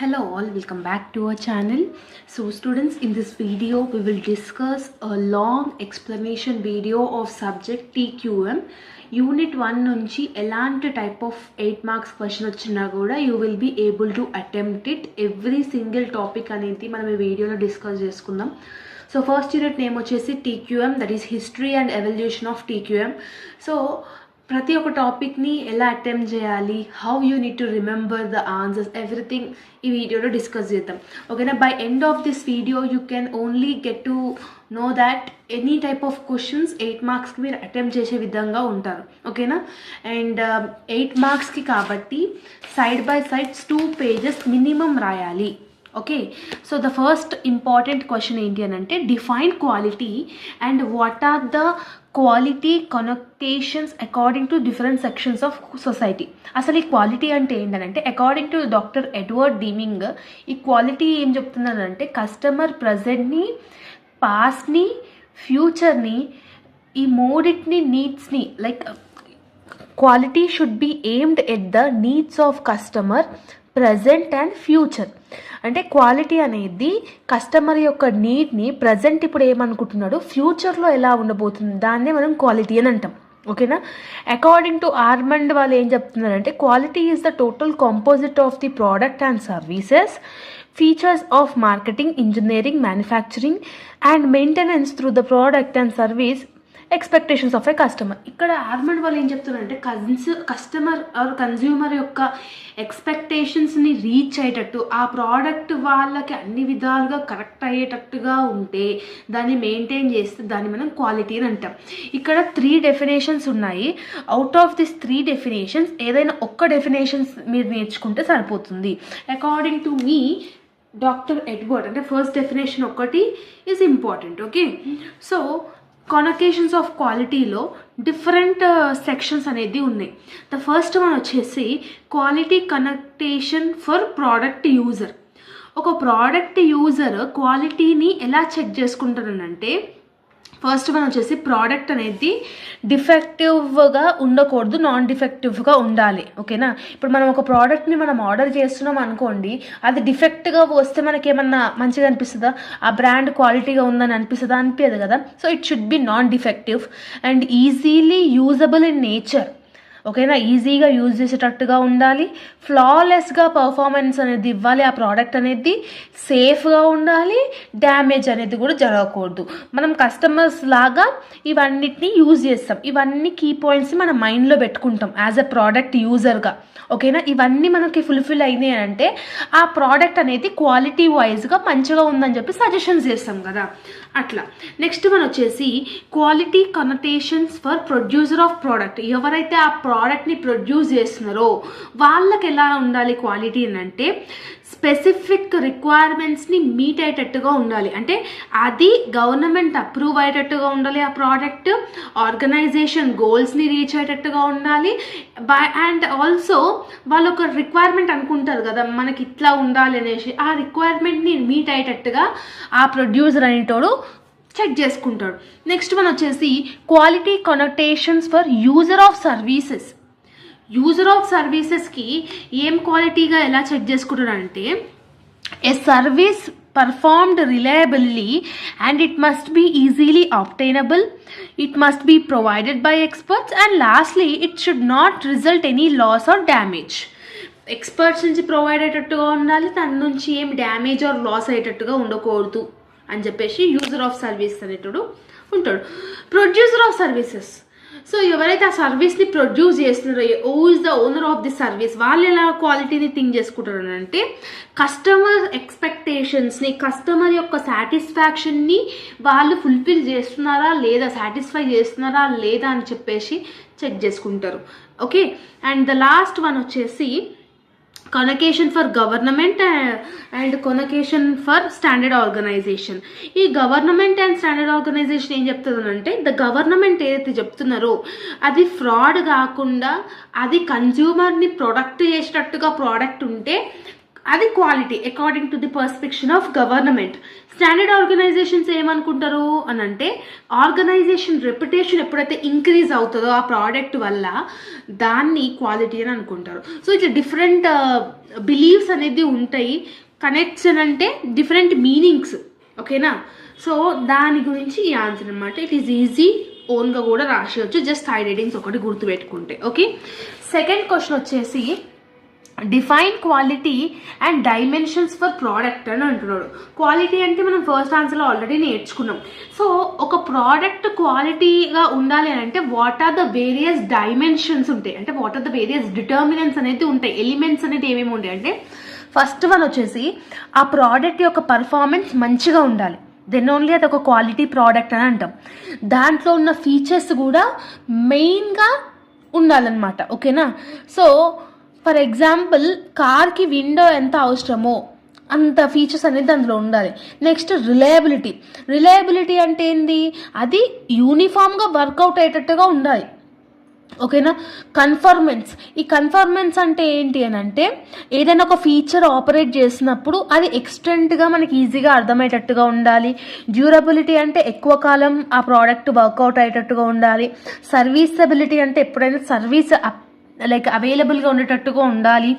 Hello all, welcome back to our channel. So students, in this video we will discuss a long explanation video of subject TQM. Unit 1 నుంచి ఎలాంటి type of 8 marks question వచ్చినా కూడా you will be able to attempt it. Every single topic అనేది మనం ఈ వీడియోలో discuss చేసుకుందాం. So first unit name వచ్చేసి TQM, that is history and evolution of TQM. So ప్రతి ఒక్క టాపిక్ని ఎలా అటెంప్ట్ చేయాలి, how you need to remember the answers, everything ఈ వీడియోలో డిస్కస్ చేద్దాం. ఓకేనా? By end of this video you can only get to know that any type of questions 8 మార్క్స్కి మీరు అటెంప్ట్ చేసే విధంగా ఉంటారు. ఓకేనా? అండ్ 8 మార్క్స్కి కాబట్టి side by sides 2 pages minimum రాయాలి. Okay, so the first important question ఏంటి అని అంటే define quality and what are the quality connotations according to different sections of society. అసలు ఈ క్వాలిటీ అంటే ఏంటంటే according to doctor Edward Deming ఈ quality ఏం చెప్తున్నారంటే కస్టమర్ ప్రజెంట్ని, పాస్ట్ని, ఫ్యూచర్ని, ఈ మూడిటిని నీడ్స్ని like quality should be aimed at the needs of customer present and future. అంటే క్వాలిటీ అనేది కస్టమర్ యొక్క నీడ్ని ప్రజెంట్ ఇప్పుడు ఏమనుకుంటున్నాడు, ఫ్యూచర్లో ఎలా ఉండబోతుంది, దాన్నే మనం క్వాలిటీ అని అంటాం. ఓకేనా? అకార్డింగ్ టు ఆర్మండ్ వాళ్ళు ఏం చెప్తున్నారంటే quality is the total composite of the product and services, features of marketing, engineering, manufacturing and maintenance through the product and service expectations of A customer. ఇక్కడ ఆర్మండ్ వాళ్ళు ఏం చెప్తున్నారంటే కస్టమర్ ఆర్ కన్జ్యూమర్ యొక్క ఎక్స్పెక్టేషన్స్ని reach అయ్యేటట్టు ఆ product వాళ్ళకి అన్ని విధాలుగా కరెక్ట్ అయ్యేటట్టుగా ఉంటే దాన్ని మెయింటైన్ చేస్తే దాన్ని మనం క్వాలిటీ అని అంటాం. ఇక్కడ 3 డెఫినేషన్స్ ఉన్నాయి. అవుట్ ఆఫ్ దిస్ 3 డెఫినేషన్స్ ఏదైనా ఒక్క డెఫినేషన్స్ మీరు నేర్చుకుంటే సరిపోతుంది. అకార్డింగ్ టు మీ డాక్టర్ ఎడ్వర్డ్ అంటే ఫస్ట్ డెఫినేషన్ ఒకటి is important. Okay, so connotations of క్వాలిటీలో డిఫరెంట్ సెక్షన్స్ అనేది ఉన్నాయి. ద ఫస్ట్ వన్ వచ్చేసి quality connotation for product user. ఒక ప్రోడక్ట్ యూజర్ క్వాలిటీని ఎలా చెక్ చేసుకుంటారనంటే ఫస్ట్ వన్ వచ్చేసి ప్రోడక్ట్ అనేది డిఫెక్టివ్గా ఉండకూడదు, నాన్ డిఫెక్టివ్గా ఉండాలి. ఓకేనా? ఇప్పుడు మనం ఒక ప్రోడక్ట్ని మనం ఆర్డర్ చేస్తున్నాం అనుకోండి, అది డిఫెక్ట్గా వస్తే మనకి ఏమన్నా మంచిగా అనిపిస్తుందా, ఆ బ్రాండ్ క్వాలిటీగా ఉందని అనిపిస్తుందా? అనిపించదు కదా. So it should be non defective and easily usable in nature. ఓకేనా? ఈజీగా యూజ్ చేసేటట్టుగా ఉండాలి, ఫ్లాలెస్గా పర్ఫార్మెన్స్ అనేది ఇవ్వాలి, ఆ ప్రోడక్ట్ అనేది సేఫ్గా ఉండాలి, డ్యామేజ్ అనేది కూడా జరగకూడదు. మనం కస్టమర్స్ లాగా ఇవన్నిటిని యూజ్ చేస్తాం. ఇవన్నీ కీ పాయింట్స్ మన మైండ్లో పెట్టుకుంటాం యాజ్ అ ప్రోడక్ట్ యూజర్గా. ఓకేనా? ఇవన్నీ మనకి ఫుల్ఫిల్ అయినాయి అంటే ఆ ప్రోడక్ట్ అనేది క్వాలిటీ వైజ్గా మంచిగా ఉందని చెప్పి సజెషన్స్ చేస్తాం కదా, అట్లా. నెక్స్ట్ మనం వచ్చేసి quality connotations for producer of product. ఎవరైతే ఆ ప్రోడక్ట్ని ప్రొడ్యూస్ చేస్తున్నారో వాళ్ళకి ఎలా ఉండాలి క్వాలిటీ అని అంటే స్పెసిఫిక్ రిక్వైర్మెంట్స్ని మీట్ అయ్యేటట్టుగా ఉండాలి. అంటే అది గవర్నమెంట్ అప్రూవ్ అయ్యేటట్టుగా ఉండాలి, ఆ ప్రోడక్ట్ ఆర్గనైజేషన్ గోల్స్ని రీచ్ అయ్యేటట్టుగా ఉండాలి. అండ్ ఆల్సో వాళ్ళు ఒక రిక్వైర్మెంట్ అనుకుంటారు కదా మనకి ఇట్లా ఉండాలి అనేసి, ఆ రిక్వైర్మెంట్ని మీట్ అయ్యేటట్టుగా ఆ ప్రొడ్యూసర్ అనేటోడు చెక్ చేసుకుంటాడు. నెక్స్ట్ వన్ వచ్చేసి quality connotations for user of services. User of సర్వీసెస్కి ఏం క్వాలిటీగా ఎలా చెక్ చేసుకుంటాడంటే a service performed reliably and it must be easily obtainable, it must be provided by experts and lastly it should not result any loss or damage. Experts నుంచి provide అయ్యేటట్టుగా ఉండాలి, తన నుంచి ఏం డ్యామేజ్ ఆర్ లాస్ అయ్యేటట్టుగా ఉండకూడదు అని చెప్పేసి యూజర్ ఆఫ్ సర్వీస్ అనేటోడు ఉంటాడు. ప్రొడ్యూసర్ ఆఫ్ సర్వీసెస్, సో ఎవరైతే ఆ సర్వీస్ని ప్రొడ్యూస్ చేస్తున్నారో who is the owner of the service, వాళ్ళు ఎలా క్వాలిటీని థింక్ చేసుకుంటారు అంటే కస్టమర్ ఎక్స్పెక్టేషన్స్ని, కస్టమర్ యొక్క సాటిస్ఫాక్షన్ని వాళ్ళు ఫుల్ఫిల్ చేస్తున్నారా లేదా, సాటిస్ఫై చేస్తున్నారా లేదా అని చెప్పేసి చెక్ చేసుకుంటారు. Okay, and the last one వచ్చేసి connotation for government and connotation for standard organisation. ఈ గవర్నమెంట్ అండ్ స్టాండర్డ్ ఆర్గనైజేషన్ ఏం చెప్తుందంటే ద గవర్నమెంట్ ఏదైతే చెప్తున్నారో అది ఫ్రాడ్ కాకుండా అది కన్జ్యూమర్ని ప్రొడక్ట్ చేసేటట్టుగా ప్రోడక్ట్ ఉంటే అది quality according to the perception of government. Standard organisations ఏమనుకుంటారు అని అంటే, ఆర్గనైజేషన్ రెప్యుటేషన్ ఎప్పుడైతే ఇంక్రీజ్ అవుతుందో ఆ ప్రోడక్ట్ వల్ల దాన్ని క్వాలిటీ అని అనుకుంటారు. సో ఇట్లా డిఫరెంట్ బిలీవ్స్ అనేది ఉంటాయి. కనెక్షన్ అంటే డిఫరెంట్ మీనింగ్స్, ఓకేనా. సో దాని గురించి ఈ ఆన్సర్ అనమాట. ఇట్ ఈస్ ఈజీ, ఓన్గా కూడా రాసేయచ్చు, జస్ట్ హై రైటింగ్స్ ఒకటి గుర్తుపెట్టుకుంటే. ఓకే, సెకండ్ క్వశ్చన్ వచ్చేసి define quality and dimensions for product అని అంటున్నాడు. క్వాలిటీ అంటే మనం ఫస్ట్ ఆన్సర్లో ఆల్రెడీ నేర్చుకున్నాం. సో ఒక ప్రోడక్ట్ క్వాలిటీగా ఉండాలి అని అంటే what are the various dimensions ఉంటాయి, అంటే what are the various determinants అనేది ఉంటాయి, ఎలిమెంట్స్ అనేది ఏమేమి ఉంటాయి అంటే, ఫస్ట్ వన్ వచ్చేసి ఆ ప్రోడక్ట్ యొక్క పర్ఫార్మెన్స్ మంచిగా ఉండాలి, దెన్ ఓన్లీ అది ఒక క్వాలిటీ ప్రోడక్ట్ అని అంటాం. దాంట్లో ఉన్న ఫీచర్స్ కూడా మెయిన్గా ఉండాలన్నమాట, ఓకేనా. సో ఫర్ ఎగ్జాంపుల్ కార్కి విండో ఎంత అవసరమో అంత ఫీచర్స్ అనేది అందులో ఉండాలి. నెక్స్ట్ రిలయబిలిటీ అంటే ఏంది, అది యూనిఫామ్గా వర్కౌట్ అయ్యేటట్టుగా ఉండాలి, ఓకేనా. ఈ కన్ఫర్మెన్స్ అంటే ఏంటి అని అంటే, ఏదైనా ఒక ఫీచర్ ఆపరేట్ చేసినప్పుడు అది ఎక్స్టెంట్గా మనకి ఈజీగా అర్థమయ్యేటట్టుగా ఉండాలి. డ్యూరబిలిటీ అంటే ఎక్కువ కాలం ఆ ప్రోడక్ట్ వర్కౌట్ అయ్యేటట్టుగా ఉండాలి. సర్వీసబిలిటీ అంటే ఎప్పుడైనా సర్వీస్ లైక్ అవైలబుల్గా ఉండేటట్టుగా ఉండాలి.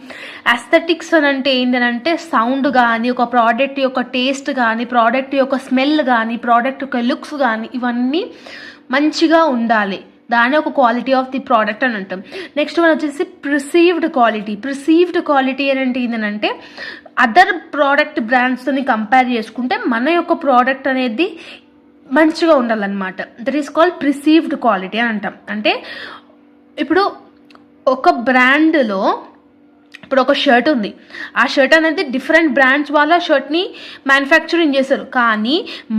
అస్థెటిక్స్ అని అంటే ఏంటంటే సౌండ్ కానీ, ఒక ప్రోడక్ట్ యొక్క టేస్ట్ కానీ, ప్రోడక్ట్ యొక్క స్మెల్ కానీ, ప్రోడక్ట్ యొక్క లుక్స్ కానీ, ఇవన్నీ మంచిగా ఉండాలి. దాని ఒక క్వాలిటీ ఆఫ్ ది ప్రోడక్ట్ అని అంటాం. నెక్స్ట్ వన్ వచ్చేసి ప్రిసీవ్డ్ క్వాలిటీ అని అంటే ఏంటంటే అదర్ ప్రోడక్ట్ బ్రాండ్స్తోని కంపేర్ చేసుకుంటే మన యొక్క ప్రోడక్ట్ అనేది మంచిగా ఉండాలన్నమాట. దట్ ఈస్ కాల్డ్ ప్రిసీవ్డ్ క్వాలిటీ అని అంటాం. అంటే ఇప్పుడు ఒక బ్రాండ్లో ఇప్పుడు ఒక షర్ట్ ఉంది, ఆ షర్ట్ అనేది డిఫరెంట్ బ్రాండ్స్ వాళ్ళ షర్ట్ని మ్యానుఫ్యాక్చరింగ్ చేశారు, కానీ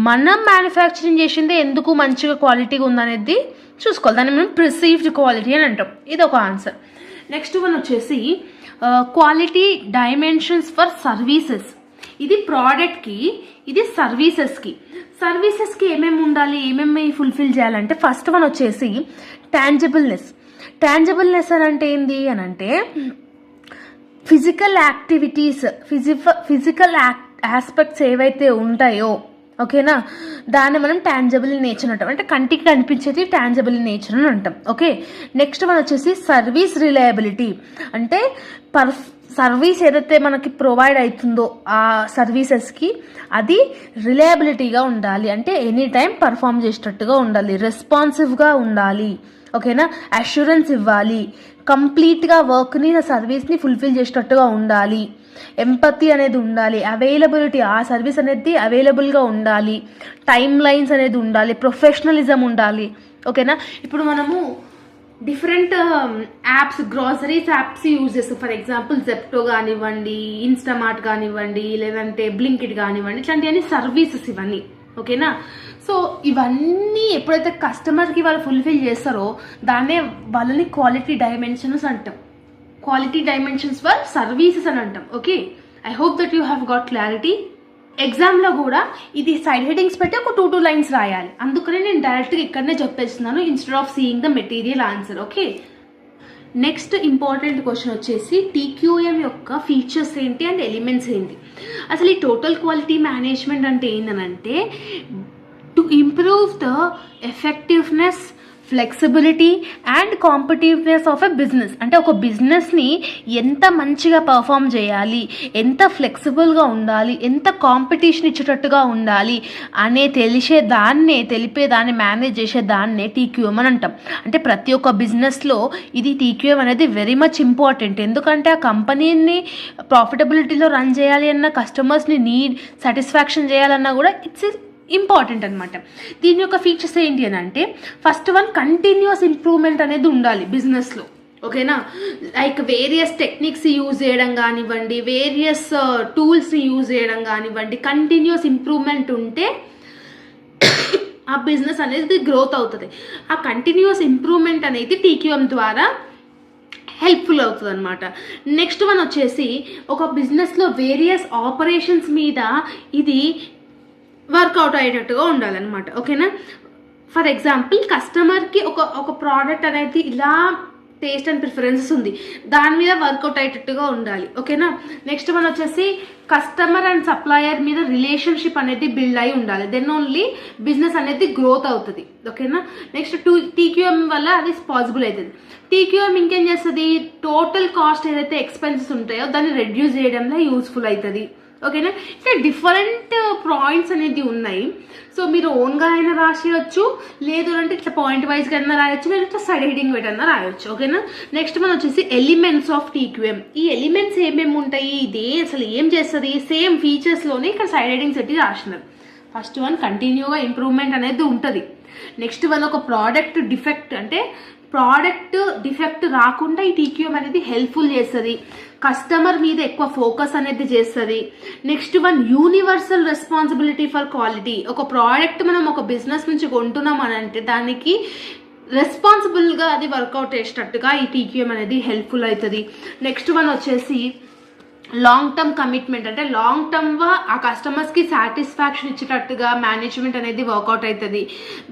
మనం మ్యానుఫ్యాక్చరింగ్ చేసిందే ఎందుకు మంచిగా క్వాలిటీగా ఉందనేది చూసుకోవాలి. దాన్ని మనం ప్రిసీవ్డ్ క్వాలిటీ అని అంటాం. ఇది ఒక ఆన్సర్. నెక్స్ట్ వన్ వచ్చేసి క్వాలిటీ డైమెన్షన్స్ ఫర్ సర్వీసెస్. ఇది ప్రోడక్ట్కి, ఇది సర్వీసెస్కి ఏమేమి ఉండాలి, ఏమేమి ఫుల్ఫిల్ చేయాలంటే, ఫస్ట్ వన్ వచ్చేసి టాంజిబుల్నెస్ అని అంటే ఏంది అని అంటే ఫిజికల్ యాక్టివిటీస్, ఫిజికల్ ఆస్పెక్ట్స్ ఏవైతే ఉంటాయో, ఓకేనా, దాన్ని మనం టాంజిబుల్ నేచర్ అంటాం. అంటే కంటికి కనిపించేది టాంజిబుల్ నేచర్ అని అంటాం. ఓకే, నెక్స్ట్ వన్ వచ్చేసి సర్వీస్ రిలయబిలిటీ. అంటే సర్వీస్ ఏదైతే మనకి ప్రొవైడ్ అవుతుందో ఆ సర్వీసెస్కి అది రిలయబిలిటీగా ఉండాలి, అంటే ఎనీ టైం పర్ఫామ్ చేసేటట్టుగా ఉండాలి, రెస్పాన్సివ్గా ఉండాలి, ఓకేనా, అష్యూరెన్స్ ఇవ్వాలి, కంప్లీట్గా వర్క్ని, సర్వీస్ని ఫుల్ఫిల్ చేసేటట్టుగా ఉండాలి, ఎంపతి అనేది ఉండాలి, అవైలబిలిటీ, ఆ సర్వీస్ అనేది అవైలబుల్గా ఉండాలి, టైమ్ లైన్స్ అనేది ఉండాలి, ప్రొఫెషనలిజం ఉండాలి, ఓకేనా. ఇప్పుడు మనము different apps, groceries apps use చేస్తాం. ఫర్ ఎగ్జాంపుల్ జెప్టో కానివ్వండి, ఇన్స్టామార్ట్ కానివ్వండి, లేదంటే బ్లింకిట్ కానివ్వండి, ఇట్లాంటివన్నీ సర్వీసెస్ ఇవన్నీ, ఓకేనా. సో ఇవన్నీ ఎప్పుడైతే కస్టమర్కి వాళ్ళు ఫుల్ఫిల్ చేస్తారో దాన్నే వాళ్ళని క్వాలిటీ డైమెన్షన్స్ అంటాం, క్వాలిటీ డైమెన్షన్స్ ఫర్ సర్వీసెస్ అని అంటాం. Okay, I hope that you have got clarity. ఎగ్జామ్లో కూడా ఇది సైడ్ హెడింగ్స్ పెట్టి ఒక 2 లైన్స్ రాయాలి, అందుకనే నేను డైరెక్ట్గా ఇక్కడనే చెప్పేస్తున్నాను instead of seeing the material answer. Okay, next important question వచ్చేసి TQM యొక్క ఫీచర్స్ ఏంటి అండ్ ఎలిమెంట్స్ ఏంటి. అసలు ఈ టోటల్ క్వాలిటీ మేనేజ్మెంట్ అంటే ఏంటంటే to improve the effectiveness, flexibility and competitiveness of a business. అంటే ఒక బిజినెస్ని ఎంత మంచిగా పర్ఫామ్ చేయాలి, ఎంత ఫ్లెక్సిబుల్గా ఉండాలి, ఎంత కాంపిటీషన్ ఇచ్చేటట్టుగా ఉండాలి అనే తెలిపే దాన్ని మేనేజ్ చేసే దాన్నే TQM అని అంటాం. అంటే ప్రతి ఒక్క బిజినెస్లో ఇది TQM అనేది వెరీ మచ్ ఇంపార్టెంట్. ఎందుకంటే ఆ కంపెనీని ప్రాఫిటబిలిటీలో రన్ చేయాలి అన్న, కస్టమర్స్ని నీడ్ సాటిస్ఫాక్షన్ చేయాలన్నా కూడా ఇట్స్ ఇంపార్టెంట్ అనమాట. దీని యొక్క ఫీచర్స్ ఏంటి అని అంటే, ఫస్ట్ వన్ కంటిన్యూస్ ఇంప్రూవ్మెంట్ అనేది ఉండాలి బిజినెస్లో, ఓకేనా. లైక్ వేరియస్ టెక్నిక్స్ యూజ్ చేయడం కానివ్వండి, వేరియస్ టూల్స్ని యూజ్ చేయడం కానివ్వండి, కంటిన్యూస్ ఇంప్రూవ్మెంట్ ఉంటే ఆ బిజినెస్ అనేది గ్రోత్ అవుతుంది. ఆ కంటిన్యూస్ ఇంప్రూవ్మెంట్ అనేది TQM ద్వారా హెల్ప్ఫుల్ అవుతుంది అనమాట. నెక్స్ట్ వన్ వచ్చేసి ఒక బిజినెస్లో వేరియస్ ఆపరేషన్స్ మీద ఇది వర్కౌట్ అయ్యేటట్టుగా ఉండాలన్నమాట, ఓకేనా. ఫర్ ఎగ్జాంపుల్ కస్టమర్కి ఒక ప్రోడక్ట్ అనేది ఇలా టేస్ట్ అండ్ ప్రిఫరెన్సెస్ ఉంది, దాని మీద వర్కౌట్ అయ్యేటట్టుగా ఉండాలి. ఓకేనా. నెక్స్ట్ వన్ వచ్చేసి కస్టమర్ అండ్ సప్లయర్ మీద రిలేషన్షిప్ అనేది బిల్డ్ అయి ఉండాలి. దెన్ ఓన్లీ బిజినెస్ అనేది గ్రోత్ అవుతుంది. ఓకేనా. నెక్స్ట్ టీక్యూఎం వల్ల అది పాసిబుల్ అవుతుంది. టీక్యూఎం ఇంకేం చేస్తుంది, టోటల్ కాస్ట్ ఏదైతే ఎక్స్పెన్సెస్ ఉంటాయో దాన్ని రెడ్యూస్ చేయడంలో యూస్ఫుల్ అవుతుంది. ఓకేనా. ఇట్లా డిఫరెంట్ పాయింట్స్ అనేది ఉన్నాయి. సో మీరు ఓన్గా అయినా రాసేయచ్చు, లేదు అంటే ఇట్లా పాయింట్ వైజ్గా అయినా రాయొచ్చు, లేదు ఇట్లా సైడ్ హెడింగ్ పెట్టన్నా రాయొచ్చు. ఓకేనా. నెక్స్ట్ మనం వచ్చేసి ఎలిమెంట్స్ ఆఫ్ టీక్యూఎం. ఈ ఎలిమెంట్స్ ఏమేమి ఉంటాయి, ఇదే అసలు ఏం చేస్తుంది, సేమ్ ఫీచర్స్లోనే ఇక్కడ సైడ్ హెడింగ్స్ పెట్టి రాసినారు. ఫస్ట్ వన్ కంటిన్యూగా ఇంప్రూవ్మెంట్ అనేది ఉంటుంది. నెక్స్ట్ వన్ ఒక ప్రోడక్ట్ డిఫెక్ట్ అంటే ప్రోడక్ట్ డిఫెక్ట్ రాకుండా ఈ టీక్యూఎం అనేది హెల్ప్ఫుల్ చేస్తుంది. కస్టమర్ మీద ఎక్కువ ఫోకస్ అనేది చేస్తుంది. Next one universal responsibility for quality. ఒక ప్రోడక్ట్ మనం ఒక బిజినెస్ నుంచి కొంటున్నాం అని అంటే దానికి రెస్పాన్సిబుల్గా అది వర్కౌట్ చేసేటట్టుగా ఈ టీక్యూఎం అనేది హెల్ప్ఫుల్ అవుతుంది. నెక్స్ట్ వన్ వచ్చేసి లాంగ్ టర్మ్ కమిట్మెంట్. అంటే లాంగ్ టర్మ్గా ఆ కస్టమర్స్కి సాటిస్ఫాక్షన్ ఇచ్చేటట్టుగా మేనేజ్మెంట్ అనేది వర్కౌట్ అవుతుంది.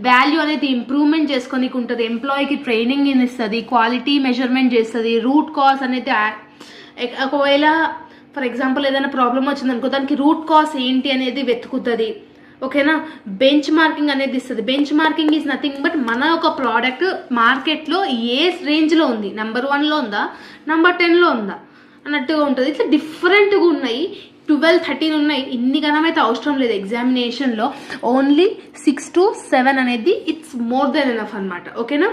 వాల్యూ అనేది ఇంప్రూవ్మెంట్ చేసుకోనికి ఉంటుంది. ఎంప్లాయీకి ట్రైనింగ్ ఇస్తుంది, క్వాలిటీ మెజర్మెంట్ చేస్తుంది, రూట్ కాజ్ అనేది ఒకవేళ ఫర్ ఎగ్జాంపుల్ ఏదైనా ప్రాబ్లం వచ్చిందనుకో దానికి రూట్ కాజ్ ఏంటి అనేది వెతుకుతుంది. ఓకేనా. బెంచ్ మార్కింగ్ అనేది ఇస్తుంది. Bench marking is nothing but మన ఒక ప్రోడక్ట్ మార్కెట్లో ఏ రేంజ్లో ఉంది, నెంబర్ 1లో ఉందా, నెంబర్ 10లో ఉందా అన్నట్టుగా ఉంటుంది. ఇట్లా డిఫరెంట్గా ఉన్నాయి. 12, 13 ఉన్నాయి. ఇన్ని గణమైతే అవసరం లేదు ఎగ్జామినేషన్లో. ఓన్లీ 6 to 7 అనేది ఇట్స్ మోర్ దెన్ ఎనఫ్ అనమాట. ఓకేనా.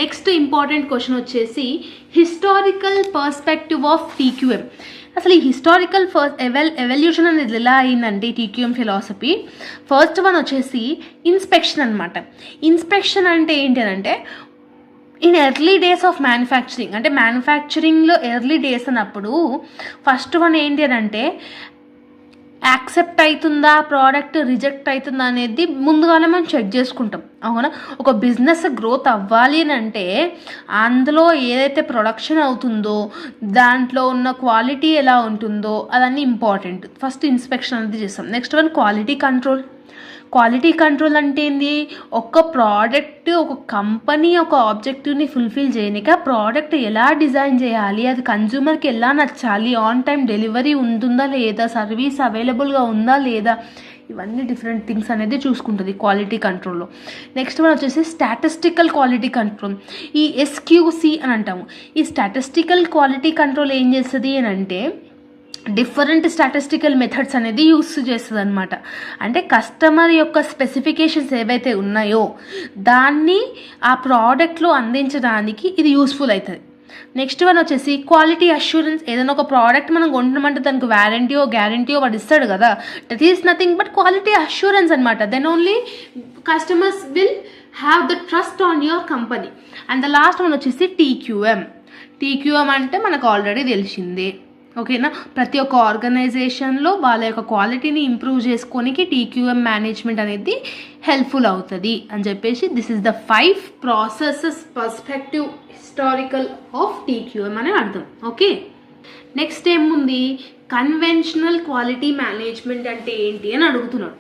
నెక్స్ట్ ఇంపార్టెంట్ క్వశ్చన్ వచ్చేసి హిస్టారికల్ పర్స్పెక్టివ్ ఆఫ్ టీక్యూఎం. అసలు ఈ హిస్టారికల్ ఎవల్యూషన్ అనేది ఎలా అయిందంటే టీక్యూఎం ఫిలాసఫీ. ఫస్ట్ వన్ వచ్చేసి ఇన్స్పెక్షన్ అనమాట. ఇన్స్పెక్షన్ అంటే ఏంటి అంటే in early days of manufacturing, అంటే మ్యానుఫ్యాక్చరింగ్లో ఎర్లీ డేస్ అన్నప్పుడు ఫస్ట్ వన్ ఏంటి అని అంటే యాక్సెప్ట్ అవుతుందా ప్రోడక్ట్, రిజెక్ట్ అవుతుందా అనేది ముందుగానే మనం చెక్ చేసుకుంటాం. అవునా. ఒక బిజినెస్ గ్రోత్ అవ్వాలి అని అంటే అందులో ఏదైతే ప్రొడక్షన్ అవుతుందో దాంట్లో ఉన్న క్వాలిటీ ఎలా ఉంటుందో అదన్నీ ఇంపార్టెంట్. ఫస్ట్ ఇన్స్పెక్షన్ అనేది చేస్తాం. Next one quality control. Quality control అంటే ఏంది, ఒక ప్రోడక్ట్ ఒక కంపెనీ ఒక ఆబ్జెక్టివ్ని ఫుల్ఫిల్ చేయనిక ప్రోడక్ట్ ఎలా డిజైన్ చేయాలి, అది కన్జ్యూమర్కి ఎలా నచ్చాలి, ఆన్ టైం డెలివరీ ఉంటుందా లేదా, సర్వీస్ అవైలబుల్గా ఉందా లేదా, ఇవన్నీ డిఫరెంట్ థింగ్స్ అనేది చూసుకుంటుంది క్వాలిటీ కంట్రోల్లో. నెక్స్ట్ వన్ వచ్చేసి స్టాటిస్టికల్ క్వాలిటీ కంట్రోల్. ఈ ఎస్క్యూసి అని అంటాము. ఈ స్టాటిస్టికల్ క్వాలిటీ కంట్రోల్ ఏం చేస్తుంది అని అంటే డిఫరెంట్ స్టాటిస్టికల్ మెథడ్స్ అనేది యూస్ చేస్తుంది అనమాట. అంటే కస్టమర్ యొక్క స్పెసిఫికేషన్స్ ఏవైతే ఉన్నాయో దాన్ని ఆ ప్రోడక్ట్లో అందించడానికి ఇది యూస్ఫుల్ అవుతుంది. నెక్స్ట్ వన్ వచ్చేసి క్వాలిటీ అష్యూరెన్స్. ఏదైనా ఒక ప్రోడక్ట్ మనం కొంటున్నామంటే దానికి వ్యారంటీయో గ్యారంటీయో వాడు ఇస్తాడు కదా, that is nothing but quality assurance అనమాట. Then only customers will have the trust on your company. And the last one వచ్చేసి టీక్యూఎం. టీక్యూఎం అంటే మనకు ఆల్రెడీ తెలిసిందే. ఓకేనా. ప్రతి ఒక్క ఆర్గనైజేషన్లో వాళ్ళ యొక్క క్వాలిటీని ఇంప్రూవ్ చేసుకోనికి టీక్యూఎం మేనేజ్మెంట్ అనేది హెల్ప్ఫుల్ అవుతుంది అని చెప్పేసి this is the 5 processes perspective historical of TQM అని అర్థం. ఓకే. నెక్స్ట్ ఏముంది, కన్వెన్షనల్ క్వాలిటీ మేనేజ్మెంట్ అంటే ఏంటి అని అడుగుతున్నాడు.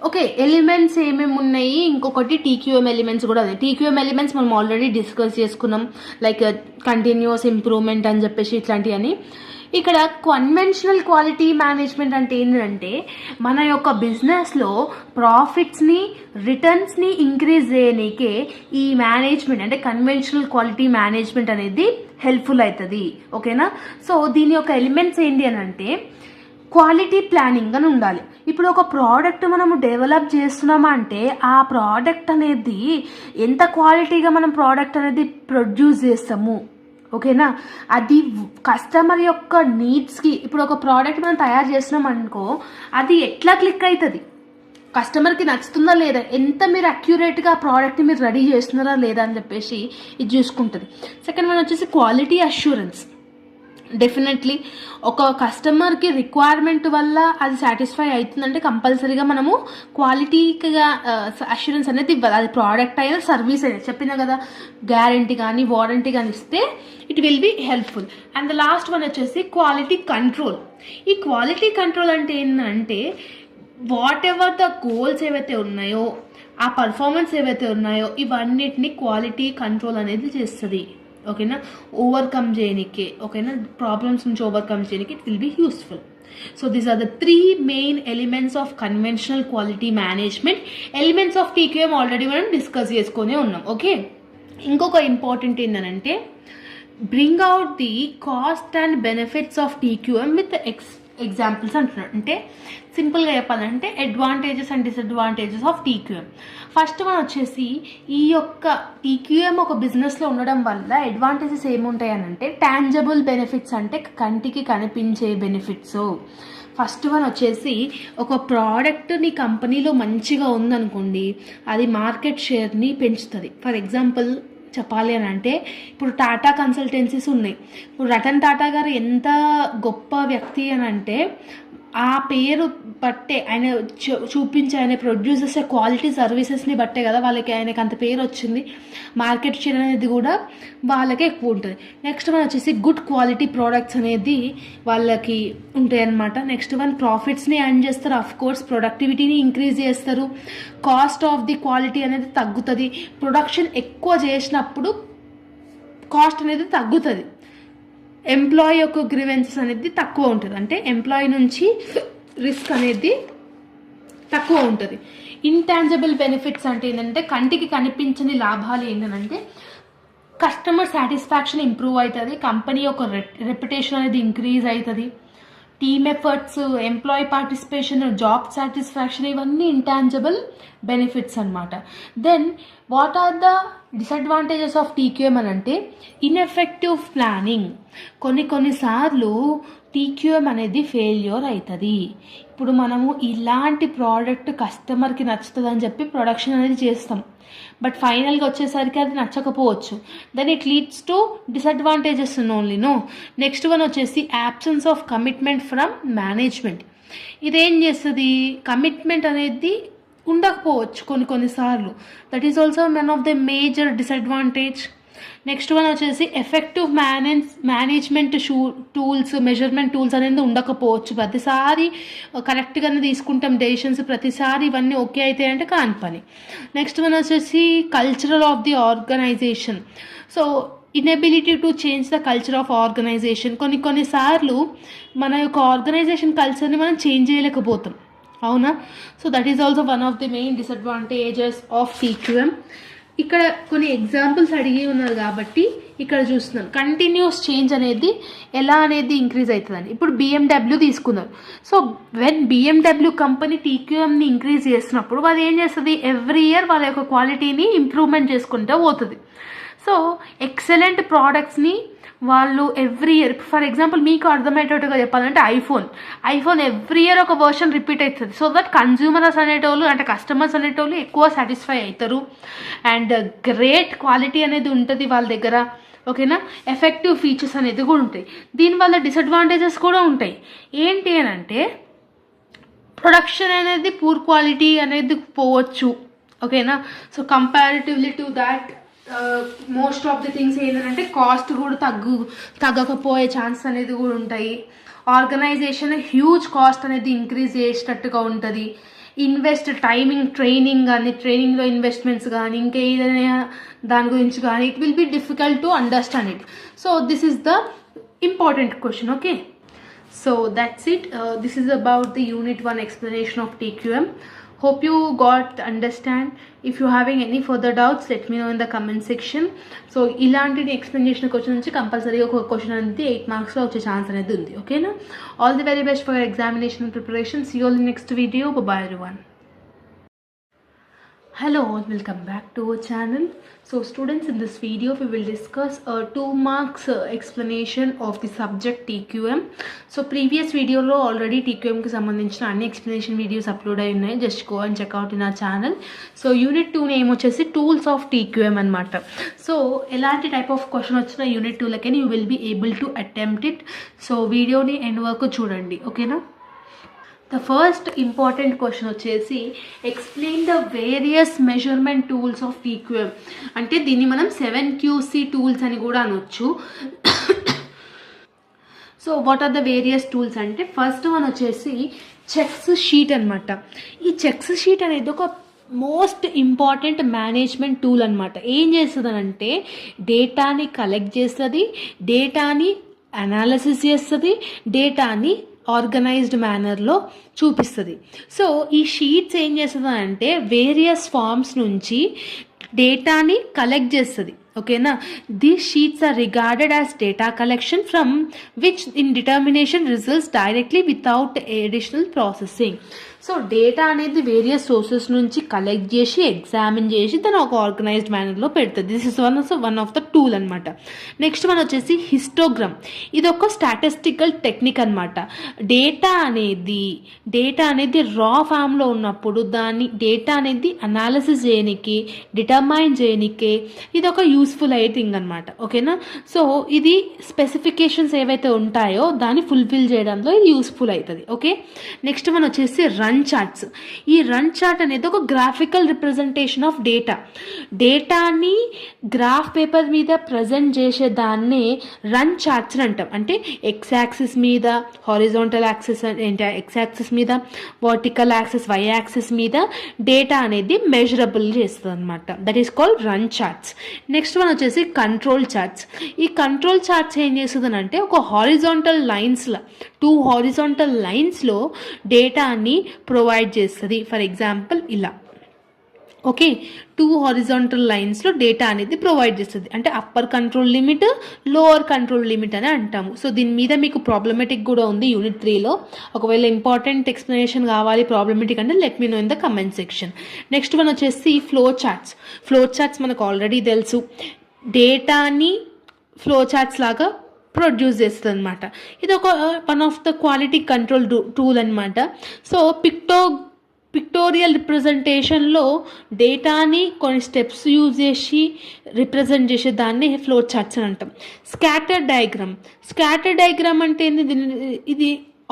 ఓకే. ఎలిమెంట్స్ ఏమేమి ఉన్నాయి, ఇంకొకటి టీక్యూఎం ఎలిమెంట్స్ కూడా ఉన్నాయి. టీక్యూఎం ఎలిమెంట్స్ మనం ఆల్రెడీ డిస్కస్ చేసుకున్నాం, లైక్ కంటిన్యూస్ ఇంప్రూవ్మెంట్ అని చెప్పేసి ఇట్లాంటివని. ఇక్కడ కన్వెన్షనల్ క్వాలిటీ మేనేజ్మెంట్ అంటే ఏంటంటే మన యొక్క బిజినెస్లో ప్రాఫిట్స్ని రిటర్న్స్ని ఇంక్రీజ్ చేయడానికే ఈ మేనేజ్మెంట్ అంటే కన్వెన్షనల్ క్వాలిటీ మేనేజ్మెంట్ అనేది హెల్ప్ఫుల్ అవుతుంది. ఓకేనా. సో దీని యొక్క ఎలిమెంట్స్ ఏంటి అని అంటే క్వాలిటీ ప్లానింగ్ అని ఉండాలి. ఇప్పుడు ఒక ప్రోడక్ట్ మనము డెవలప్ చేస్తున్నామా అంటే ఆ ప్రోడక్ట్ అనేది ఎంత క్వాలిటీగా మనం ప్రోడక్ట్ అనేది ప్రొడ్యూస్ చేస్తాము. ఓకేనా. అది కస్టమర్ యొక్క నీడ్స్కి, ఇప్పుడు ఒక ప్రోడక్ట్ మనం తయారు చేస్తున్నాం అనుకో అది ఎట్లా క్లిక్ అవుతుంది, కస్టమర్కి నచ్చుతుందా లేదా, ఎంత మీరు అక్యురేట్గా ఆ ప్రోడక్ట్ని మీరు రెడీ చేస్తున్నారా లేదా అని చెప్పేసి ఇది చూసుకుంటుంది. సెకండ్ వన్ వచ్చేసి క్వాలిటీ అష్యూరెన్స్. డెఫినెట్లీ ఒక కస్టమర్కి రిక్వైర్మెంట్ వల్ల అది సాటిస్ఫై అవుతుందంటే కంపల్సరీగా మనము క్వాలిటీగా అష్యూరెన్స్ అనేది ఇవ్వాలి. అది ప్రోడక్ట్ అయినా సర్వీస్ అయినా చెప్పినా కదా, గ్యారంటీ కానీ వారంటీ కానీ ఇస్తే it will be helpful. And the last one వచ్చేసి క్వాలిటీ కంట్రోల్. ఈ క్వాలిటీ కంట్రోల్ అంటే ఏంటంటే వాట్ ఎవర్ ద గోల్స్ ఏవైతే ఉన్నాయో ఆ పర్ఫార్మెన్స్ ఏవైతే ఉన్నాయో ఇవన్నిటిని క్వాలిటీ కంట్రోల్ అనేది చేస్తుంది. ఓకేనా, ఓవర్కమ్ చేయడానికి, ఓకేనా, ప్రాబ్లమ్స్ నుంచి ఓవర్కమ్ చేయడానికి it will be useful. So these are the 3 main elements of conventional quality management. Elements of TQM already మనం డిస్కస్ చేసుకునే ఉన్నాం. ఓకే, ఇంకొక ఇంపార్టెంట్ ఏంటంటే bring out the cost and benefits of TQM with examples అంటున్నాడు. అంటే సింపుల్గా చెప్పాలంటే advantages and disadvantages of TQM. First one వచ్చేసి ఈ యొక్క టీక్యూఎం ఒక బిజినెస్లో ఉండడం వల్ల అడ్వాంటేజెస్ ఏముంటాయి అని అంటే టాంజబుల్ బెనిఫిట్స్, అంటే కంటికి కనిపించే బెనిఫిట్స్. ఫస్ట్ వన్ వచ్చేసి ఒక ప్రోడక్ట్ నీ కంపెనీలో మంచిగా ఉందనుకోండి, అది మార్కెట్ షేర్ని పెంచుతుంది. ఫర్ ఎగ్జాంపుల్ చెప్పాలి అని అంటే ఇప్పుడు టాటా కన్సల్టెన్సీస్ ఉన్నాయి. ఇప్పుడు రతన్ టాటా గారు ఎంత గొప్ప వ్యక్తి అని అంటే ఆ పేరు బట్టే, ఆయన చూపించే, ఆయన ప్రొడ్యూస్ చేసే క్వాలిటీ సర్వీసెస్ని బట్టే కదా వాళ్ళకి, ఆయనకి అంత పేరు వచ్చింది. మార్కెట్ షేర్ అనేది కూడా వాళ్ళకే ఎక్కువ ఉంటుంది. నెక్స్ట్ వన్ వచ్చేసి గుడ్ క్వాలిటీ ప్రోడక్ట్స్ అనేది వాళ్ళకి ఉంటాయి అన్నమాట. నెక్స్ట్ వన్ ప్రాఫిట్స్ని ఎర్న్ చేస్తారు, అఫ్ కోర్స్ ప్రొడక్టివిటీని ఇంక్రీజ్ చేస్తారు, కాస్ట్ ఆఫ్ ది క్వాలిటీ అనేది తగ్గుతుంది. ప్రొడక్షన్ ఎక్కువ చేసినప్పుడు కాస్ట్ అనేది తగ్గుతుంది. ఎంప్లాయీ యొక్క గ్రీవెన్సెస్ అనేది తక్కువ ఉంటుంది, అంటే ఎంప్లాయీ నుంచి రిస్క్ అనేది తక్కువ ఉంటుంది. ఇంటాంజిబుల్ బెనిఫిట్స్ అంటే ఏంటంటే కంటికి కనిపించని లాభాలు ఏంటంటే కస్టమర్ సాటిస్ఫాక్షన్ ఇంప్రూవ్ అవుతుంది, కంపెనీ యొక్క రెప్యుటేషన్ అనేది ఇంక్రీజ్ అవుతుంది, team efforts, employee participation, job satisfaction, ఇవన్నీ ఇంటాంజిబుల్ బెనిఫిట్స్ అనమాట. Then what are the disadvantages of TQM అని అంటే ఇన్ఎఫెక్టివ్ ప్లానింగ్. కొన్నిసార్లు టీక్యూఎం అనేది ఫెయిల్యూర్ అవుతుంది. ఇప్పుడు మనము ఇలాంటి ప్రోడక్ట్ కస్టమర్కి నచ్చుతుంది అని చెప్పి ప్రొడక్షన్ అనేది చేస్తాం, బట్ ఫైనల్గా వచ్చేసరికి అది నచ్చకపోవచ్చు. Then it leads to disadvantages only. Next one వచ్చేసి absence of commitment from management. ఇదేం చేస్తుంది, కమిట్మెంట్ అనేది ఉండకపోవచ్చు కొన్నిసార్లు. That is also one of the major disadvantage. Next one వచ్చేసి effective management tools, measurement tools అనేది ఉండకపోవచ్చు. ప్రతిసారి కరెక్ట్గానే తీసుకుంటాం డెసిషన్స్, ప్రతిసారి ఇవన్నీ ఓకే అయితే అంటే కాని పని. నెక్స్ట్ వన్ వచ్చేసి cultural of the organisation. So inability to change the culture of organisation. కొన్నిసార్లు మన యొక్క ఆర్గనైజేషన్ కల్చర్ని మనం చేంజ్ చేయలేకపోతాం, అవునా. So that is also one of the main disadvantages of TQM. ఇక్కడ కొన్ని ఎగ్జాంపుల్స్ అడిగి ఉన్నారు కాబట్టి ఇక్కడ చూస్తున్నాం కంటిన్యూస్ చేంజ్ అనేది ఎలా అనేది ఇంక్రీజ్ అవుతుందని. ఇప్పుడు BMW తీసుకున్నారు. సో వెన్ BMW కంపెనీ టీక్యూఎంని ఇంక్రీజ్ చేస్తున్నప్పుడు వాళ్ళు ఏం చేస్తుంది, ఎవ్రీ ఇయర్ వాళ్ళ యొక్క క్వాలిటీని ఇంప్రూవ్మెంట్ చేసుకుంటూ పోతుంది. సో ఎక్సలెంట్ ప్రోడక్ట్స్ని వాళ్ళు ఎవ్రీ ఇయర్, ఫర్ ఎగ్జాంపుల్ మీకు అర్థమయ్యేటట్టుగా చెప్పాలంటే ఐఫోన్ ఎవ్రీ ఇయర్ ఒక వర్షన్ రిపీట్ అవుతుంది. సో దట్ కన్జ్యూమర్స్ అనేటోళ్ళు, అంటే కస్టమర్స్ అనేటోళ్ళు ఎక్కువ సాటిస్ఫై అవుతారు అండ్ గ్రేట్ క్వాలిటీ అనేది ఉంటుంది వాళ్ళ దగ్గర, ఓకేనా. ఎఫెక్టివ్ ఫీచర్స్ అనేది కూడా ఉంటాయి. దీనివల్ల డిసడ్వాంటేజెస్ కూడా ఉంటాయి. ఏంటి అని అంటే ప్రొడక్షన్ అనేది పూర్ క్వాలిటీ అనేది పోవచ్చు, ఓకేనా. So comparatively to that most of the things ఏంటంటే కాస్ట్ కూడా తగ్గకపోయే ఛాన్స్ అనేది కూడా ఉంటాయి. ఆర్గనైజేషన్ హ్యూజ్ కాస్ట్ అనేది ఇంక్రీజ్ చేసేటట్టుగా ఉంటుంది. ట్రైనింగ్ కానీ, ట్రైనింగ్లో ఇన్వెస్ట్మెంట్స్ కానీ, ఇంకా ఏదైనా దాని గురించి కానీ it will be difficult to understand it. So this is the important question. Okay, so that's it. This is about the unit 1 explanation of TQM. Hope you got understand. If you having any further doubts, let me know in the comment section. So ilanti explanation question nunchi compulsory oka question anedi 8 marks lo vache chance anedi undi, okay na. All the very best for your examination and preparation. See you all in the next video. Bye bye everyone. Hello all, welcome back to our channel. So students, in this video we will discuss a 2 marks explanation of the subject TQM. So previous video lo already TQM ki sambandhinchina anni explanation videos upload ayi unnayi, just go and check out in our channel. So unit 2 name vachesi tools of TQM anamata. So elanti type of question vachina unit 2 lakeni you will be able to attempt it. So video ni end varaku chudandi, okay na. The first important question వచ్చేసి explain the various measurement tools of TQM. అంటే దీన్ని మనం 7QC tools అని కూడా అనొచ్చు. So what are the various tools అంటే first one వచ్చేసి checks sheet అనమాట. ఈ చెక్స్ షీట్ అనేది ఒక మోస్ట్ ఇంపార్టెంట్ మేనేజ్మెంట్ టూల్ అనమాట. ఏం చేస్తుందనంటే డేటాని కలెక్ట్ చేస్తుంది, డేటాని అనాలిసిస్ చేస్తుంది, డేటాని ఆర్గనైజ్డ్ మేనర్లో చూపిస్తుంది. సో ఈ షీట్స్ ఏం చేస్తుందంటే వేరియస్ ఫార్మ్స్ నుంచి డేటాని కలెక్ట్ చేస్తుంది. ఓకేనా, these sheets are regarded as data collection from which in determination results directly without additional processing. So data అనేది వేరియస్ సోర్సెస్ నుంచి కలెక్ట్ చేసి ఎగ్జామిన్ చేసి దాన్ని ఒక ఆర్గనైజ్డ్ మేనర్లో పెడుతుంది. This is one of the tool అనమాట. నెక్స్ట్ మనం వచ్చేసి హిస్టోగ్రామ్. ఇది ఒక స్టాటిస్టికల్ టెక్నిక్ అనమాట. డేటా అనేది రా ఫామ్లో ఉన్నప్పుడు దాన్ని డేటా అనేది అనాలిసిస్ చేయడానికి, డిటర్మైన్ చేయడానికి ఇది ఒక యూస్ఫుల్ అయ్యే థింగ్ అనమాట. ఓకేనా, సో ఇది స్పెసిఫికేషన్స్ ఏవైతే ఉంటాయో దాన్ని ఫుల్ఫిల్ చేయడంలో ఇది యూస్ఫుల్ అవుతుంది. ఓకే, నెక్స్ట్ మనం వచ్చేసి రన్ చార్ట్స్. ఈ రన్ చార్ట్ అనేది ఒక గ్రాఫికల్ రిప్రజెంటేషన్ ఆఫ్ డేటాని గ్రాఫ్ పేపర్ మీద ప్రజెంట్ చేసేదాన్ని రన్ చార్ట్స్ అని అంటాం. అంటే ఎక్స్ యాక్సిస్ మీద హారిజాంటల్ యాక్సిస్ ఎక్స్ యాక్సిస్ మీద, వర్టికల్ యాక్సిస్ వై యాక్సిస్ మీద డేటా అనేది మెజరబుల్ చేస్తుంది అనమాట. That is called run charts. Next one వచ్చేసి కంట్రోల్ చార్ట్స్. ఈ కంట్రోల్ చార్ట్స్ ఏం చేస్తుంది అంటే ఒక హారిజాంటల్ లైన్స్లో 2 హారిజాంటల్ లైన్స్లో డేటాని ప్రొవైడ్ చేస్తుంది. ఫర్ ఎగ్జాంపుల్ ఇలా. ఓకే, 2 హారిజాంటల్ లైన్స్లో డేటా అనేది ప్రొవైడ్ చేస్తుంది. అంటే upper control limit, lower control limit అని అంటాము. సో దీని మీద మీకు ప్రాబ్లమెటిక్ కూడా ఉంది యూనిట్ 3లో. ఒకవేళ ఇంపార్టెంట్ ఎక్స్ప్లెనేషన్ కావాలి ప్రాబ్లమెటిక్ అంటే let me know in the comment section. Next one వచ్చేసి ఫ్లో చార్ట్స్ మనకు ఆల్రెడీ తెలుసు. డేటాని ఫ్లో చార్ట్స్ లాగా ప్రొడ్యూస్ చేస్తుంది అనమాట. ఇది ఒక one of the quality control tool అనమాట. సో పిక్టోరియల్ రిప్రజెంటేషన్లో డేటాని కొన్ని స్టెప్స్ యూజ్ చేసి రిప్రజెంట్ చేసే దాన్ని ఫ్లో చార్ట్స్ అని అంటాం. స్కాటర్ డయాగ్రామ్ అంటే ఏంది? ఇది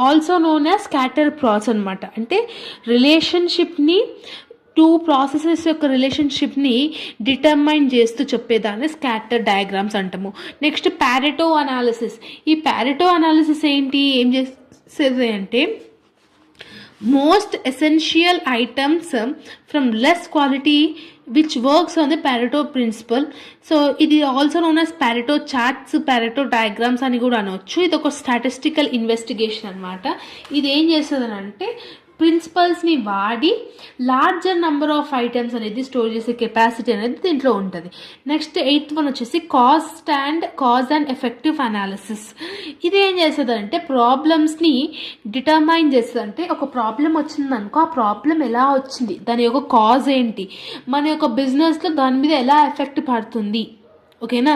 also known as scatter process అనమాట. అంటే రిలేషన్షిప్ని 2 ప్రాసెసెస్ యొక్క రిలేషన్షిప్ని డిటర్మైన్ చేస్తూ చెప్పేదాన్ని స్కాటర్ డయాగ్రామ్స్ అంటాము. Next Pareto analysis. ఈ ప్యారెటో అనాలిసిస్ ఏం చేసేది అంటే most essential items from less quality which works on the Pareto principle. So ఇది also known as Pareto charts, Pareto diagrams అని కూడా అనవచ్చు. ఇది ఒక స్టాటిస్టికల్ ఇన్వెస్టిగేషన్ అనమాట. ఇది ఏం చేస్తుంది అంటే ప్రిన్సిపల్స్ని వాడి లార్జర్ నెంబర్ ఆఫ్ ఐటమ్స్ అనేది స్టోర్ చేసే కెపాసిటీ అనేది దీంట్లో ఉంటుంది. నెక్స్ట్ 8th వన్ వచ్చేసి కాజ్ అండ్ ఎఫెక్టివ్ అనాలిసిస్. ఇది ఏం చేస్తుంది అంటే ప్రాబ్లమ్స్ని డిటర్మైన్ చేస్తుంది. అంటే ఒక ప్రాబ్లం వచ్చిందనుకో, ఆ ప్రాబ్లం ఎలా వచ్చింది, దాని యొక్క కాజ్ ఏంటి, మన యొక్క బిజినెస్లో దాని మీద ఎలా ఎఫెక్ట్ పడుతుంది. ఓకేనా,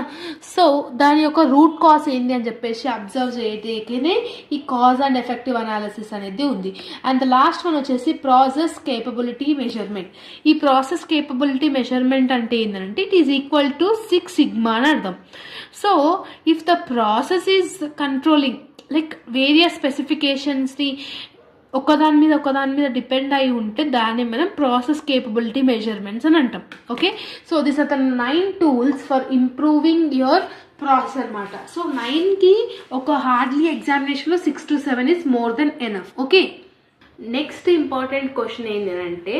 సో దాని యొక్క రూట్ కాజ్ ఏంటి అని చెప్పేసి అబ్జర్వ్ చేయడానికే ఈ కాజ్ అండ్ ఎఫెక్టివ్ అనాలిసిస్ అనేది ఉంది. అండ్ ద లాస్ట్ వన్ వచ్చేసి ప్రాసెస్ కేపబిలిటీ మెజర్మెంట్. ఈ ప్రాసెస్ కేపబిలిటీ మెజర్మెంట్ అంటే ఏంటంటే it is equal to 6 sigma అని అర్థం. So if the process is controlling like various స్పెసిఫికేషన్స్ని ఒకదాని మీద డిపెండ్ అయి ఉంటే దాన్ని మనం ప్రాసెస్ కేపబిలిటీ మెజర్మెంట్స్ అని అంటాం. Okay, so this are the 9 tools for improving your process అనమాట. సో 9కి ఒక హార్డ్లీ ఎగ్జామినేషన్లో 6 to 7 is more than enough. Okay, next important question ఏంటంటే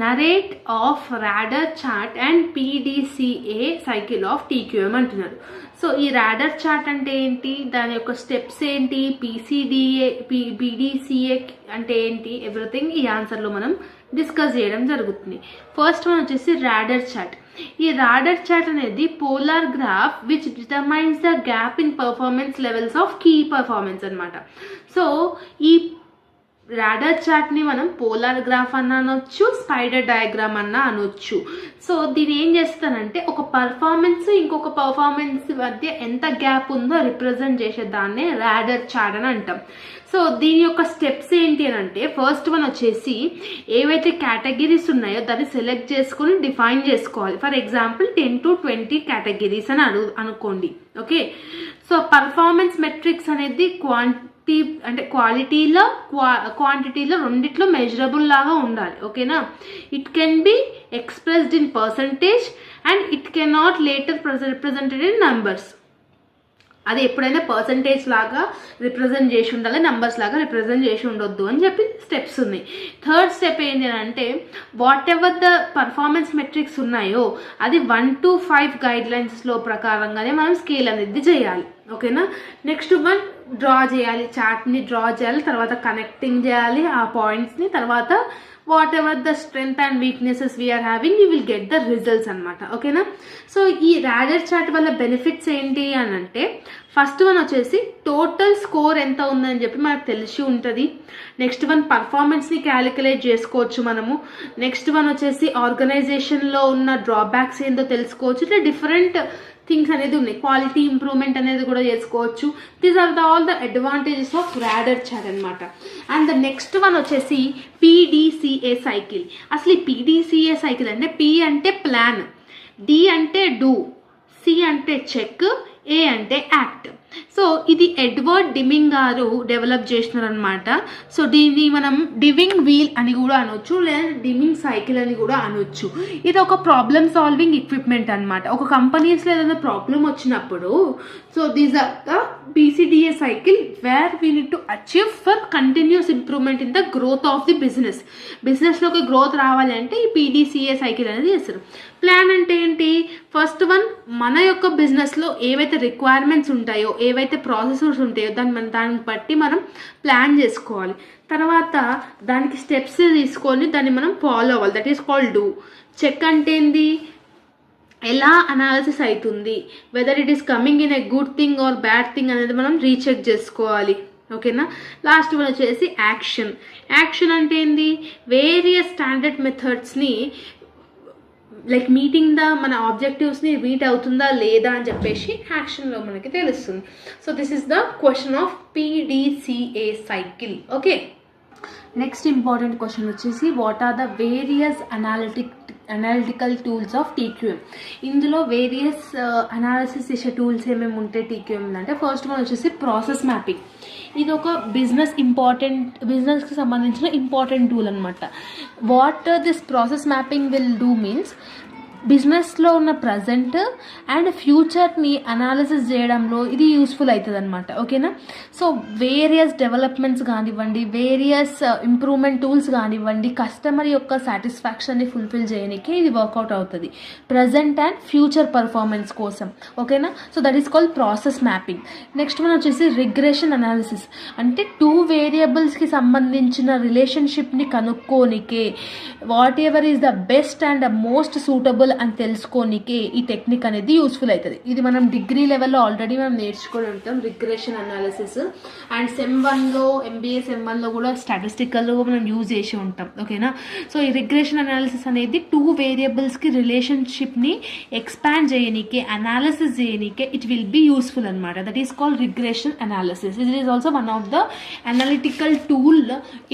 narrate of radar chart and PDCA cycle of TQM అంటున్నారు. So ఈ radar chart అంటే ఏంటి, దాని యొక్క స్టెప్స్ ఏంటి, PDCA అంటే ఏంటి, ఎవ్రీథింగ్ ఈ ఆన్సర్లో మనం డిస్కస్ చేయడం జరుగుతుంది. ఫస్ట్ వన్ వచ్చేసి రాడర్ చార్ట్. ఈ రాడర్ చార్ట్ అనేది polar graph which determines the gap in performance levels of key performance అనమాట. సో ఈ రాడర్ చార్ట్ని మనం పోలార్ గ్రాఫ్ అన్న అనొచ్చు, స్పైడర్ డయాగ్రామ్ అన్న అనొచ్చు. సో దీని ఏం చేస్తానంటే ఒక పర్ఫార్మెన్స్ ఇంకొక పర్ఫార్మెన్స్ మధ్య ఎంత గ్యాప్ ఉందో రిప్రజెంట్ చేసేదాన్నే రాడర్ చార్ట్ అని అంటాం. సో దీని యొక్క స్టెప్స్ ఏంటి అని అంటే ఫస్ట్ వన్ వచ్చేసి ఏవైతే కేటగిరీస్ ఉన్నాయో దాన్ని సెలెక్ట్ చేసుకుని డిఫైన్ చేసుకోవాలి. ఫర్ ఎగ్జాంపుల్ 10 to 20 కేటగిరీస్ అని అనుకోండి. ఓకే, సో పర్ఫార్మెన్స్ మెట్రిక్స్ అనేది క్వాలిటీలో క్వాంటిటీలో రెండిట్లో మెజరబుల్ లాగా ఉండాలి. ఓకేనా, it can be expressed in percentage and it can not later represented in numbers. అది ఎప్పుడైనా పర్సంటేజ్ లాగా రిప్రజెంట్ చేసి ఉండాలి, నెంబర్స్ లాగా రిప్రజెంట్ చేసి ఉండొద్దు అని చెప్పి స్టెప్స్ ఉన్నాయి. థర్డ్ స్టెప్ ఏంటి అంటే whatever the performance metrics ఉన్నాయో అది 1 to 5 గైడ్ లైన్స్లో ప్రకారంగానే మనం స్కేల్ అనేది చేయాలి. ఓకేనా. నెక్స్ట్ వన్ డ్రా చేయాలి, చార్ట్ని డ్రా చేయాలి, తర్వాత కనెక్టింగ్ చేయాలి ఆ పాయింట్స్ని, తర్వాత whatever the strength and weaknesses we are having you will get the results అనమాట. ఓకేనా. సో ఈ రాడర్ చార్ట్ వల్ల బెనిఫిట్స్ ఏంటి అని అంటే ఫస్ట్ వన్ వచ్చేసి టోటల్ స్కోర్ ఎంత ఉందని చెప్పి మనకు తెలిసి ఉంటుంది. నెక్స్ట్ వన్ పర్ఫార్మెన్స్ని క్యాలిక్యులేట్ చేసుకోవచ్చు మనము. నెక్స్ట్ వన్ వచ్చేసి ఆర్గనైజేషన్లో ఉన్న డ్రాబ్యాక్స్ ఏందో తెలుసుకోవచ్చు. ఇట్లా డిఫరెంట్ థింగ్స్ అనేది ఉన్నాయి. క్వాలిటీ ఇంప్రూవ్మెంట్ అనేది కూడా చేసుకోవచ్చు. These are all the advantages of radar chart అనమాట. అండ్ ద నెక్స్ట్ వన్ వచ్చేసి PDCA సైకిల్. అసలు ఈ PDCA సైకిల్ అంటే P అంటే ప్లాన్, D అంటే డూ, C అంటే చెక్, A అంటే యాక్ట్. సో ఇది ఎడ్వర్డ్ డిమింగ్ గారు డెవలప్ చేసినారు అనమాట. సో దీన్ని మనం డివింగ్ వీల్ అని కూడా అనొచ్చు, లేదా డిమింగ్ సైకిల్ అని కూడా అనొచ్చు. ఇది ఒక ప్రాబ్లమ్ సాల్వింగ్ ఎక్విప్మెంట్ అనమాట. ఒక కంపెనీస్లో ఏదైనా ప్రాబ్లం వచ్చినప్పుడు so these are the PCDA cycle where we need to achieve for continuous improvement in the growth of the business. బిజినెస్లోకి గ్రోత్ రావాలి అంటే ఈ PDCA సైకిల్ అనేది చేస్తారు. ప్లాన్ అంటే ఏంటి? ఫస్ట్ వన్ మన యొక్క బిజినెస్లో ఏవైతే రిక్వైర్మెంట్స్ ఉంటాయో, ఏవైతే ప్రాసెసర్స్ ఉంటాయో దాన్ని బట్టి మనం ప్లాన్ చేసుకోవాలి. తర్వాత దానికి స్టెప్స్ తీసుకొని దాన్ని మనం ఫాలో అవ్వాలి. That is called do. Check అంటే ఏంది? ఎలా అనాలిసిస్ అవుతుంది, whether it is coming in a good thing or bad thing అనేది మనం రీచెక్ చేసుకోవాలి. ఓకేనా. లాస్ట్ వన్ వచ్చేసి యాక్షన్. యాక్షన్ అంటే ఏంది? వేరియస్ స్టాండర్డ్ మెథడ్స్ని లైక్ మీటింగ్ మన ఆబ్జెక్టివ్స్ని మీట్ అవుతుందా లేదా అని చెప్పేసి యాక్షన్లో మనకి తెలుస్తుంది. So this is the question of PDCA cycle. Okay. Next important question వచ్చేసి what are the various analytical tools of TQM. ఇందులో వేరియస్ అనాలిసిస్ చేసే టూల్స్ ఏమేమి ఉంటాయి TQM అంటే ఫస్ట్ వన్ వచ్చేసి ప్రాసెస్ మ్యాపింగ్. ఇది ఒక బిజినెస్కి సంబంధించిన ఇంపార్టెంట్ టూల్ అనమాట. What this process mapping will do means బిజినెస్లో ఉన్న ప్రజెంట్ అండ్ ఫ్యూచర్ని అనాలిసిస్ చేయడంలో ఇది యూస్ఫుల్ అవుతుంది అనమాట. ఓకేనా. సో వేరియస్ డెవలప్మెంట్స్ కానివ్వండి, వేరియస్ ఇంప్రూవ్మెంట్ టూల్స్ కానివ్వండి, కస్టమర్ యొక్క సాటిస్ఫాక్షన్ని ఫుల్ఫిల్ చేయడానికి ఇది వర్కౌట్ అవుతుంది ప్రజెంట్ అండ్ ఫ్యూచర్ పర్ఫార్మెన్స్ కోసం. ఓకేనా. So that is called process mapping. Next మనం వచ్చేసి రిగ్రెషన్ అనాలిసిస్. అంటే 2 వేరియబుల్స్కి సంబంధించిన రిలేషన్షిప్ని కనుక్కోనికే whatever is the best and most suitable అని తెలుసుకోనికే ఈ టెక్నిక్ అనేది యూస్ఫుల్ అవుతుంది. ఇది మనం డిగ్రీ లెవెల్లో ఆల్రెడీ మనం నేర్చుకొని ఉంటాం రిగ్రెషన్ అనాలిసిస్. అండ్ సెమ్ 1లో MBA సెమ్ 1లో కూడా స్టాటిస్టికల్లో మనం యూజ్ చేసి ఉంటాం. ఓకేనా. సో ఈ రిగ్రెషన్ అనాలిసిస్ అనేది 2 వేరియబుల్స్కి రిలేషన్షిప్ని ఎక్స్పాండ్ చేయనీకే, అనాలిసిస్ చేయనీకే ఇట్ విల్ బీ యూస్ఫుల్ అనమాట. That is called regression analysis. It is also one of the analytical tool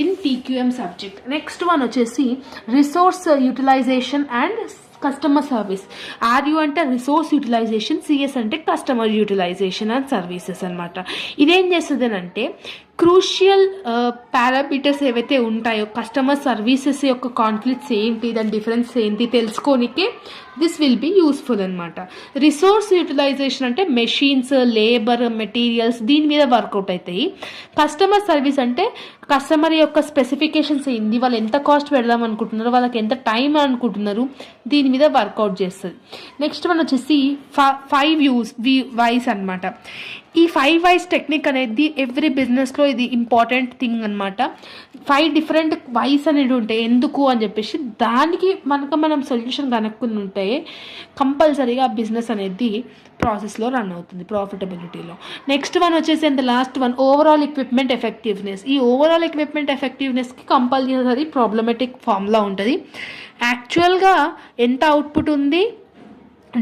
in TQM subject. Next one వచ్చేసి resource utilisation and customer service. RU అంటే resource utilisation, CS అంటే customer utilisation and services అనమాట. ఇదేం చేస్తుంది అంటే crucial parameters ఏవైతే ఉంటాయో customer services యొక్క కాన్ఫ్లిక్ట్స్ ఏంటి, దాని డిఫరెన్స్ ఏంటి తెలుసుకోనికే దిస్ విల్ బీ యూస్ఫుల్ అనమాట. రిసోర్స్ యూటిలైజేషన్ అంటే మెషిన్స్, లేబర్, మెటీరియల్స్ దీని మీద వర్కౌట్ అవుతాయి. కస్టమర్ సర్వీస్ అంటే కస్టమర్ యొక్క స్పెసిఫికేషన్స్ ఏంది, వాళ్ళు ఎంత కాస్ట్ పెడదాం అనుకుంటున్నారు, వాళ్ళకి ఎంత టైం అనుకుంటున్నారు, దీని మీద వర్కౌట్ చేస్తుంది. నెక్స్ట్ వన్ వచ్చేసి 5 వైస్ అనమాట. ఈ 5 వైస్ టెక్నిక్ అనేది ఎవ్రీ బిజినెస్లో ఇది ఇంపార్టెంట్ థింగ్ అనమాట. 5 డిఫరెంట్ వైస్ అనేది ఉంటాయి ఎందుకు అని చెప్పేసి దానికి మనం సొల్యూషన్ కనుక్కుని ఉంటే కంపల్సరీగా బిజినెస్ అనేది ప్రాసెస్లో రన్ అవుతుంది ప్రాఫిటబిలిటీలో. నెక్స్ట్ వన్ వచ్చేసి and last one overall equipment effectiveness. ఈ ఓవరాల్ ఎక్విప్మెంట్ ఎఫెక్టివ్నెస్కి కంపల్సరీ ప్రాబ్లమెటిక్ ఫార్ములా ఉంటుంది. యాక్చువల్గా ఎంత అవుట్పుట్ ఉంది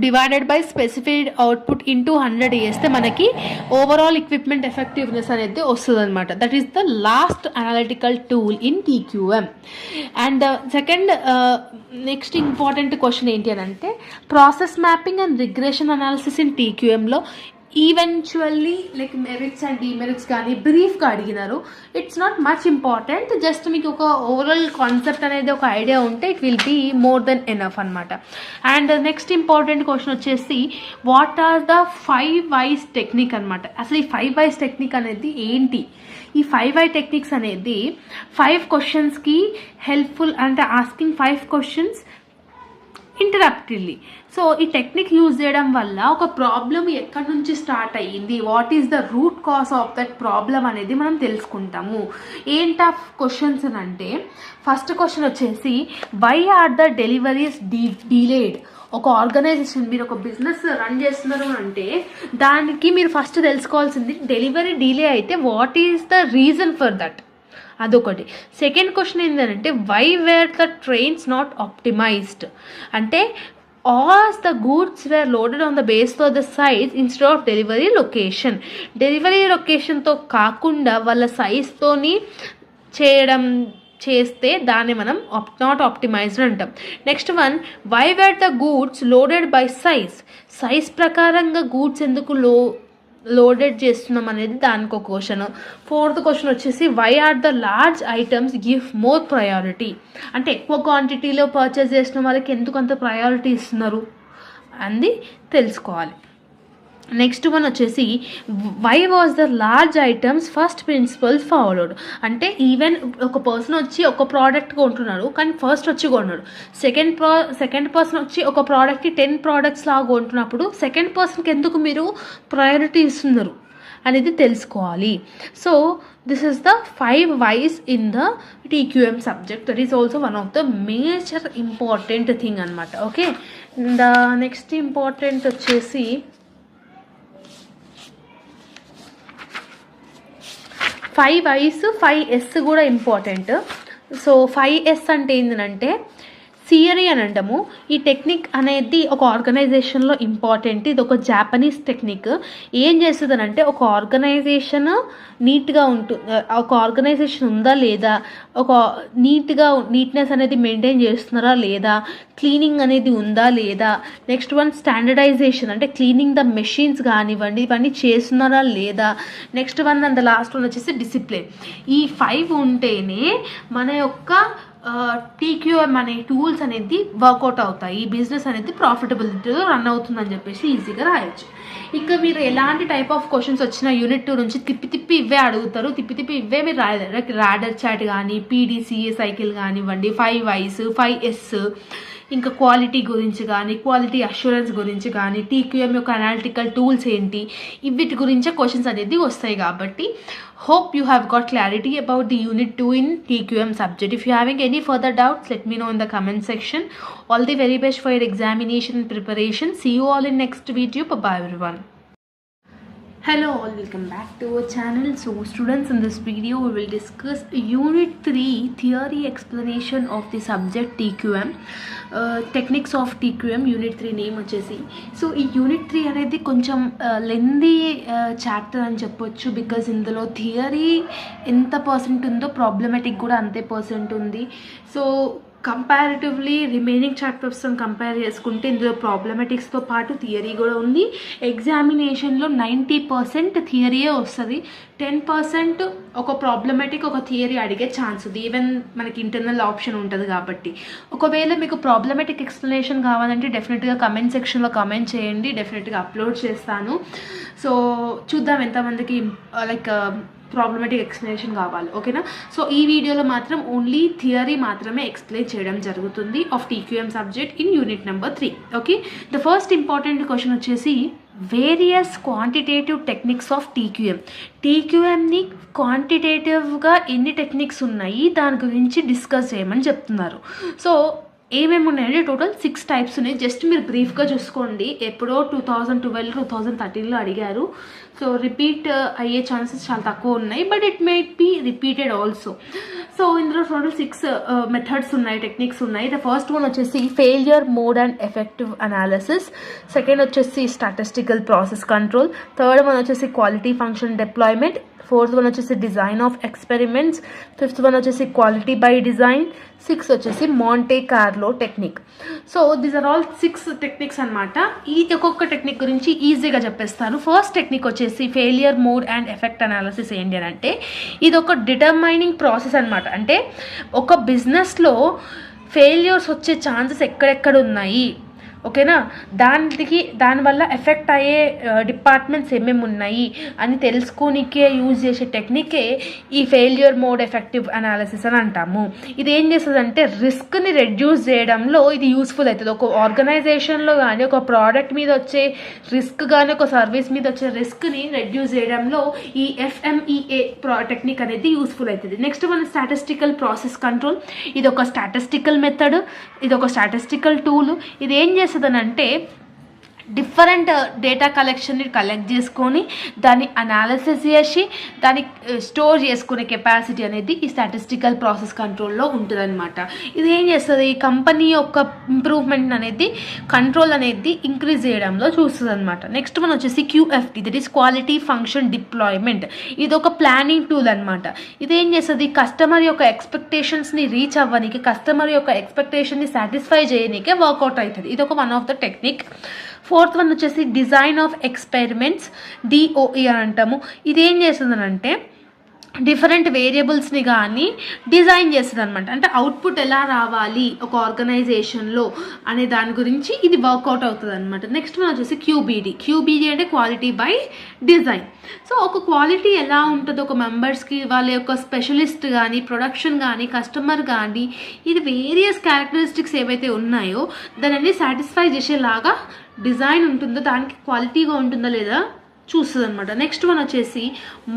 divided by specified output into 100 చేస్తే మనకి ఓవరాల్ ఎక్విప్మెంట్ ఎఫెక్టివ్నెస్ అనేది వస్తుంది అనమాట. That is the last analytical tool in TQM. And second next important question ఏంటి అని అంటే process mapping and regression analysis in TQMలో eventually like merits and demerits కానీ బ్రీఫ్గా అడిగినారు. It's not much important, just మీకు ఒక ఓవరాల్ కాన్సెప్ట్ అనేది ఒక ఐడియా ఉంటే it will be more than enough అనమాట. అండ్ నెక్స్ట్ ఇంపార్టెంట్ క్వశ్చన్ వచ్చేసి what are the 5 Whys technique అనమాట. అసలు ఈ 5 Whys టెక్నిక్ అనేది ఏంటి? ఈ 5 Why టెక్నిక్స్ అనేది 5 క్వశ్చన్స్కి హెల్ప్ఫుల్, అంటే ఆస్కింగ్ 5 క్వశ్చన్స్ ఇంటరప్టివ్లీ. సో ఈ టెక్నిక్ యూజ్ చేయడం వల్ల ఒక ప్రాబ్లం ఎక్కడి నుంచి స్టార్ట్ అయ్యింది, what is the root cause of that problem అనేది మనం తెలుసుకుంటాము. ఏంటా క్వశ్చన్స్ అని అంటే, ఫస్ట్ క్వశ్చన్ వచ్చేసి why are the deliveries delayed. ఒక ఆర్గనైజేషన్, మీరు ఒక బిజినెస్ రన్ చేస్తున్నారు అంటే దానికి మీరు ఫస్ట్ తెలుసుకోవాల్సింది డెలివరీ డిలే అయితే what is the reason for that, అదొకటి. సెకండ్ క్వశ్చన్ ఏంటంటే why were the trains not optimised, అంటే all the goods were loaded on the base of the size instead of delivery location. Delivery లొకేషన్తో కాకుండా వాళ్ళ సైజ్తోని చేస్తే దాన్ని మనం నాట్ ఆప్టిమైజ్డ్ అంటాం. Next one, why were the goods loaded by size ప్రకారంగా గూడ్స్ ఎందుకు లోడెడ్ చేస్తున్నాం అనేది దానికి ఒక క్వశ్చన్. ఫోర్త్ క్వశ్చన్ వచ్చేసి why are the large items give more priority, అంటే ఎక్కువ క్వాంటిటీలో పర్చేస్ చేసిన వాళ్ళకి ఎందుకు అంత ప్రయారిటీ ఇస్తున్నారు అని తెలుసుకోవాలి. నెక్స్ట్ వన్ వచ్చేసి why was the large items first principles followed, అంటే ఈవెన్ ఒక పర్సన్ వచ్చి ఒక ప్రోడక్ట్ కొంటున్నాడు కానీ ఫస్ట్ వచ్చి కొన్నాడు, సెకండ్ పర్సన్ వచ్చి ఒక ప్రోడక్ట్కి 10 products లాగా కొంటున్నప్పుడు సెకండ్ పర్సన్కి ఎందుకు మీరు ప్రయారిటీ ఇస్తున్నారు అనేది తెలుసుకోవాలి. So this is the 5 Whys in the TQM subject. That is also one of the major important thing అనమాట. ఓకే, ద నెక్స్ట్ ఇంపార్టెంట్ వచ్చేసి 5 Whys 5S కూడా ఇంపార్టెంట్. సో 5S అంటే ఏంటంటే థియరీ అని అంటాము. ఈ టెక్నిక్ అనేది ఒక ఆర్గనైజేషన్లో ఇంపార్టెంట్. ఇది ఒక జాపనీస్ టెక్నిక్. ఏం చేస్తుంది అంటే ఒక ఆర్గనైజేషన్ నీట్గా ఒక ఆర్గనైజేషన్ ఉందా లేదా, ఒక నీట్నెస్ అనేది మెయింటైన్ చేస్తున్నారా లేదా, క్లీనింగ్ అనేది ఉందా లేదా, నెక్స్ట్ వన్ స్టాండర్డైజేషన్ అంటే క్లీనింగ్ ద మెషిన్స్ కానివ్వండి ఇవన్నీ చేస్తున్నారా లేదా, next one and the last one వచ్చేసి డిసిప్లిన్. ఈ 5 ఉంటేనే మన యొక్క TQM అనే టూల్స్ అనేది వర్కౌట్ అవుతాయి, ఈ బిజినెస్ అనేది ప్రాఫిటబిలిటీతో రన్ అవుతుందని చెప్పేసి ఈజీగా రాయొచ్చు. ఇంకా మీరు ఎలాంటి టైప్ ఆఫ్ క్వశ్చన్స్ వచ్చినా యూనిట్ 2 నుంచి తిప్పి ఇవే అడుగుతారు, తిప్పి ఇవే మీరు రాయలేరు. రాడర్ చాట్ కానీ PDCA సైకిల్ కానివ్వండి, 5 Whys 5S, ఇంకా క్వాలిటీ గురించి కానీ క్వాలిటీ అష్యూరెన్స్ గురించి కానీ TQM యొక్క అనలిటికల్ టూల్స్ ఏంటి వీటి గురించే క్వశ్చన్స్ అనేది వస్తాయి. కాబట్టి hope you have got clarity about the unit 2 in TQM subject. If you having any further doubts, let me know in the comment section. All the very best for your examination and preparation. See you all in next video. Bye bye everyone. Hello all, welcome back to our channel. So students, in this video we will discuss unit 3 theory explanation of the subject TQM, techniques of TQM unit 3 name వచ్చేసి. So ఈ unit 3 అనేది కొంచెం lengthy chapter అని చెప్పొచ్చు, because ఇందులో theory ఎంత percent ఉందో problematic కూడా అంతే పర్సెంట్ ఉంది. సో కంపారిటివ్లీ రిమైనింగ్ చాప్టర్స్తో కంపేర్ చేసుకుంటే ఇందులో ప్రాబ్లమాటిక్స్తో పాటు థియరీ కూడా ఉంది. ఎగ్జామినేషన్లో 90% థియరీయే వస్తుంది, 10% ఒక ప్రాబ్లమాటిక్ ఒక థియరీ అడిగే ఛాన్స్ ఉంది. ఈవెన్ మనకి ఇంటర్నల్ ఆప్షన్ ఉంటుంది కాబట్టి ఒకవేళ మీకు ప్రాబ్లమాటిక్ ఎక్స్ప్లెనేషన్ కావాలంటే డెఫినెట్గా కమెంట్ సెక్షన్లో కమెంట్ చేయండి, డెఫినెట్గా అప్లోడ్ చేస్తాను. సో చూద్దాం ఎంతమందికి లైక్ ప్రాబ్లమాటిక్ ఎక్స్ప్లెనేషన్ కావాలి, ఓకేనా. సో ఈ వీడియోలో మాత్రం ఓన్లీ థియరీ మాత్రమే ఎక్స్ప్లెయిన్ చేయడం జరుగుతుంది of TQM subject in unit number 3. Okay, the first important question వచ్చేసి వేరియస్ క్వాంటిటేటివ్ టెక్నిక్స్ ఆఫ్ TQMని క్వాంటిటేటివ్గా ఎన్ని టెక్నిక్స్ ఉన్నాయి దాని గురించి డిస్కస్ చేయమని చెప్తున్నారు. సో ఏమేమి ఉన్నాయంటే టోటల్ 6 టైప్స్ ఉన్నాయి. జస్ట్ మీరు బ్రీఫ్గా చూసుకోండి, ఎప్పుడో 2012 2013లో అడిగారు. సో రిపీట్ అయ్యే ఛాన్సెస్ చాలా తక్కువ ఉన్నాయి, but it may be repeated also. So ఇందులో టోటల్ 6 మెథడ్స్ ఉన్నాయి, టెక్నిక్స్ ఉన్నాయి. ద ఫస్ట్ వన్ వచ్చేసి failure mode and effective analysis, second వచ్చేసి statistical process control, third one వచ్చేసి quality function deployment, fourth one వచ్చేసి design of experiments, fifth one వచ్చేసి quality by design, sixth వచ్చేసి Monte Carlo technique. So these are all 6 techniques అనమాట. ఈ ఒక్కొక్క technique గురించి ఈజీగా చెప్పేస్తాను. ఫస్ట్ టెక్నిక్ వచ్చేసి failure mode and effect analysis. ఏంటి అని అంటే ఇది ఒక డిటర్మైనింగ్ ప్రాసెస్ అనమాట. అంటే ఒక బిజినెస్లో ఫెయిల్యూర్స్ వచ్చే ఛాన్సెస్ ఎక్కడెక్కడ ఉన్నాయి, ఓకేనా, దానివల్ల ఎఫెక్ట్ అయ్యే డిపార్ట్మెంట్స్ ఏమేమి ఉన్నాయి అని తెలుసుకోనికే యూజ్ చేసే టెక్నికే ఈ ఫెయిల్యూర్ మోడ్ ఎఫెక్టివ్ అనాలిసిస్ అని అంటాము. ఇది ఏం చేస్తుందంటే రిస్క్ని రెడ్యూస్ చేయడంలో ఇది యూస్ఫుల్ అవుతుంది. ఒక ఆర్గనైజేషన్లో కానీ ఒక ప్రోడక్ట్ మీద వచ్చే రిస్క్ కానీ ఒక సర్వీస్ మీద వచ్చే రిస్క్ని రెడ్యూస్ చేయడంలో ఈ FMEA టెక్నిక్ అనేది యూస్ఫుల్ అవుతుంది. నెక్స్ట్ మన స్టాటిస్టికల్ ప్రాసెస్ కంట్రోల్. ఇది ఒక స్టాటిస్టికల్ మెథడ్, ఇది ఒక స్టాటిస్టికల్ టూల్. ఇది ఏం అంటే డిఫరెంట్ డేటా కలెక్షన్ని కలెక్ట్ చేసుకొని దాన్ని అనాలిసిస్ చేసి దాన్ని స్టోర్ చేసుకునే కెపాసిటీ అనేది ఈ స్టాటిస్టికల్ ప్రాసెస్ కంట్రోల్లో ఉంటుంది అనమాట. ఇది ఏం చేస్తుంది, కంపెనీ యొక్క ఇంప్రూవ్మెంట్ అనేది కంట్రోల్ అనేది ఇంక్రీజ్ చేయడంలో చూస్తుంది అనమాట. నెక్స్ట్ మనం వచ్చేసి QFD, that is quality function deployment. ఇది ఒక ప్లానింగ్ టూల్ అనమాట. ఇది ఏం చేస్తుంది, కస్టమర్ యొక్క ఎక్స్పెక్టేషన్స్ని రీచ్ అవ్వడానికి, కస్టమర్ యొక్క ఎక్స్పెక్టేషన్ని సాటిస్ఫై చేయడానికే వర్కౌట్ అవుతుంది. ఇది ఒక one of the technique. Fourth one వచ్చేసి డిజైన్ ఆఫ్ ఎక్స్పెరిమెంట్స్, DOE అని అంటాము. ఇది ఏం చేస్తుందనంటే డిఫరెంట్ వేరియబుల్స్ని కానీ డిజైన్ చేస్తుంది అనమాట. అంటే అవుట్పుట్ ఎలా రావాలి ఒక ఆర్గనైజేషన్లో అనే దాని గురించి ఇది వర్కౌట్ అవుతుంది అనమాట. నెక్స్ట్ మనం వచ్చేసి QBD అంటే క్వాలిటీ బై డిజైన్. సో ఒక క్వాలిటీ ఎలా ఉంటుందో ఒక మెంబర్స్కి వాళ్ళ యొక్క స్పెషలిస్ట్ కానీ ప్రొడక్షన్ కానీ కస్టమర్ కానీ ఇది వేరియస్ క్యారెక్టరిస్టిక్స్ ఏవైతే ఉన్నాయో దాన్ని సాటిస్ఫై చేసేలాగా డిజైన్ ఉంటుందో, దానికి క్వాలిటీగా ఉంటుందా లేదా చూస్తుంది అనమాట. నెక్స్ట్ వన్ వచ్చేసి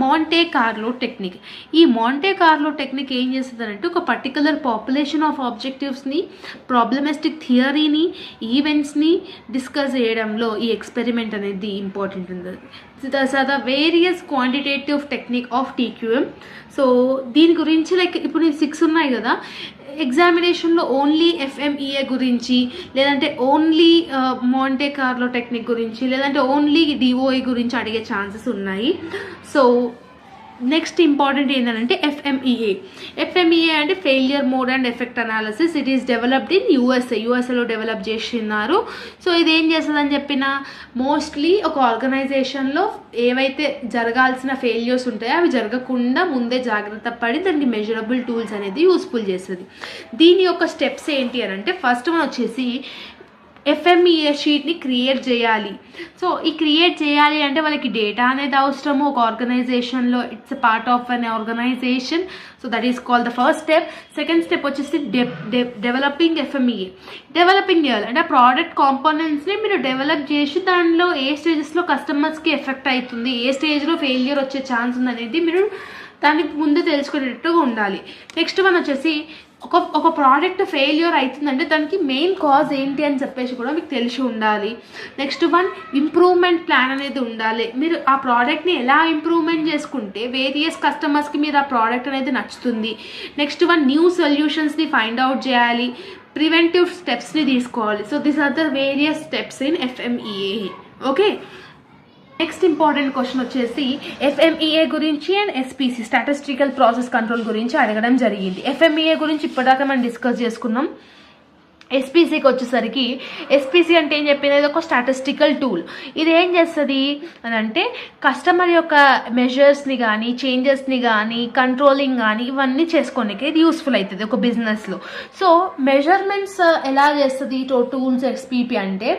మాంటే కార్లో టెక్నిక్. ఈ మాంటే కార్లో టెక్నిక్ ఏం చేస్తుంది అంటే ఒక పర్టికులర్ పాపులేషన్ ఆఫ్ ఆబ్జెక్టివ్స్ని, ప్రాబ్లమిస్టిక్ థియరీని, ఈవెంట్స్ని డిస్కస్ చేయడంలో ఈ ఎక్స్పెరిమెంట్ అనేది ఇంపార్టెంట్ ఉంది. That's are the various quantitative technique of TQM. So దీని గురించి లైక్ ఇప్పుడు 6 ఉన్నాయి కదా, ఎగ్జామినేషన్లో ఓన్లీ FMEA గురించి, లేదంటే ఓన్లీ మాంటే కార్లో టెక్నిక్ గురించి, లేదంటే ఓన్లీ DOE గురించి అడిగే ఛాన్సెస్ ఉన్నాయి. సో నెక్స్ట్ ఇంపార్టెంట్ ఏంటంటే FMEA అంటే failure mode and effect analysis. It is developed in యూఎస్ఏలో డెవలప్ చేస్తున్నారు. సో ఇది ఏం చేస్తుందని చెప్పిన మోస్ట్లీ ఒక ఆర్గనైజేషన్లో ఏవైతే జరగాల్సిన ఫెయిల్యూర్స్ ఉంటాయో అవి జరగకుండా ముందే జాగ్రత్త పడి దానికి మెజరబుల్ టూల్స్ అనేది యూస్ఫుల్ చేస్తుంది. దీని యొక్క స్టెప్స్ ఏంటి అని అంటే ఫస్ట్ మనం వచ్చేసి FMEA షీట్ని క్రియేట్ చేయాలి. సో ఈ క్రియేట్ చేయాలి అంటే వాళ్ళకి డేటా అనేది అవసరము ఒక ఆర్గనైజేషన్లో. It's part of an organisation. So that is called the first step. Second step వచ్చేసి డెవలపింగ్ FMEA. డెవలపింగ్ చేయాలి అంటే ప్రోడక్ట్ కాంపోనెంట్స్ని మీరు డెవలప్ చేసి దానిలో ఏ స్టేజెస్లో కస్టమర్స్కి ఎఫెక్ట్ అవుతుంది, ఏ స్టేజ్లో ఫెయిల్యూర్ వచ్చే ఛాన్స్ ఉంది అనేది మీరు దానికి ముందు తెలుసుకునేటట్టుగా ఉండాలి. నెక్స్ట్ వన్ వచ్చేసి ఒక ప్రోడక్ట్ ఫెయిల్యూర్ అవుతుందంటే దానికి మెయిన్ కాజ్ ఏంటి అని చెప్పేసి కూడా మీకు తెలిసి ఉండాలి. నెక్స్ట్ వన్ ఇంప్రూవ్మెంట్ ప్లాన్ అనేది ఉండాలి. మీరు ఆ ప్రోడక్ట్ని ఎలా ఇంప్రూవ్మెంట్ చేసుకుంటే వేరియస్ కస్టమర్స్కి మీరు ఆ ప్రోడక్ట్ అనేది నచ్చుతుంది. నెక్స్ట్ వన్ న్యూ సొల్యూషన్స్ని ఫైండ్ అవుట్ చేయాలి, ప్రివెంటివ్ స్టెప్స్ని తీసుకోవాలి. So these are the various steps in FMEA. Okay, next important question వచ్చేసి FMEA గురించి and SPC statistical process control గురించి అడగడం జరిగింది. FMEA గురించి ఇప్పటిదాకా మనం డిస్కస్ చేసుకున్నాం. SPCకి వచ్చేసరికి SPC అంటే ఏం చెప్పింది, ఇది ఒక స్టాటిస్టికల్ టూల్. ఇది ఏం చేస్తుంది అని అంటే కస్టమర్ యొక్క మెజర్స్ని కానీ చేంజెస్ని కానీ కంట్రోలింగ్ కానీ ఇవన్నీ చేసుకోనికి ఇది యూస్ఫుల్ అవుతుంది ఒక బిజినెస్లో. సో మెజర్మెంట్స్ ఎలా చేస్తుంది టూల్స్ SPP అంటే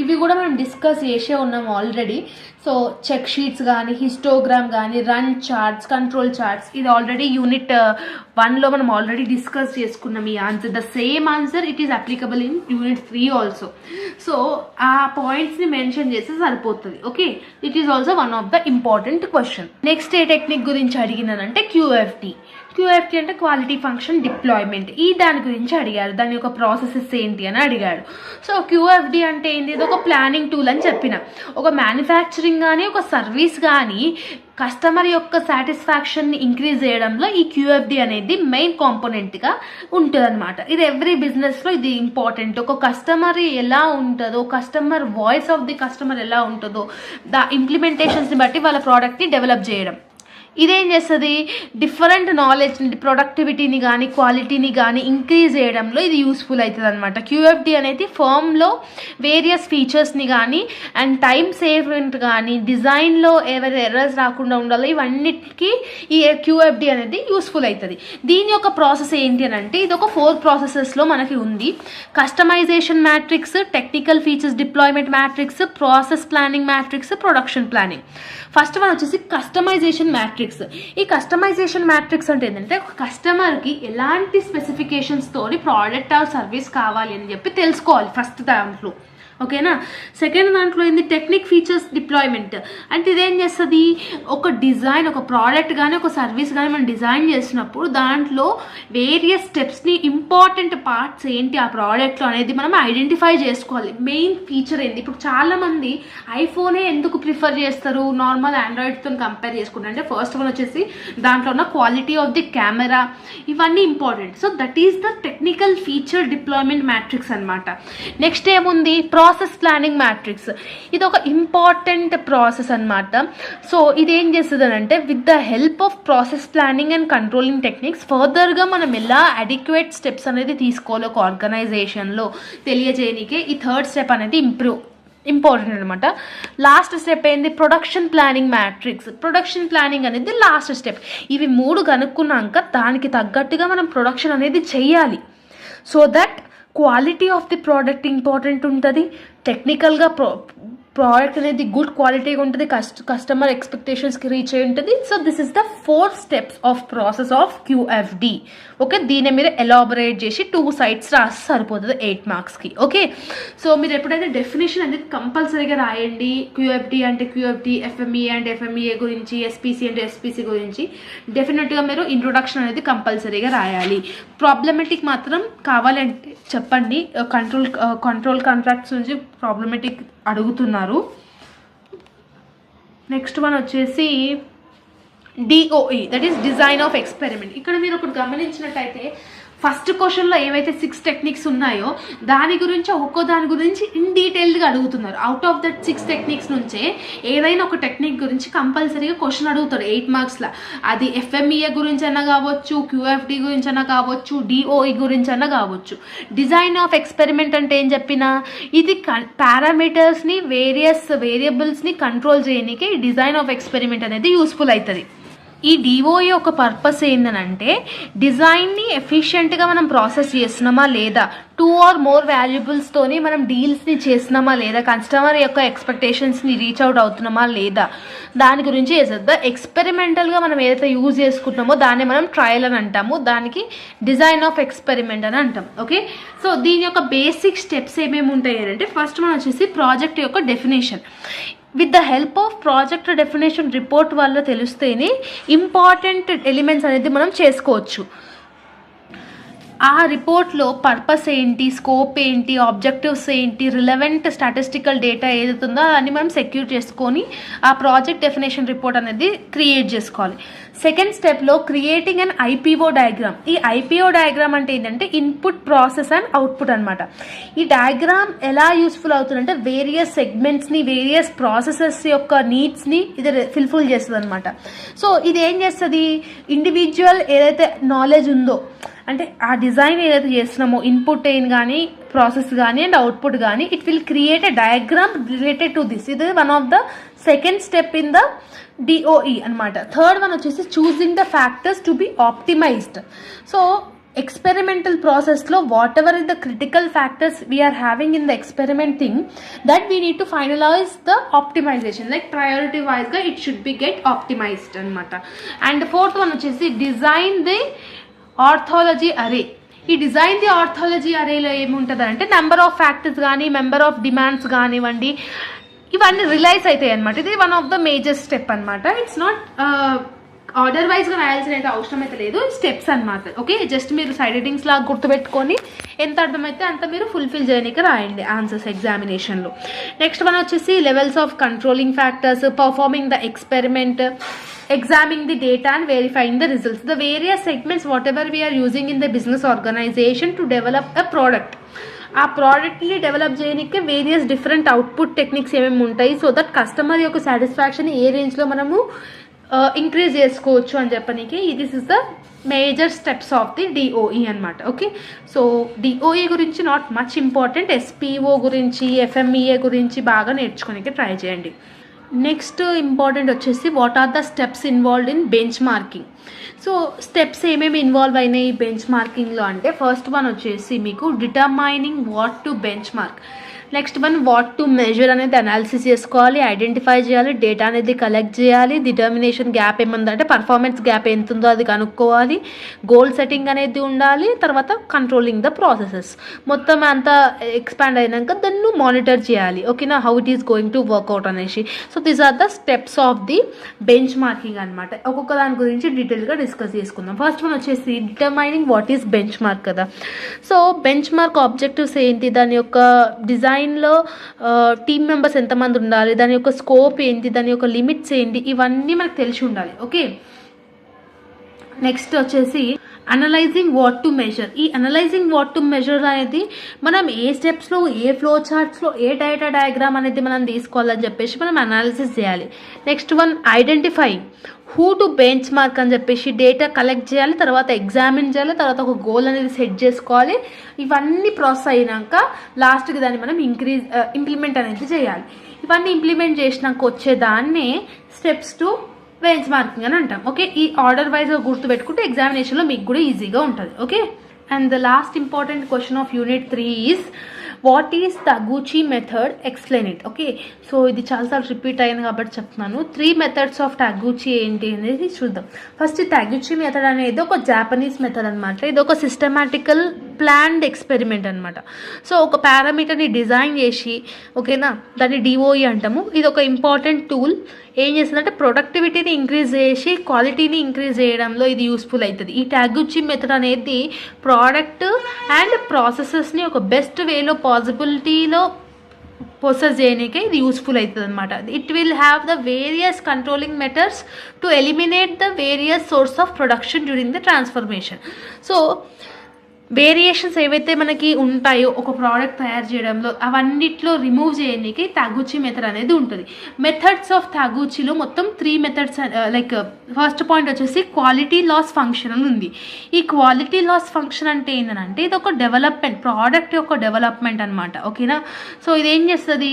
ఇవి కూడా మనం డిస్కస్ చేసే ఉన్నాం ఆల్రెడీ. సో చెక్ షీట్స్ కానీ హిస్టోగ్రామ్ కానీ రన్ చార్ట్స్ కంట్రోల్ చార్ట్స్ ఇది ఆల్రెడీ యూనిట్ 1లో మనం ఆల్రెడీ డిస్కస్ చేసుకున్నాం. ఈ answer the same answer it is applicable in unit 3 also. So ఆ పాయింట్స్ని మెన్షన్ చేస్తే సరిపోతుంది. Okay, it is also one of the important question. Next A technique గురించి అడిగినానంటే QFD అంటే క్వాలిటీ ఫంక్షన్ డిప్లాయ్మెంట్. ఈ దాని గురించి అడిగాడు, దాని యొక్క ప్రాసెసెస్ ఏంటి అని అడిగాడు. సో QFD అంటే ఏంటి, ఇది ఒక ప్లానింగ్ టూల్ అని చెప్పిన. ఒక మ్యానుఫ్యాక్చరింగ్ కానీ ఒక సర్వీస్ కానీ కస్టమర్ యొక్క సాటిస్ఫాక్షన్ని ఇంక్రీజ్ చేయడంలో ఈ QFD అనేది మెయిన్ కాంపోనెంట్గా ఉంటుంది అనమాట. ఇది ఎవ్రీ బిజినెస్లో ఇది ఇంపార్టెంట్. ఒక కస్టమర్ ఎలా ఉంటుందో, customer voice of the customer ఎలా ఉంటుందో దా ఇంప్లిమెంటేషన్స్ని బట్టి వాళ్ళ ప్రోడక్ట్ని డెవలప్ చేయడం. ఇదేం చేస్తుంది, డిఫరెంట్ నాలెడ్జ్ ప్రొడక్టివిటీని కానీ క్వాలిటీని కానీ ఇంక్రీజ్ చేయడంలో ఇది యూస్ఫుల్ అవుతుంది అనమాట. క్యూఎఫ్డి అనేది ఫర్మ్లో వేరియస్ ఫీచర్స్ని కానీ అండ్ టైం సేవ్మెంట్ కానీ డిజైన్లో ఎవరి ఎర్రర్స్ రాకుండా ఉండాలి, ఇవన్నిటికీ ఈ క్యూఎఫ్డి అనేది యూస్ఫుల్ అవుతుంది. దీని యొక్క ప్రాసెస్ ఏంటి అని అంటే ఇది ఒక 4 ప్రాసెసెస్లో మనకి ఉంది. Customization matrix, technical features deployment matrix, process planning matrix, production planning. First one వచ్చేసి కస్టమైజేషన్ మ్యాట్రిక్స్. ఈ కస్టమైజేషన్ మ్యాట్రిక్స్ అంటే ఏంటంటే ఒక కస్టమర్కి ఎలాంటి స్పెసిఫికేషన్స్తో ప్రోడక్ట్ ఆర్ సర్వీస్ కావాలి అని చెప్పి తెలుసుకోవాలి ఫస్ట్ దాంట్లో, ఓకేనా. సెకండ్ దాంట్లో ఏంది టెక్నిక్ ఫీచర్స్ డిప్లాయ్మెంట్. అంటే ఇదేం చేస్తుంది, ఒక డిజైన్ ఒక ప్రోడక్ట్ కానీ ఒక సర్వీస్ కానీ మనం డిజైన్ చేసినప్పుడు దాంట్లో వేరియస్ స్టెప్స్ని ఇంపార్టెంట్ పార్ట్స్ ఏంటి ఆ ప్రోడక్ట్లో అనేది మనం ఐడెంటిఫై చేసుకోవాలి. మెయిన్ ఫీచర్ ఏంటి, ఇప్పుడు చాలామంది ఐఫోనే ఎందుకు ప్రిఫర్ చేస్తారు నార్మల్ ఆండ్రాయిడ్తో కంపేర్ చేసుకుంటారు అంటే ఫస్ట్ వన్ వచ్చేసి దాంట్లో ఉన్న క్వాలిటీ ఆఫ్ ది కెమెరా, ఇవన్నీ important. So that is the technical feature deployment matrix అనమాట. నెక్స్ట్ ఏముంది, ప్రాసెస్ ప్లానింగ్ మ్యాట్రిక్స్. ఇది ఒక ఇంపార్టెంట్ ప్రాసెస్ అనమాట. సో ఇది ఏం చేస్తుంది అంటే with the help of process planning and controlling techniques ఫర్దర్గా మనం ఎలా అడిక్వేట్ స్టెప్స్ అనేది తీసుకోవాలి ఒక ఆర్గనైజేషన్లో తెలియజేయనికే ఈ థర్డ్ స్టెప్ అనేది ఇంపార్టెంట్ అనమాట. లాస్ట్ స్టెప్ ఏంది, production planning matrix. Production planning అనేది లాస్ట్ స్టెప్. ఇవి 3 కనుక్కున్నాక దానికి తగ్గట్టుగా మనం ప్రొడక్షన్ అనేది చెయ్యాలి. So that quality of the product important ఉంటుంది, టెక్నికల్గా ప్రోడక్ట్ అనేది గుడ్ క్వాలిటీగా ఉంటుంది, కస్టమర్ ఎక్స్పెక్టేషన్స్కి రీచ్ అయి ఉంటుంది. So this is the 4 steps of process of QFD. Okay, దీన్ని మీరు ఎలాబరేట్ చేసి 2 sites రాసి సరిపోతుంది 8 marksకి. ఓకే, సో మీరు ఎప్పుడైతే డెఫినేషన్ అనేది కంపల్సరీగా రాయండి. క్యూఎఫ్డి అంటే క్యూఎఫ్డి, ఎఫ్ఎంఈఏ అంటే ఎఫ్ఎంఈఏ గురించి, ఎస్పీసీ అంటే ఎస్పీసీ గురించి డెఫినెట్గా మీరు ఇంట్రొడక్షన్ అనేది కంపల్సరీగా రాయాలి. ప్రాబ్లమెటిక్ మాత్రం కావాలంటే చెప్పండి, కంట్రోల్ కాంట్రాక్ట్స్ నుంచి ప్రాబ్లమెటిక్ అడుగుతున్నారు. నెక్స్ట్ వన్ వచ్చేసి DOE, that is design of experiment. ఇక్కడ మీరు ఒకటి గమనించినట్టయితే ఫస్ట్ క్వశ్చన్లో ఏవైతే 6 టెక్నిక్స్ ఉన్నాయో దాని గురించి దాని గురించి ఇన్ డీటెయిల్డ్గా అడుగుతున్నారు. అవుట్ ఆఫ్ దట్ 6 టెక్నిక్స్ నుంచే ఏదైనా ఒక టెక్నిక్ గురించి కంపల్సరీగా క్వశ్చన్ అడుగుతాడు 8 marksలో. అది ఎఫ్ఎంఈఏ గురించి అన్నా కావచ్చు, క్యూఎఫ్డి గురించి అన్నా కావచ్చు, డిఓఈ గురించి అన్నా కావచ్చు. డిజైన్ ఆఫ్ ఎక్స్పెరిమెంట్ అంటే ఏం చెప్పినా ఇది పారామీటర్స్ని వేరియస్ వేరియబుల్స్ని కంట్రోల్ చేయడానికి డిజైన్ ఆఫ్ ఎక్స్పెరిమెంట్ అనేది యూస్ఫుల్ అవుతుంది. ఈ డిఓఈ యొక్క పర్పస్ ఏంటంటే డిజైన్ని ఎఫిషియెంట్గా మనం ప్రాసెస్ చేస్తున్నామా లేదా, 2 or more వాల్యుబుల్స్తోని మనం డీల్స్ని చేస్తున్నామా లేదా, కస్టమర్ యొక్క ఎక్స్పెక్టేషన్స్ని రీచ్ అవుట్ అవుతున్నామా లేదా, దాని గురించి చేసేద్దా. ఎక్స్పెరిమెంటల్గా మనం ఏదైతే యూజ్ చేసుకుంటున్నామో దాన్ని మనం ట్రయల్ అని అంటాము, దానికి డిజైన్ ఆఫ్ ఎక్స్పెరిమెంట్ అని అంటాం. ఓకే, సో దీని యొక్క బేసిక్ స్టెప్స్ ఏమేమి ఉంటాయి అంటే ఫస్ట్ మనం వచ్చేసి ప్రాజెక్ట్ యొక్క definition. With the help of project definition report వల్ల తెలిస్తేనే ఇంపార్టెంట్ ఎలిమెంట్స్ అనేది మనం చేసుకోవచ్చు. ఆ రిపోర్ట్లో పర్పస్ ఏంటి, స్కోప్ ఏంటి, ఆబ్జెక్టివ్స్ ఏంటి, రిలవెంట్ స్టాటిస్టికల్ డేటా ఏదైతుందో అన్ని మనం సెక్యూర్ చేసుకొని ఆ ప్రాజెక్ట్ డెఫినేషన్ రిపోర్ట్ అనేది క్రియేట్ చేసుకోవాలి. సెకండ్ స్టెప్లో క్రియేటింగ్ అండ్ ఐపీఓ డయాగ్రామ్. ఈ ఐపీఓ డయాగ్రామ్ అంటే ఏంటంటే ఇన్పుట్, ప్రాసెస్ అండ్ అవుట్పుట్ అనమాట. ఈ డయాగ్రామ్ ఎలా యూస్ఫుల్ అవుతుందంటే వేరియస్ సెగ్మెంట్స్ని, వేరియస్ ప్రాసెసెస్ యొక్క నీడ్స్ని ఇది ఫుల్ఫిల్ చేస్తుంది అనమాట. సో ఇది ఏం చేస్తుంది, ఇండివిజువల్ ఏదైతే నాలెడ్జ్ ఉందో అంటే ఆ డిజైన్ ఏదైతే చేస్తున్నామో ఇన్పుట్ అయిన కానీ ప్రాసెస్ కానీ అండ్ అవుట్పుట్ కానీ it will create a diagram related to this. ఇది one of the second step in the DOE అనమాట. థర్డ్ వన్ వచ్చేసి choosing the factors to be optimized. So experimental process lo whatever is the critical factors we are having in the experiment thing, that we need to finalize the optimization, like priority wise ga it should be get optimized anamata. And fourth one vachesi design the orthology array. ఈ design the arthrology అరేలో ఏముంటుంది అంటే number of factors కానీ member of demands కానివ్వండి ఇవన్నీ realise అవుతాయి అనమాట. ఇది one of the major step అనమాట. ఇట్స్ నాట్ ఆర్డర్ వైజ్గా రాయాల్సిన అవసరం అయితే లేదు, స్టెప్స్ అనమాట. ఓకే, జస్ట్ మీరు సైడ్ హెడ్డింగ్స్ లాగా గుర్తుపెట్టుకొని ఎంత అర్థమైతే అంత మీరు ఫుల్ఫిల్ చేయడానికి రాయండి ఆన్సర్స్ ఎగ్జామినేషన్లో. నెక్స్ట్ వన్ వచ్చేసి levels of controlling factors, performing the experiment, examining the data and verifying the results. The various segments whatever we are using in the business organization to develop a product. ఆ ప్రోడక్ట్ని develop చేయడానికి various different output techniques ఏమేమి ఉంటాయి, so that customer యొక్క satisfaction ఏ రేంజ్లో మనము increase చేసుకోవచ్చు అని చెప్పడానికి this is the major steps of the DOE అనమాట. ఓకే, సో డిఓఈ గురించి నాట్ మచ్ ఇంపార్టెంట్, ఎస్పీఓ గురించి ఎఫ్ఎంఈఏ గురించి బాగా నేర్చుకోనికి ట్రై చేయండి. నెక్స్ట్ ఇంపార్టెంట్ వచ్చేసి what are the steps involved in benchmarking. So steps ఏమేమి ఇన్వాల్వ్ అయినాయి బెంచ్ మార్కింగ్లో అంటే, ఫస్ట్ వన్ వచ్చేసి మీకు determining what to benchmark. Next one what to measure అనేది అనాలిసిస్ చేసుకోవాలి, ఐడెంటిఫై చేయాలి, డేటా అనేది కలెక్ట్ చేయాలి, డిటర్మినేషన్ గ్యాప్ ఏముందంటే పర్ఫార్మెన్స్ గ్యాప్ ఎంత ఉందో అది కనుక్కోవాలి, గోల్ సెట్టింగ్ అనేది ఉండాలి, తర్వాత కంట్రోలింగ్ ద ప్రాసెసెస్. మొత్తం అంతా ఎక్స్పాండ్ అయినాక దాన్ని మానిటర్ చేయాలి. ఓకేనా, how it is going to work out అనేసి. So these are the steps of the benchmarking అనమాట. ఒక్కొక్క దాని గురించి డీటెయిల్గా డిస్కస్ చేసుకుందాం. ఫస్ట్ వన్ వచ్చేసి determining what is benchmark కదా. సో బెంచ్ మార్క్ ఆబ్జెక్టివ్స్ ఏంటి, దాని యొక్క డిజైన్లో టీమ్ మెంబర్స్ ఎంతమంది ఉండాలి, దాని యొక్క స్కోప్ ఏంటి, దాని యొక్క లిమిట్స్ ఏంటి, ఇవన్నీ మనకు తెలిసి ఉండాలి. ఓకే, నెక్స్ట్ వచ్చేసి అనలైజింగ్ వాట్ టు మెజర్. ఈ అనలైజింగ్ వాట్ టు మెజర్ అనేది మనం ఏ స్టెప్స్లో, ఏ ఫ్లో చార్ట్స్లో, ఏ డేటా డయాగ్రామ్ అనేది మనం తీసుకోవాలని చెప్పేసి మనం అనాలిసిస్ చేయాలి. Next one identifying who to bench mark అని చెప్పేసి డేటా కలెక్ట్ చేయాలి, తర్వాత ఎగ్జామిన్ చేయాలి, తర్వాత ఒక గోల్ అనేది సెట్ చేసుకోవాలి. ఇవన్నీ ప్రాసెస్ అయినాక లాస్ట్కి దాన్ని మనం ఇంప్లిమెంట్ అనేది చేయాలి. ఇవన్నీ ఇంప్లిమెంట్ చేసినాక వచ్చేదాన్ని స్టెప్స్ టు బెంచ్ మార్కింగ్ అని అంటాం. ఓకే, ఈ ఆర్డర్ వైజ్గా గుర్తుపెట్టుకుంటే ఎగ్జామినేషన్లో మీకు కూడా ఈజీగా ఉంటుంది. Okay, and the last important question of unit 3 is what is Taguchi method, explain it. Okay, so ఇది చాలాసార్లు రిపీట్ అయింది కాబట్టి చెప్తున్నాను. 3 మెథడ్స్ ఆఫ్ టాగుచి ఏంటి అనేది చూద్దాం. ఫస్ట్ టాగుచి మెథడ్ అనేది ఒక జాపనీస్ మెథడ్ అనమాట. ఇది ఒక సిస్టమాటికల్ ప్లాన్డ్ ఎక్స్పెరిమెంట్ అనమాట. సో ఒక పారామీటర్ని డిజైన్ చేసి, ఓకేనా, దాన్ని డిఓఈ అంటాము. ఇది ఒక ఇంపార్టెంట్ టూల్. ఏం చేస్తుందంటే ప్రొడక్టివిటీని ఇంక్రీజ్ చేసి క్వాలిటీని ఇంక్రీజ్ చేయడంలో ఇది యూస్ఫుల్ అవుతుంది. ఈ టాగుచి మెథడ్ అనేది ప్రోడక్ట్ అండ్ ప్రాసెసెస్ని ఒక బెస్ట్ వేలో పాసిబిలిటీలో ప్రొసెస్ చేయడానికే ఇది యూస్ఫుల్ అవుతుంది అనమాట. It will have the various controlling methods to eliminate the various source of production during the transformation. So variations ఏవైతే మనకి ఉంటాయో ఒక ప్రోడక్ట్ తయారు చేయడంలో, అవన్నిట్లో రిమూవ్ చేయడానికి టాగుచి మెథడ్ అనేది ఉంటుంది. మెథడ్స్ ఆఫ్ టాగుచిలో మొత్తం 3 మెథడ్స్. లైక్ ఫస్ట్ పాయింట్ వచ్చేసి క్వాలిటీ లాస్ ఫంక్షన్ అని ఉంది. ఈ క్వాలిటీ లాస్ ఫంక్షన్ అంటే ఏంటంటే ఇది ఒక డెవలప్మెంట్, ప్రోడక్ట్ యొక్క డెవలప్మెంట్ అనమాట. ఓకేనా, సో ఇదేం చేస్తుంది,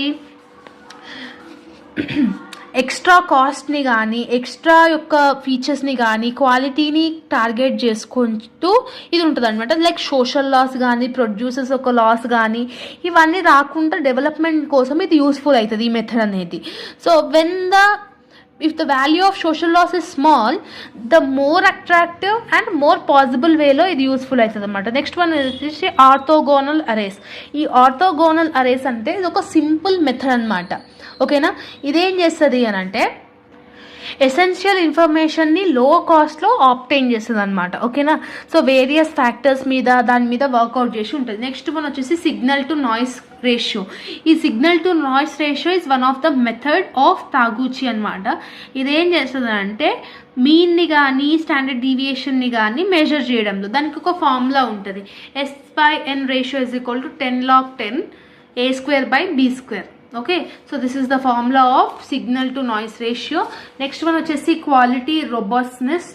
ఎక్స్ట్రా కాస్ట్ని కానీ ఎక్స్ట్రా యొక్క ఫీచర్స్ని కానీ క్వాలిటీని టార్గెట్ చేసుకుంటూ ఇది ఉంటుంది అనమాట. లైక్ సోషల్ లాస్ కానీ ప్రొడ్యూసర్స్ యొక్క లాస్ కానీ ఇవన్నీ రాకుండా డెవలప్మెంట్ కోసం ఇది యూస్ఫుల్ అవుతుంది ఈ మెథడ్ అనేది. So if the value of social loss is small, the more attractive and more possible way lo ఇది యూస్ఫుల్ అవుతుంది అనమాట. నెక్స్ట్ వన్ వచ్చేసి ఆర్థోగోనల్ అరేస్. ఈ ఆర్థోగోనల్ అరేస్ అంటే ఇది ఒక సింపుల్ మెథడ్ అనమాట. ఓకేనా, ఇదేం చేస్తుంది అని అంటే ఎసెన్షియల్ ఇన్ఫర్మేషన్ని లో కాస్ట్లో ఆప్టైన్ చేస్తుంది అనమాట. ఓకేనా, సో వేరియస్ ఫ్యాక్టర్స్ మీద దాని మీద వర్కౌట్ చేసి ఉంటుంది. నెక్స్ట్ వన్ వచ్చేసి సిగ్నల్ టు నాయిస్ రేషియో. ఈ signal to noise ratio is one of the method of Taguchi అనమాట. ఇదేం చేస్తుంది అంటే మీన్ని కానీ స్టాండర్డ్ డీవియేషన్ని కానీ మెజర్ చేయడంలో దానికి ఒక ఫార్ములా ఉంటుంది. S/N ratio is equal to 10log10 A²/B². Okay, so this is the formula of signal to noise ratio. Next one వచ్చేసి క్వాలిటీ రోబస్ట్నెస్.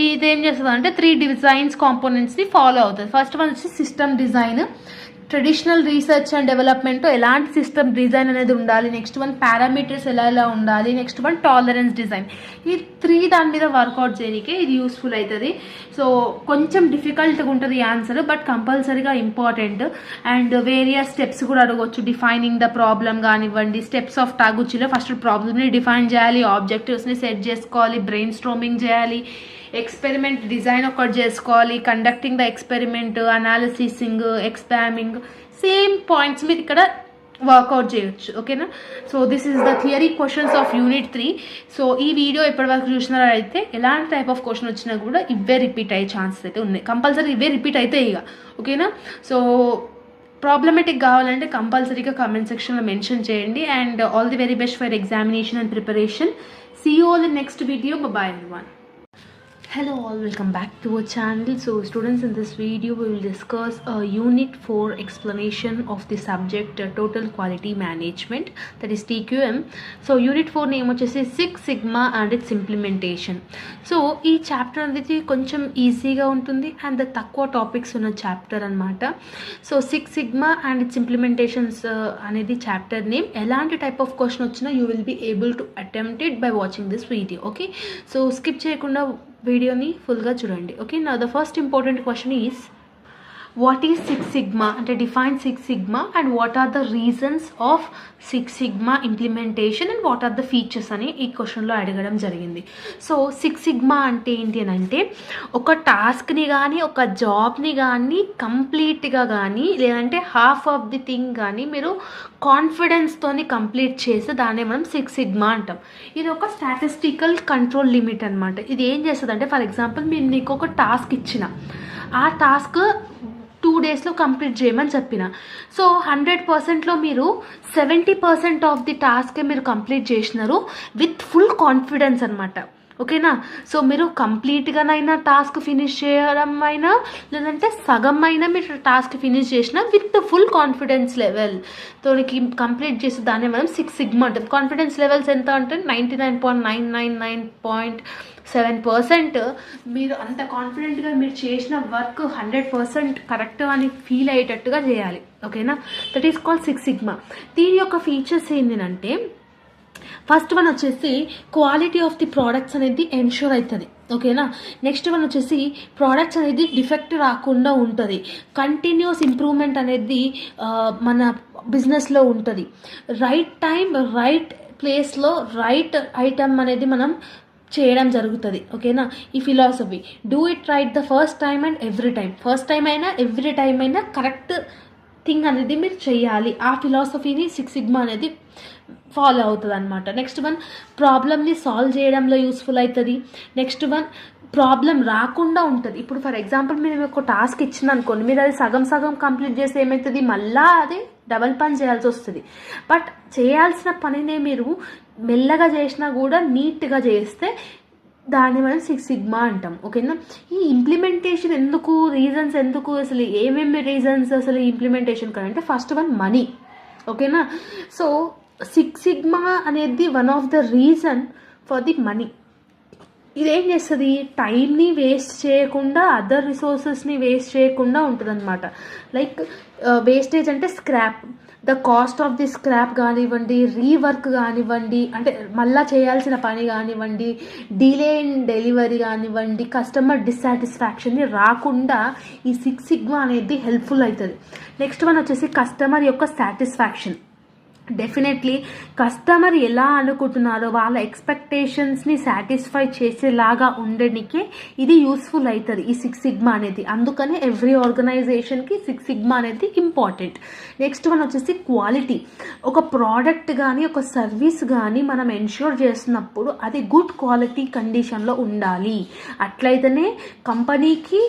ఇదేం చేస్తుంది అంటే 3 డిజైన్స్ కాంపోనెంట్స్ని ఫాలో అవుతుంది. ఫస్ట్ వన్ వచ్చి system design. Traditional research and development ఎలాంటి system design అనేది ఉండాలి. Next one parameters ఎలా ఉండాలి. Next one tolerance design. ఈ 3 దాని మీద వర్కౌట్ చేయడానికి ఇది యూస్ఫుల్ అవుతుంది. సో కొంచెం డిఫికల్ట్గా ఉంటుంది ఆన్సర్, బట్ కంపల్సరీగా ఇంపార్టెంట్. అండ్ వేరియస్ స్టెప్స్ కూడా అడగవచ్చు. డిఫైనింగ్ ద ప్రాబ్లమ్ కానివ్వండి. స్టెప్స్ ఆఫ్ టాగుచిలో ఫస్ట్ ప్రాబ్లమ్ని డిఫైన్ చేయాలి, ఆబ్జెక్టివ్స్ని సెట్ చేసుకోవాలి, బ్రెయిన్ స్ట్రోమింగ్ చేయాలి, ఎక్స్పెరిమెంట్ డిజైన్ ఒకటి చేసుకోవాలి, కండక్టింగ్ ద ఎక్స్పెరిమెంట్, అనాలిసిసింగ్, ఎక్స్పామింగ్, సేమ్ పాయింట్స్ మీరు ఇక్కడ వర్కౌట్ చేయొచ్చు. ఓకేనా, so this is the theory questions of unit 3. సో ఈ వీడియో ఎప్పటివరకు చూసినారైతే ఎలాంటి టైప్ ఆఫ్ క్వశ్చన్ వచ్చినా కూడా ఇవే రిపీట్ అయ్యే ఛాన్సెస్ అయితే ఉన్నాయి. కంపల్సరీ ఇవే రిపీట్ అయితే ఇక. ఓకేనా, సో ప్రాబ్లమేటిక్ కావాలంటే కంపల్సరీగా కామెంట్ సెక్షన్లో మెన్షన్ చేయండి. And all the very best for examination and preparation. See you all in next video. Bye everyone. Hello all, welcome back to our channel. So students, in this video we will discuss a unit 4 explanation of the subject total quality management, that is TQM. So unit 4 name వచ్చేసి 6 sigma and its implementation. So ఈ chapter అనేది కొంచెం ఈజీగా ఉంటుంది and తక్కువ topics ఉన్న chapter అనమాట. So 6 sigma and its implementations అనేది చాప్టర్ నేమ్. ఎలాంటి టైప్ ఆఫ్ క్వశ్చన్ వచ్చినా you will be able to attempt it by watching this video. Okay, so skip చేయకుండా వీడియోని ఫుల్గా చూడండి. ఓకే, నా the first important question is what is 6 sigma అంటే define 6 sigma and what are the reasons of 6 sigma implementation and what are the features అని ఈ క్వశ్చన్లో అడగడం జరిగింది. సో 6 sigma అంటే ఏంటి అని అంటే ఒక టాస్క్ని కానీ ఒక జాబ్ని కానీ కంప్లీట్గా కానీ లేదంటే హాఫ్ ఆఫ్ ది థింగ్ కానీ మీరు కాన్ఫిడెన్స్తోని కంప్లీట్ చేస్తే దాన్ని మనం 6 sigma అంటాం. ఇది ఒక స్టాటిస్టికల్ కంట్రోల్ లిమిట్ అనమాట. ఇది ఏం చేస్తుంది అంటే, ఫర్ ఎగ్జాంపుల్ మీరు నీకు ఒక టాస్క్ ఇచ్చిన, ఆ టాస్క్ 2 daysలో కంప్లీట్ చేయమని చెప్పిన. సో 100%లో మీరు 70% ఆఫ్ ది టాస్క్ మీరు కంప్లీట్ చేసినారు విత్ ఫుల్ కాన్ఫిడెన్స్ అనమాట. ఓకేనా, సో మీరు కంప్లీట్గానైనా టాస్క్ ఫినిష్ చేయడం అయినా లేదంటే సగం అయినా మీరు టాస్క్ ఫినిష్ చేసిన విత్ ఫుల్ కాన్ఫిడెన్స్ లెవెల్ తోనికి కంప్లీట్ చేసి దాన్ని మనం 6 sigma అంటాం. కాన్ఫిడెన్స్ లెవెల్స్ ఎంత అంటే 99.999.7% మీరు అంత కాన్ఫిడెంట్గా మీరు చేసిన వర్క్ 100% కరెక్ట్ అని ఫీల్ అయ్యేటట్టుగా చేయాలి. ఓకేనా, దట్ ఈస్ కాల్డ్ 6 sigma. దీని యొక్క ఫీచర్స్ ఏంటంటే, ఫస్ట్ వన్ వచ్చేసి క్వాలిటీ ఆఫ్ ది ప్రోడక్ట్స్ అనేది ఎన్ష్యూర్ అవుతుంది. ఓకేనా, నెక్స్ట్ వన్ వచ్చేసి ప్రోడక్ట్స్ అనేది డిఫెక్ట్ రాకుండా ఉంటుంది. కంటిన్యూస్ ఇంప్రూవ్మెంట్ అనేది మన బిజినెస్లో ఉంటుంది. రైట్ టైం రైట్ ప్లేస్లో రైట్ ఐటమ్ అనేది మనం చేయడం జరుగుతుంది. ఓకేనా, ఈ philosophy do it right the first time and every time, first time అయినా ఎవ్రీ టైం అయినా కరెక్ట్ థింగ్ అనేది మీరు చేయాలి. ఆ ఫిలాసఫీని 6 sigma అనేది ఫాలో అవుతుంది అనమాట. నెక్స్ట్ వన్ ప్రాబ్లమ్ని సాల్వ్ చేయడంలో యూస్ఫుల్ అవుతుంది. నెక్స్ట్ వన్ ప్రాబ్లం రాకుండా ఉంటుంది. ఇప్పుడు ఫర్ ఎగ్జాంపుల్ మీరు ఒక టాస్క్ ఇచ్చిన అనుకోండి, మీరు అది సగం సగం కంప్లీట్ చేస్తే ఏమవుతుంది, మళ్ళీ అది డబల్ పని చేయాల్సి వస్తుంది. బట్ చేయాల్సిన పనినే మీరు మెల్లగా చేసినా కూడా నీట్గా చేస్తే దాన్ని మనం 6 sigma అంటాం. ఓకేనా, ఈ ఇంప్లిమెంటేషన్ ఎందుకు, రీజన్స్ ఎందుకు, అసలు ఏమేమి రీజన్స్ అసలు ఇంప్లిమెంటేషన్ కంటే, ఫస్ట్ వన్ మనీ. ఓకేనా, సో 6 sigma అనేది one of the reason for the money. ఇదేం చేస్తుంది, టైంని వేస్ట్ చేయకుండా అదర్ రిసోర్సెస్ని వేస్ట్ చేయకుండా ఉంటుంది అనమాట. లైక్ వేస్టేజ్ అంటే scrap, the cost of the scrap కానివ్వండి, రీవర్క్ కానివ్వండి, అంటే మళ్ళీ చేయాల్సిన పని కానివ్వండి, డిలే ఇన్ డెలివరీ కానివ్వండి, కస్టమర్ డిస్సాటిస్ఫాక్షన్ని రాకుండా ఈ 6 sigma అనేది హెల్ప్ఫుల్ అవుతుంది. నెక్స్ట్ వన్ వచ్చేసి కస్టమర్ యొక్క సాటిస్ఫాక్షన్. డెఫినెట్లీ కస్టమర్ ఎలా అనుకుంటున్నారో వాళ్ళ ఎక్స్పెక్టేషన్స్ని సాటిస్ఫై చేసేలాగా ఉండడానికే ఇది యూస్ఫుల్ అవుతుంది ఈ 6 sigma అనేది. అందుకనే ఎవ్రీ ఆర్గనైజేషన్కి 6 sigma అనేది ఇంపార్టెంట్. నెక్స్ట్ వన్ వచ్చేసి క్వాలిటీ. ఒక ప్రోడక్ట్ కానీ ఒక సర్వీస్ కానీ మనం ఎన్ష్యూర్ చేస్తున్నప్పుడు అది గుడ్ క్వాలిటీ కండిషన్లో ఉండాలి. అట్లయితేనే కంపెనీకి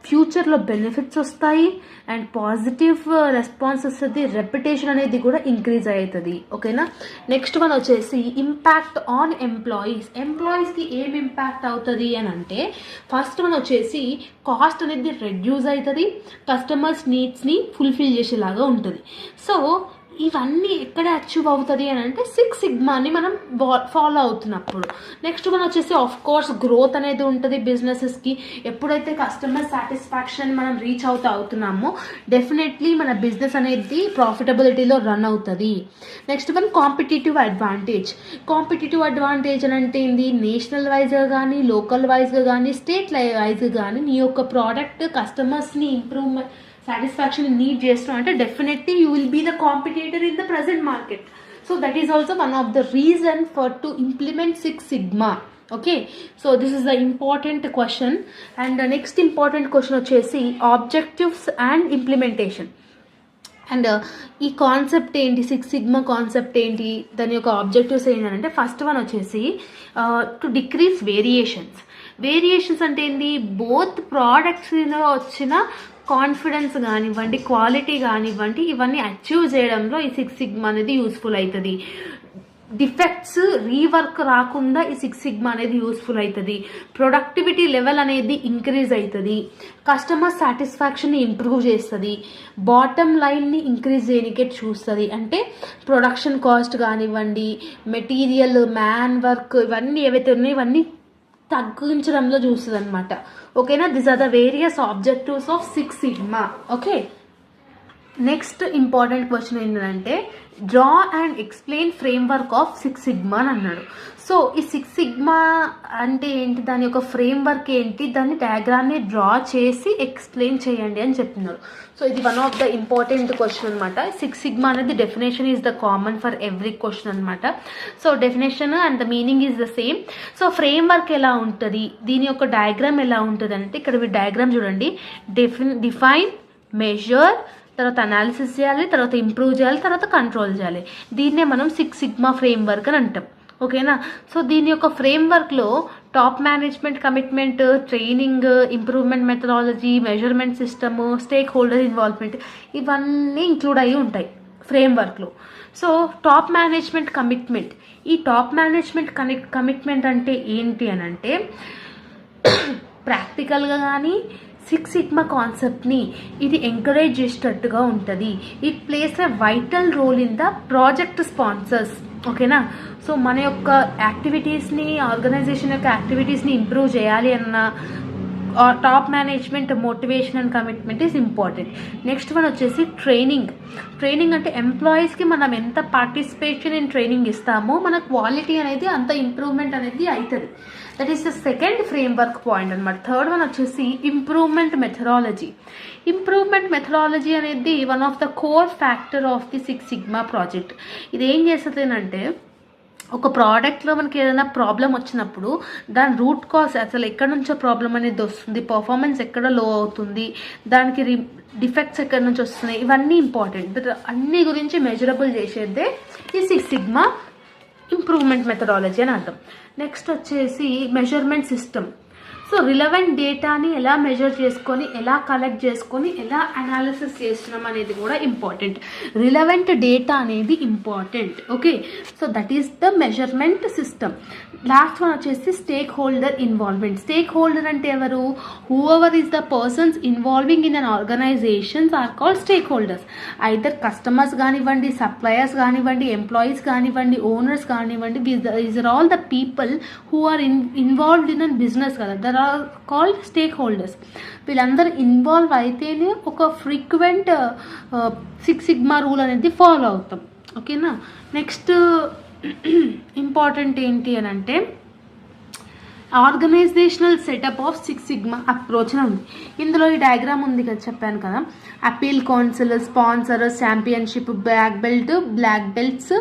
ఫ్యూచర్లో బెనిఫిట్స్ వస్తాయి అండ్ పాజిటివ్ రెస్పాన్స్ వస్తుంది, రెప్యుటేషన్ అనేది కూడా ఇంక్రీజ్ అవుతుంది. ఓకేనా, నెక్స్ట్ వన్ వచ్చేసి ఇంపాక్ట్ ఆన్ ఎంప్లాయీస్. ఎంప్లాయీస్కి ఏం ఇంపాక్ట్ అవుతుంది అని అంటే, ఫస్ట్ వన్ వచ్చేసి కాస్ట్ అనేది రెడ్యూస్ అవుతుంది, కస్టమర్స్ నీడ్స్ని ఫుల్ఫిల్ చేసేలాగా ఉంటుంది. సో ఇవన్నీ ఎక్కడ అచీవ్ అవుతుంది అని అంటే 6 sigmaని మనం ఫాలో అవుతున్నప్పుడు. నెక్స్ట్ మనం వచ్చేసి ఆఫ్ కోర్స్ గ్రోత్ అనేది ఉంటుంది బిజినెసెస్కి. ఎప్పుడైతే కస్టమర్ సాటిస్ఫాక్షన్ మనం రీచ్ అవుతున్నామో డెఫినెట్లీ మన బిజినెస్ అనేది ప్రాఫిటబిలిటీలో రన్ అవుతుంది. Next one competitive advantage. Competitive advantage అని అంటే ఏంది, నేషనల్ వైజ్గా కానీ లోకల్ వైజ్గా కానీ స్టేట్ వైజ్గా కానీ నీ యొక్క ప్రోడక్ట్ కస్టమర్స్ని ఇంప్రూవ్మెంట్ సాటిస్ఫాక్షన్ నీడ్ చేస్తున్నాం అంటే definitely you will be the competitor in the present market. So that is also one of the reason for to implement 6 sigma. Okay, so this is the important question. And next important question వచ్చేసి objectives and implementation. And ఈ concept ఏంటి, 6 sigma concept ఏంటి, దాని యొక్క objectives ఏంటంటే, first one వచ్చేసి to decrease variations. Variations అంటే ఏంటి, బోత్ ప్రోడక్ట్స్లో వచ్చిన కాన్ఫిడెన్స్ కానివ్వండి, క్వాలిటీ కానివ్వండి, ఇవన్నీ అచీవ్ చేయడంలో ఈ 6 sigma అనేది యూస్ఫుల్ అవుతుంది. డిఫెక్ట్స్ రీవర్క్ రాకుండా ఈ 6 సిగ్మా అనేది యూస్ఫుల్ అవుతుంది. ప్రొడక్టివిటీ లెవెల్ అనేది ఇంక్రీజ్ అవుతుంది. కస్టమర్ సాటిస్ఫాక్షన్ని ఇంప్రూవ్ చేస్తుంది. బాటమ్ లైన్ని ఇంక్రీజ్ చేయడానికే చూస్తుంది. అంటే ప్రొడక్షన్ కాస్ట్ కానివ్వండి, మెటీరియల్, మ్యాన్ వర్క్, ఇవన్నీ ఏవైతే ఉన్నాయో ఇవన్నీ తగ్గించడంలో చూస్తుంది అనమాట. ఓకేనా, this are the various objectives of 6 sigma. Okay, next important question ఏంటంటే draw and explain framework of 6 sigma అని అన్నాడు. సో ఈ 6 సిగ్మా అంటే ఏంటి, దాని యొక్క ఫ్రేమ్వర్క్ ఏంటి, దాన్ని డయాగ్రామ్ని డ్రా చేసి ఎక్స్ప్లెయిన్ చేయండి అని చెప్తున్నారు. సో ఇది one of the important question అనమాట. 6 సిగ్మా అనేది definition is the common for every question అనమాట. So definition and the meaning is the same. So framework ఎలా ఉంటుంది, దీని యొక్క డయాగ్రామ్ ఎలా ఉంటుంది అంటే ఇక్కడ మీరు డయాగ్రామ్ చూడండి. డిఫైన్, మెజర్, తర్వాత అనాలిసిస్ చేయాలి, తర్వాత ఇంప్రూవ్ చేయాలి, తర్వాత కంట్రోల్ చేయాలి. దీన్నే మనం 6 సిగ్మా ఫ్రేమ్వర్క్ అని అంటాం. ఓకేనా, సో దీని యొక్క ఫ్రేమ్వర్క్లో top management commitment, training, improvement methodology, measurement system, stakeholder involvement ఇవన్నీ ఇంక్లూడ్ అయ్యి ఉంటాయి ఫ్రేమ్వర్క్లో. సో టాప్ మేనేజ్మెంట్ కమిట్మెంట్, ఈ టాప్ మేనేజ్మెంట్ కమిట్మెంట్ అంటే ఏంటి అని అంటే ప్రాక్టికల్గా కానీ 6 సిగ్మా కాన్సెప్ట్ని ఇది ఎంకరేజ్ చేసేటట్టుగా ఉంటుంది. It plays a vital role in the project sponsors. ఓకేనా, సో మన యొక్క యాక్టివిటీస్ని, ఆర్గనైజేషన్ యొక్క యాక్టివిటీస్ని ఇంప్రూవ్ చేయాలి అన్న top management motivation and commitment is important. Next one వచ్చేసి ట్రైనింగ్. ట్రైనింగ్ అంటే ఎంప్లాయీస్కి మనం ఎంత పార్టిసిపేషన్ ఇన్ ట్రైనింగ్ ఇస్తామో మన క్వాలిటీ అనేది అంత ఇంప్రూవ్మెంట్ అనేది అవుతుంది. That is the second framework point అనమాట. థర్డ్ వన్ వచ్చేసి ఇంప్రూవ్మెంట్ మెథడాలజీ. ఇంప్రూవ్మెంట్ మెథడాలజీ అనేది one of the core factor of the 6 sigma project. ఇది ఏం చేస్తుంది అంటే ఒక ప్రోడక్ట్లో మనకి ఏదైనా ప్రాబ్లం వచ్చినప్పుడు దాని రూట్ కాజ్ అసలు ఎక్కడి నుంచో ప్రాబ్లం అనేది వస్తుంది, పర్ఫార్మెన్స్ ఎక్కడ లో అవుతుంది, దానికి డిఫెక్ట్స్ ఎక్కడి నుంచి వస్తున్నాయి, ఇవన్నీ ఇంపార్టెంట్. అన్ని గురించి మెజరబుల్ చేసేదే ఈ 6 సిగ్మా ఇంప్రూవ్మెంట్ మెథడాలజీ అని అర్థం. నెక్స్ట్ వచ్చేసి మెజర్మెంట్ సిస్టమ్. సో రిలవెంట్ డేటాని ఎలా మెజర్ చేసుకొని, ఎలా కలెక్ట్ చేసుకొని, ఎలా అనాలిసిస్ చేస్తున్నాం అనేది కూడా ఇంపార్టెంట్. రిలవెంట్ డేటా అనేది important. Okay, so that is the measurement system. Last one వచ్చేసి stakeholder involvement. Stakeholder అంటే ఎవరు? Whoever is the persons involving in an organizations are called stakeholders. Either customers కానివ్వండి, suppliers కానివ్వండి, employees కానివ్వండి, owners కానివ్వండి, these are all the people who are involved in an business కదా, there are called stakeholders. వీళ్ళందరూ involve అయితేనే ఒక frequent 6 sigma rule అనేది follow అవుతాం. ఓకేనా, నెక్స్ట్ ఇంపార్టెంట్ ఏంటి అని అంటే organizational setup of 6 sigma approach అని ఉంది. ఇందులో ఈ డయాగ్రామ్ ఉంది కదా, చెప్పాను కదా, appeal council, sponsor, championship, black belt, black belts,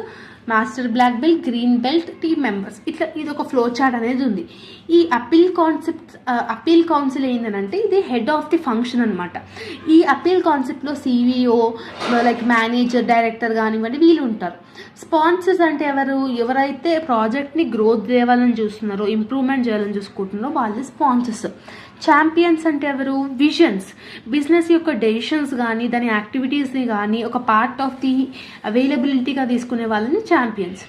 master black belt, green belt, team members, ఇట్లా ఇది ఒక ఫ్లో చార్ట్ అనేది ఉంది. ఈ అపీల్ కౌన్సిల్ ఏంటంటే ఇది హెడ్ ఆఫ్ ది ఫంక్షన్ అనమాట. ఈ అపీల్ కాన్సెప్ట్లో సివిఓ, లైక్ మేనేజర్, డైరెక్టర్ కానివ్వండి వీళ్ళు ఉంటారు. స్పాన్సర్స్ అంటే ఎవరైతే ప్రాజెక్ట్ని గ్రోత్ చేయాలని చూస్తున్నారో, ఇంప్రూవ్మెంట్ చేయాలని చూసుకుంటున్నారో వాళ్ళు స్పాన్సర్స్. ఛాంపియన్స్ అంటే ఎవరు? విజన్స్, బిజినెస్ యొక్క డెసిషన్స్ కానీ దాని యాక్టివిటీస్ని కానీ ఒక పార్ట్ ఆఫ్ ది అవైలబిలిటీగా తీసుకునే వాళ్ళని ఛాంపియన్స్.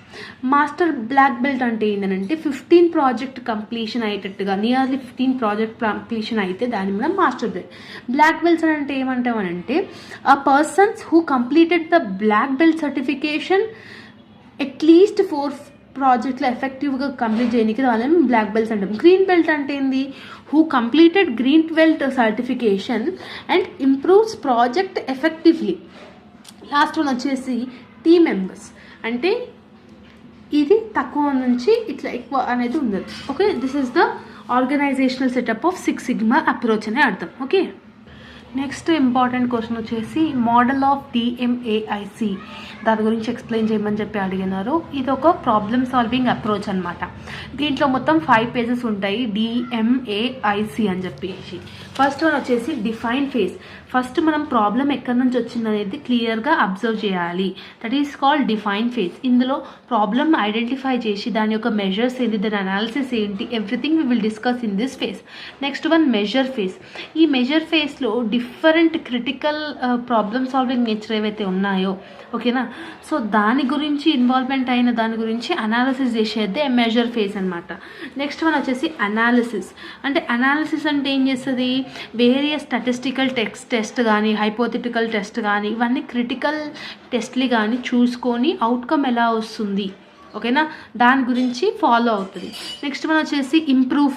మాస్టర్ బ్లాక్ బెల్ట్ అంటే ఏంటంటే 15 ప్రాజెక్ట్ కంప్లీషన్ అయ్యేటట్టుగా, నియర్లీ 15 ప్రాజెక్ట్ కంప్లీషన్ అయితే దాని మీద మాస్టర్ బెల్ట్. బ్లాక్ బెల్ట్స్ అంటే ఏమంటామనంటే ఆ persons who completed the black belt certification at least 4 ప్రాజెక్ట్లో ఎఫెక్టివ్గా కంప్లీట్ చేయడానికి వాళ్ళని బ్లాక్ బెల్ట్స్ అంటాం. గ్రీన్ బెల్ట్ అంటే ఏంది? Who completed green belt certification and improves project effectively. Last one వచ్చేసి టీమ్ మెంబర్స్ అంటే ఇది తక్కువ నుంచి ఇట్లా ఎక్కువ అనేది ఉండదు. Okay, this is the organizational setup of 6 sigma approach అనే అర్థం. ఓకే, నెక్స్ట్ ఇంపార్టెంట్ క్వశ్చన్ వచ్చేసి మోడల్ ఆఫ్ డిఎంఏఐసి, దాని గురించి ఎక్స్ప్లెయిన్ చేయమని చెప్పి అడిగినారు. ఇది ఒక ప్రాబ్లమ్ సాల్వింగ్ అప్రోచ్ అనమాట. దీంట్లో మొత్తం 5 పేజెస్ ఉంటాయి, డిఎంఏఐసి అని చెప్పేసి. ఫస్ట్ వన్ వచ్చేసి డిఫైన్ ఫేజ్. ఫస్ట్ మనం ప్రాబ్లం ఎక్కడి నుంచి వచ్చింది అనేది క్లియర్గా అబ్జర్వ్ చేయాలి, that is called define phase. ఇందులో ప్రాబ్లమ్ ఐడెంటిఫై చేసి దాని యొక్క మెజర్స్ ఏంటి, దాని అనాలిసిస్ ఏంటి, everything we will discuss in this phase. Next one measure phase. ఈ మెజర్ ఫేజ్లో different critical problem solving nature ఏవైతే ఉన్నాయో, ఓకేనా. సో దాని గురించి ఇన్వాల్వ్మెంట్ అయిన దాని గురించి అనాలిసిస్ చేసేదే మెజర్ ఫేజ్ అనమాట. నెక్స్ట్ వన్ వచ్చేసి అనాలిసిస్. అంటే అనాలిసిస్ అంటే ఏం చేస్తుంది, వేరియస్ స్టాటిస్టికల్ టెస్ట్ కానీ హైపోథెటికల్ టెస్ట్ కానీ ఇవన్నీ క్రిటికల్ టెస్ట్లు కానీ చూసుకొని అవుట్కమ్ ఎలా వస్తుంది, ఓకేనా, దాని గురించి ఫాలో అవుతుంది. నెక్స్ట్ వన్ వచ్చేసి ఇంప్రూవ్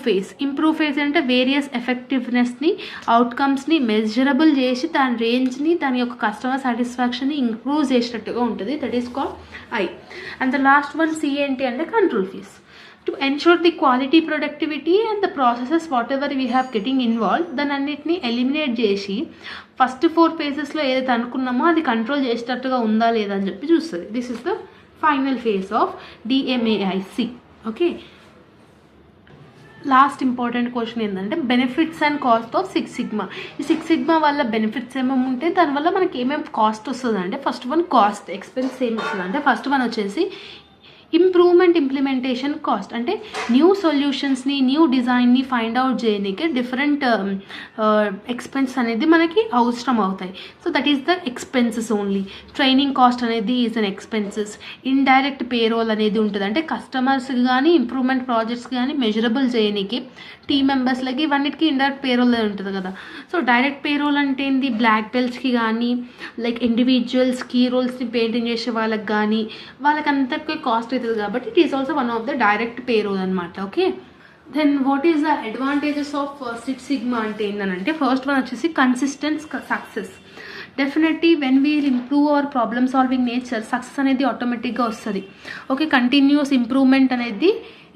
ఫేజ్ అంటే వేరియస్ ఎఫెక్టివ్నెస్ని అవుట్కమ్స్ని మెజరబుల్ చేసి దాని రేంజ్ని దాని యొక్క కస్టమర్ సాటిస్ఫాక్షన్ని ఇంప్రూవ్ చేసినట్టుగా ఉంటుంది. That is called I. And the last one C ఏంటి అంటే control phase. To ensure the quality, productivity and the processes whatever we have getting involve దాని అన్నిటిని ఎలిమినేట్ చేసి ఫస్ట్ 4 phases ఏదైతే అనుకున్నామో అది కంట్రోల్ చేసేటట్టుగా ఉందా లేదా అని చెప్పి చూస్తుంది. This is the final phase of DMAIC. Okay, last important question ఏంటంటే benefits and cost of 6 sigma. ఈ 6 sigma వల్ల బెనిఫిట్స్ ఏమేమి ఉంటాయి, దానివల్ల మనకి ఏమేమి కాస్ట్ వస్తుంది అంటే ఫస్ట్ వన్ కాస్ట్ ఎక్స్పెన్స్ ఏమి వస్తుంది అంటే ఫస్ట్ వన్ వచ్చేసి ఇంప్రూవ్మెంట్ ఇంప్లిమెంటేషన్ కాస్ట్. అంటే న్యూ సొల్యూషన్స్ని న్యూ డిజైన్ని ఫైండ్ అవుట్ చేయడానికి డిఫరెంట్ ఎక్స్పెన్స్ అనేది మనకి అవసరం అవుతాయి. So that is the expenses only. Training cost అనేది is an expenses. Indirect payroll అనేది ఉంటుంది, అంటే కస్టమర్స్ కానీ ఇంప్రూవ్మెంట్ ప్రాజెక్ట్స్ కానీ మెజరబుల్ చేయడానికి టీమ్ మెంబర్స్లకి ఇవన్నిటికీ ఇండైరెక్ట్ పేరోల్ ఉంటుంది కదా. సో డైరెక్ట్ పేరోల్ అంటే ఏంది, బ్లాక్ బెల్ట్స్కి కానీ లైక్ ఇండివిజువల్స్ కీ రోల్స్ని మెయింటైన్ చేసే వాళ్ళకి కానీ వాళ్ళకంతకే కాస్ట్ అవుతుంది కాబట్టి it is also one of the direct payroll అనమాట. Okay, then what is the advantages of 6 sigma అంటే ఏంటంటే ఫస్ట్ వన్ వచ్చేసి consistent success. Definitely when we'll improve our problem solving nature success అనేది ఆటోమేటిక్గా వస్తుంది. ఓకే, కంటిన్యూస్ ఇంప్రూవ్మెంట్ అనేది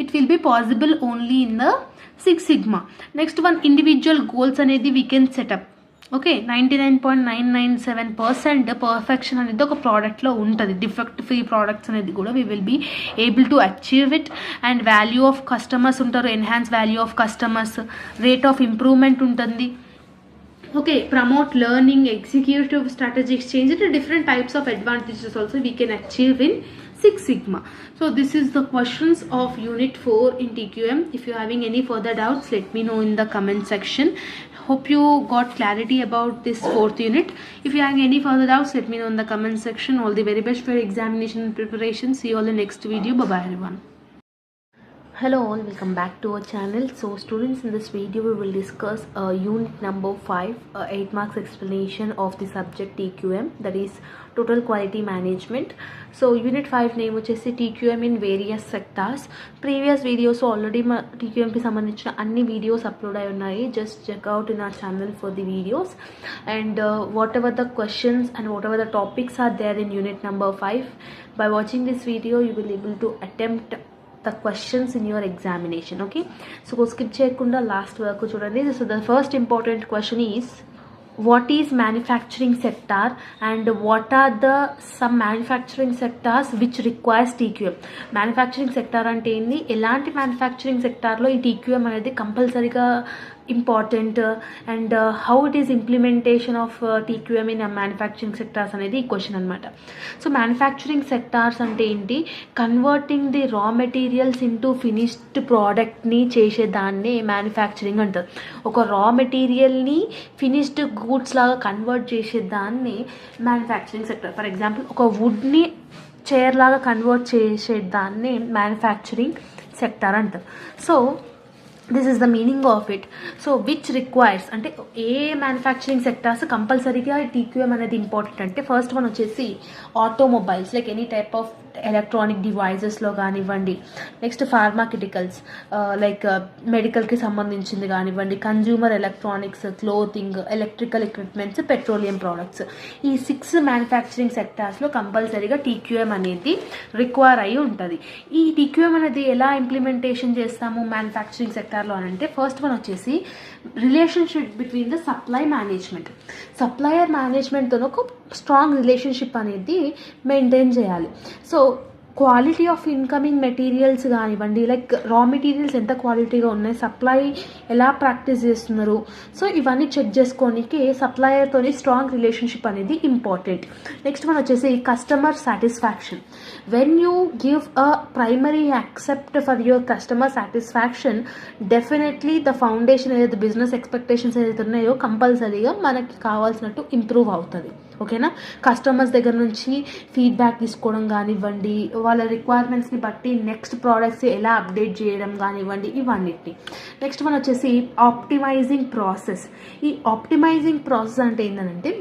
it will be possible only in the 6 sigma. Next one individual goals అనేది we can setup. Okay, 99.997% perfection అనేది ఒక ప్రోడక్ట్లో ఉంటుంది. Defect free products అనేది కూడా we will be able to achieve it. And value of customers ఉంటారు, enhance value of customers, rate of improvement ఉంటుంది. Okay, promote learning, executive strategic change, different types of advantages also we can achieve in 6 sigma. So this is the questions of unit 4 in TQM. If you are having any further doubts, let me know in the comment section. Hope you got clarity about this 4th unit. If you are having any further doubts, let me know in the comment section. All the very best for your examination and preparation. See you all in the next video. Bye bye everyone. Hello all, welcome back to our channel. So students, in this video we will discuss unit number 5, 8 marks explanation of the subject TQM, that is total quality management. So unit 5 name వచ్చేసి TQM in various sectors. Previous videos already TQM కి సంబంధించిన అన్ని videos upload అయి ఉన్నాయి. Just check out in our channel for the videos, and whatever the questions and whatever the topics are there in unit number 5, by watching this video you will be able to attempt the questions in your examination. Okay, so skip cheyakunda last varaku chudandi. So the first important question is, what is manufacturing sector and what are the some manufacturing sectors which requires TQM? Manufacturing sector ante endi, elanti manufacturing sector lo ee TQM anedi compulsoryga important, and how it is implementation of TQM in manufacturing sectors అనేది ఈ question అనమాట. So manufacturing sectors అంటే ఏంటి, converting the raw materials into finished ప్రోడక్ట్ని చేసేదాన్నే manufacturing అంటారు. ఒక raw మెటీరియల్ని ఫినిష్డ్ గూడ్స్ లాగా కన్వర్ట్ చేసేదాన్ని మ్యానుఫ్యాక్చరింగ్ సెక్టర్. ఫర్ ఎగ్జాంపుల్ ఒక వుడ్ని చైర్ లాగా కన్వర్ట్ చేసేదాన్ని మ్యానుఫ్యాక్చరింగ్ సెక్టార్ అంటారు. So this is the meaning of it. So which requires అంటే ఏ మ్యానుఫ్యాక్చరింగ్ సెక్టార్స్ కంపల్సరీగా TQM అనేది ఇంపార్టెంట్ అంటే ఫస్ట్ వన్ వచ్చేసి automobiles, like any type of electronic డివైజెస్లో కానివ్వండి. నెక్స్ట్ ఫార్మాక్యూటికల్స్, లైక్ మెడికల్కి సంబంధించింది కానివ్వండి, consumer electronics, clothing, electrical equipments, petroleum products. ఈ 6 మ్యానుఫ్యాక్చరింగ్ సెక్టార్స్లో కంపల్సరీగా TQM అనేది రిక్వైర్ అయి ఉంటుంది. ఈ TQM అనేది ఎలా ఇంప్లిమెంటేషన్ చేస్తాము మ్యానుఫ్యాక్చరింగ్ సెక్టార్లో అని అంటే ఫస్ట్ వన్ వచ్చేసి relationship between the supply management. Supplier మేనేజ్మెంట్తో ఒక స్ట్రాంగ్ రిలేషన్షిప్ అనేది మెయింటైన్ చేయాలి. So quality of incoming materials కానివ్వండి, లైక్ రా మెటీరియల్స్ ఎంత క్వాలిటీగా ఉన్నాయి, సప్లై ఎలా ప్రాక్టీస్ చేస్తున్నారు, సో ఇవన్నీ చెక్ చేసుకోనికి సప్లయర్తో స్ట్రాంగ్ రిలేషన్షిప్ అనేది ఇంపార్టెంట్. నెక్స్ట్ మనం వచ్చేసి customer satisfaction. When you give a primary accept for your customer satisfaction, definitely the foundation ఏదైతే బిజినెస్ ఎక్స్పెక్టేషన్స్ ఏదైతే ఉన్నాయో కంపల్సరీగా మనకి కావాల్సినట్టు ఇంప్రూవ్ అవుతుంది. ఓకేనా, కస్టమర్స్ దగ్గర నుంచి ఫీడ్బ్యాక్ తీసుకోవడం కానివ్వండి, వాళ్ళ రిక్వైర్మెంట్స్ని బట్టి నెక్స్ట్ ప్రోడక్ట్స్ ఎలా అప్డేట్ చేయడం కానివ్వండి, ఇవన్నిటిని. నెక్స్ట్ మనం వచ్చేసి ఆప్టిమైజింగ్ ప్రాసెస్. ఈ ఆప్టిమైజింగ్ ప్రాసెస్ అంటే ఏంటంటే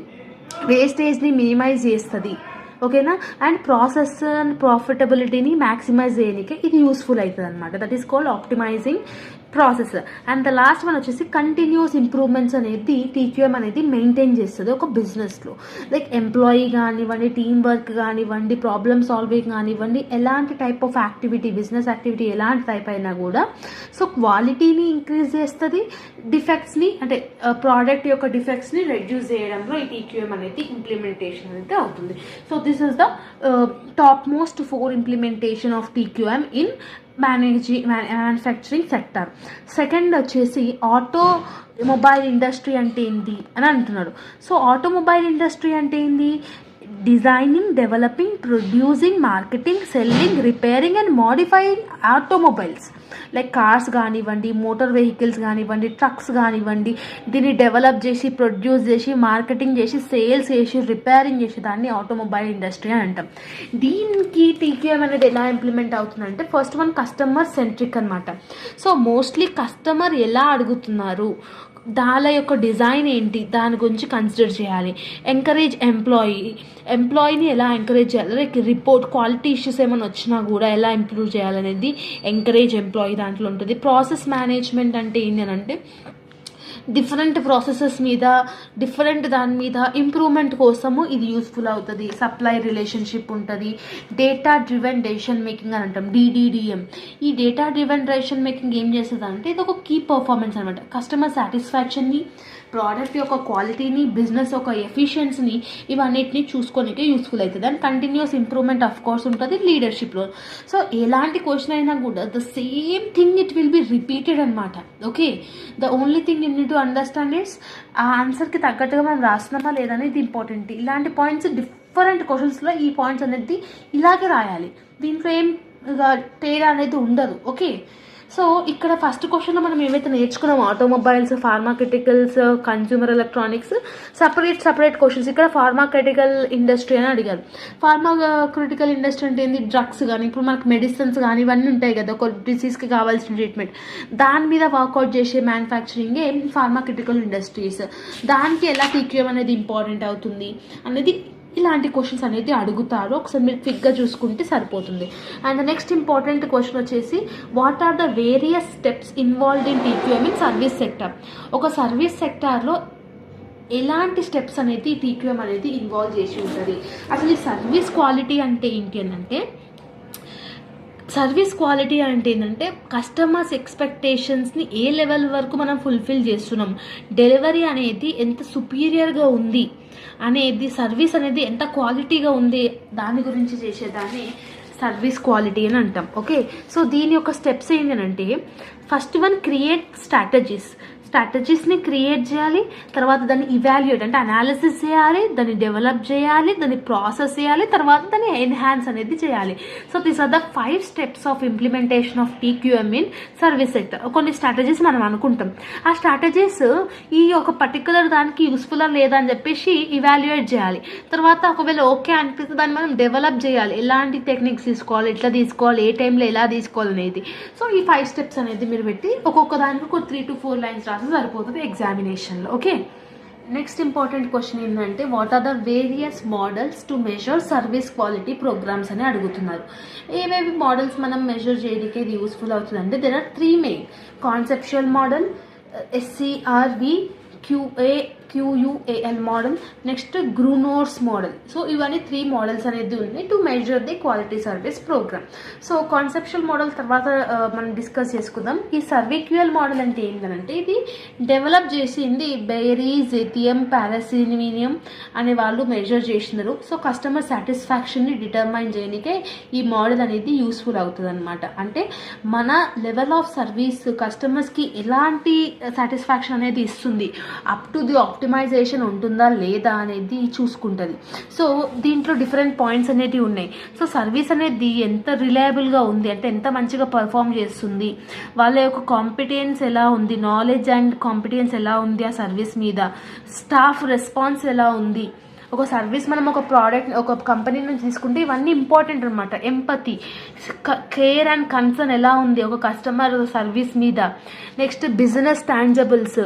వేస్టేజ్ని మినిమైజ్ చేస్తుంది. ఓకేనా, అండ్ ప్రాసెస్ అండ్ ప్రాఫిటబిలిటీని మ్యాక్సిమైజ్ చేయడానికి ఇది యూస్ఫుల్ అవుతుంది అనమాట. That is called optimising process. And the last one వచ్చేసి కంటిన్యూస్ ఇంప్రూవ్మెంట్స్ అనేది టీక్యూఎం అనేది మెయింటైన్ చేస్తుంది ఒక బిజినెస్లో. లైక్ ఎంప్లాయీ కానివ్వండి, టీమ్ వర్క్ కానివ్వండి, ప్రాబ్లమ్ సాల్వింగ్ కానివ్వండి, ఎలాంటి type of activity, business activity ఎలాంటి టైప్ అయినా కూడా సో క్వాలిటీని ఇంక్రీజ్ చేస్తుంది, డిఫెక్ట్స్ని అంటే ప్రోడక్ట్ యొక్క డిఫెక్ట్స్ని రెడ్యూస్ చేయడంలో ఈ టీక్యూఎం అనేది ఇంప్లిమెంటేషన్ అనేది అవుతుంది. So this is the top most 4 implementation of TQM in manufacturing sector. Second వచ్చేసి ఆటోమొబైల్ ఇండస్ట్రీ అంటే ఏంటి అని అంటున్నాడు. సో ఆటోమొబైల్ ఇండస్ట్రీ అంటే ఏంటి? Designing, developing, producing, marketing, selling, repairing and modifying automobiles. Like cars కానివ్వండి, మోటార్ వెహికల్స్ కానివ్వండి, trucks కానివ్వండి, దీన్ని డెవలప్ చేసి, ప్రొడ్యూస్ చేసి, మార్కెటింగ్ చేసి, సేల్స్ చేసి, రిపేరింగ్ చేసి దాన్ని ఆటోమొబైల్ ఇండస్ట్రీ అని అంటాం. దీనికి టీక్యూఎం అనేది ఎలా ఇంప్లిమెంట్ అవుతుందంటే ఫస్ట్ వన్ కస్టమర్ సెంట్రిక్ అనమాట. సో మోస్ట్లీ కస్టమర్ ఎలా అడుగుతున్నారు, దాని యొక్క డిజైన్ ఏంటి, దాని గురించి కన్సిడర్ చేయాలి. ఎంకరేజ్ ఎంప్లాయీని ఎలా ఎంకరేజ్ చేయాలి, లైక్ రిపోర్ట్ క్వాలిటీ ఇష్యూస్ ఏమైనా వచ్చినా కూడా ఎలా ఇంప్రూవ్ చేయాలనేది ఎంకరేజ్ ఎంప్లాయీ దాంట్లో ఉంటుంది. ప్రాసెస్ మేనేజ్మెంట్ అంటే ఏంటి అని అంటే డిఫరెంట్ ప్రాసెసెస్ మీద, డిఫరెంట్ దాని మీద ఇంప్రూవ్మెంట్ కోసము ఇది యూస్ఫుల్ అవుతుంది. సప్లై రిలేషన్షిప్ ఉంటుంది. డేటా డ్రివెన్ డెసిషన్ మేకింగ్ అని అంటాం, DDDM. ఈ డేటా డ్రివెన్ డెసిషన్ మేకింగ్ ఏం చేస్తుంది అంటే ఇది ఒక కీ పర్ఫార్మెన్స్ అనమాట. కస్టమర్ సాటిస్ఫాక్షన్ని, ప్రోడక్ట్ యొక్క క్వాలిటీని, బిజినెస్ యొక్క ఎఫిషియన్సీని, ఇవన్నిటిని చూసుకోనికే యూస్ఫుల్ అవుతుంది. And continuous improvement of course ఉంటుంది లీడర్షిప్లో. సో ఎలాంటి క్వశ్చన్ అయినా కూడా the same thing it will be repeated అనమాట. Okay, the only thing you need to understand it's ఆ ఆన్సర్కి తగ్గట్టుగా మనం రాస్తున్నామా లేదనేది ఇంపార్టెంట్. ఇలాంటి పాయింట్స్ డిఫరెంట్ క్వశ్చన్స్లో ఈ పాయింట్స్ అనేది ఇలాగే రాయాలి, దీంట్లో ఏం తేడా అనేది ఉండదు. ఓకే, సో ఇక్కడ ఫస్ట్ క్వశ్చన్లో మనం ఏవైతే నేర్చుకున్నాం automobiles, pharmaceuticals, consumer electronics, separate questions. ఇక్కడ ఫార్మాక్యూటికల్ ఇండస్ట్రీ అని అడిగారు. ఫార్మాక్యూటికల్ ఇండస్ట్రీ అంటే ఏంది? డ్రగ్స్ కానీ, ఇప్పుడు మనకు మెడిసిన్స్ కానీ ఇవన్నీ ఉంటాయి కదా, ఒక డిసీజ్కి కావాల్సిన ట్రీట్మెంట్, దాని మీద వర్కౌట్ చేసే మ్యానుఫ్యాక్చరింగే ఫార్మాక్యూటికల్ ఇండస్ట్రీస్. దానికి ఎలా టీక్యూఎం అనేది ఇంపార్టెంట్ అవుతుంది అనేది ఇలాంటి క్వశ్చన్స్ అనేది అడుగుతారు. ఒకసారి మీరు క్విక్గా చూసుకుంటే సరిపోతుంది. అండ్ నెక్స్ట్ ఇంపార్టెంట్ క్వశ్చన్ వచ్చేసి what are the various steps involved in TQM in service sector. ఒక సర్వీస్ సెక్టార్లో ఎలాంటి స్టెప్స్ అనేది టీక్యూఎం అనేది ఇన్వాల్వ్ చేసి ఉంటుంది. అసలు ఈ సర్వీస్ క్వాలిటీ అంటే ఏంటి అని అంటే సర్వీస్ క్వాలిటీ అంటే ఏంటంటే కస్టమర్స్ ఎక్స్పెక్టేషన్స్ని ఏ లెవెల్ వరకు మనం ఫుల్ఫిల్ చేస్తున్నాం, డెలివరీ అనేది ఎంత సుపీరియర్గా ఉంది అనేది, సర్వీస్ అనేది ఎంత క్వాలిటీగా ఉంది దాని గురించి చేసేదాన్ని సర్వీస్ క్వాలిటీ అని అంటాం. ఓకే, సో దీని యొక్క స్టెప్స్ ఏంటంటే ఫస్ట్ వన్ క్రియేట్ స్ట్రాటజీస్ని క్రియేట్ చేయాలి, తర్వాత దాన్ని ఇవాల్యుయేట్ అంటే అనాలిసిస్ చేయాలి, దాన్ని డెవలప్ చేయాలి, దాన్ని ప్రాసెస్ చేయాలి, తర్వాత దాన్ని ఎన్హాన్స్ అనేది చేయాలి. So these are the 5 steps of implementation of TQM in service sector. కొన్ని స్ట్రాటజీస్ మనం అనుకుంటాం, ఆ స్ట్రాటజీస్ ఈ ఒక పర్టికులర్ దానికి యూస్ఫుల్ లేదా అని చెప్పేసి ఇవాల్యుయేట్ చేయాలి. తర్వాత ఒకవేళ ఓకే అనిపిస్తే దాన్ని మనం డెవలప్ చేయాలి, ఎలాంటి టెక్నిక్స్ తీసుకోవాలి, ఎట్లా తీసుకోవాలి, ఏ టైంలో ఎలా తీసుకోవాలి అనేది. సో ఈ 5 స్టెప్స్ అనేది మీరు పెట్టి ఒక్కొక్క దానికి ఒక 3 to 4 లైన్స్ రాసి సరిపోతుంది ఎగ్జామినేషన్లో. ఓకే, నెక్స్ట్ ఇంపార్టెంట్ క్వశ్చన్ ఏంటంటే what are the various models to measure service quality programs అని అడుగుతున్నారు. ఏవేవి మోడల్స్ మనం మెజర్ చేయడానికి ఇది యూస్ఫుల్ అవుతుంది అంటే there are 3 main: conceptual model, SCRV, QUAL model, next Gronroos model. So ఇవన్నీ 3 మోడల్స్ అనేది ఉన్నాయి to measure the quality service programme. So conceptual model తర్వాత మనం డిస్కస్ చేసుకుందాం. ఈ సర్విక్యువల్ మోడల్ అంటే ఏంటంటే ఇది డెవలప్ చేసింది బెయిరీ, జెతియం, పారాసినియం అనే వాళ్ళు మెజర్ చేసినారు. సో కస్టమర్ సాటిస్ఫాక్షన్ని డిటర్మైన్ చేయడానికే ఈ మోడల్ అనేది యూస్ఫుల్ అవుతుంది అనమాట. అంటే మన లెవెల్ ఆఫ్ సర్వీస్ కస్టమర్స్కి ఎలాంటి సాటిస్ఫాక్షన్ అనేది ఇస్తుంది, అప్ టు ది ఆప్టిమైజేషన్ ఉంటుందా లేదా అనేది చూసుకుంటుంది. సో దీంట్లో డిఫరెంట్ పాయింట్స్ అనేటివి ఉన్నాయి. సో సర్వీస్ అనేది ఎంత రిలయబుల్గా ఉంది అంటే ఎంత మంచిగా పర్ఫామ్ చేస్తుంది, వాళ్ళ యొక్క కాంపిటెన్స్ ఎలా ఉంది, నాలెడ్జ్ అండ్ కాంపిటెన్స్ ఎలా ఉంది ఆ సర్వీస్ మీద, స్టాఫ్ రెస్పాన్స్ ఎలా ఉంది. ఒక సర్వీస్ మనం ఒక ప్రోడక్ట్ ఒక కంపెనీ నుంచి తీసుకుంటే ఇవన్నీ ఇంపార్టెంట్ అనమాట. ఎంపతి, కేర్ అండ్ కన్సర్న్ ఎలా ఉంది ఒక కస్టమర్ సర్వీస్ మీద. నెక్స్ట్ బిజినెస్ టాంజబుల్స్,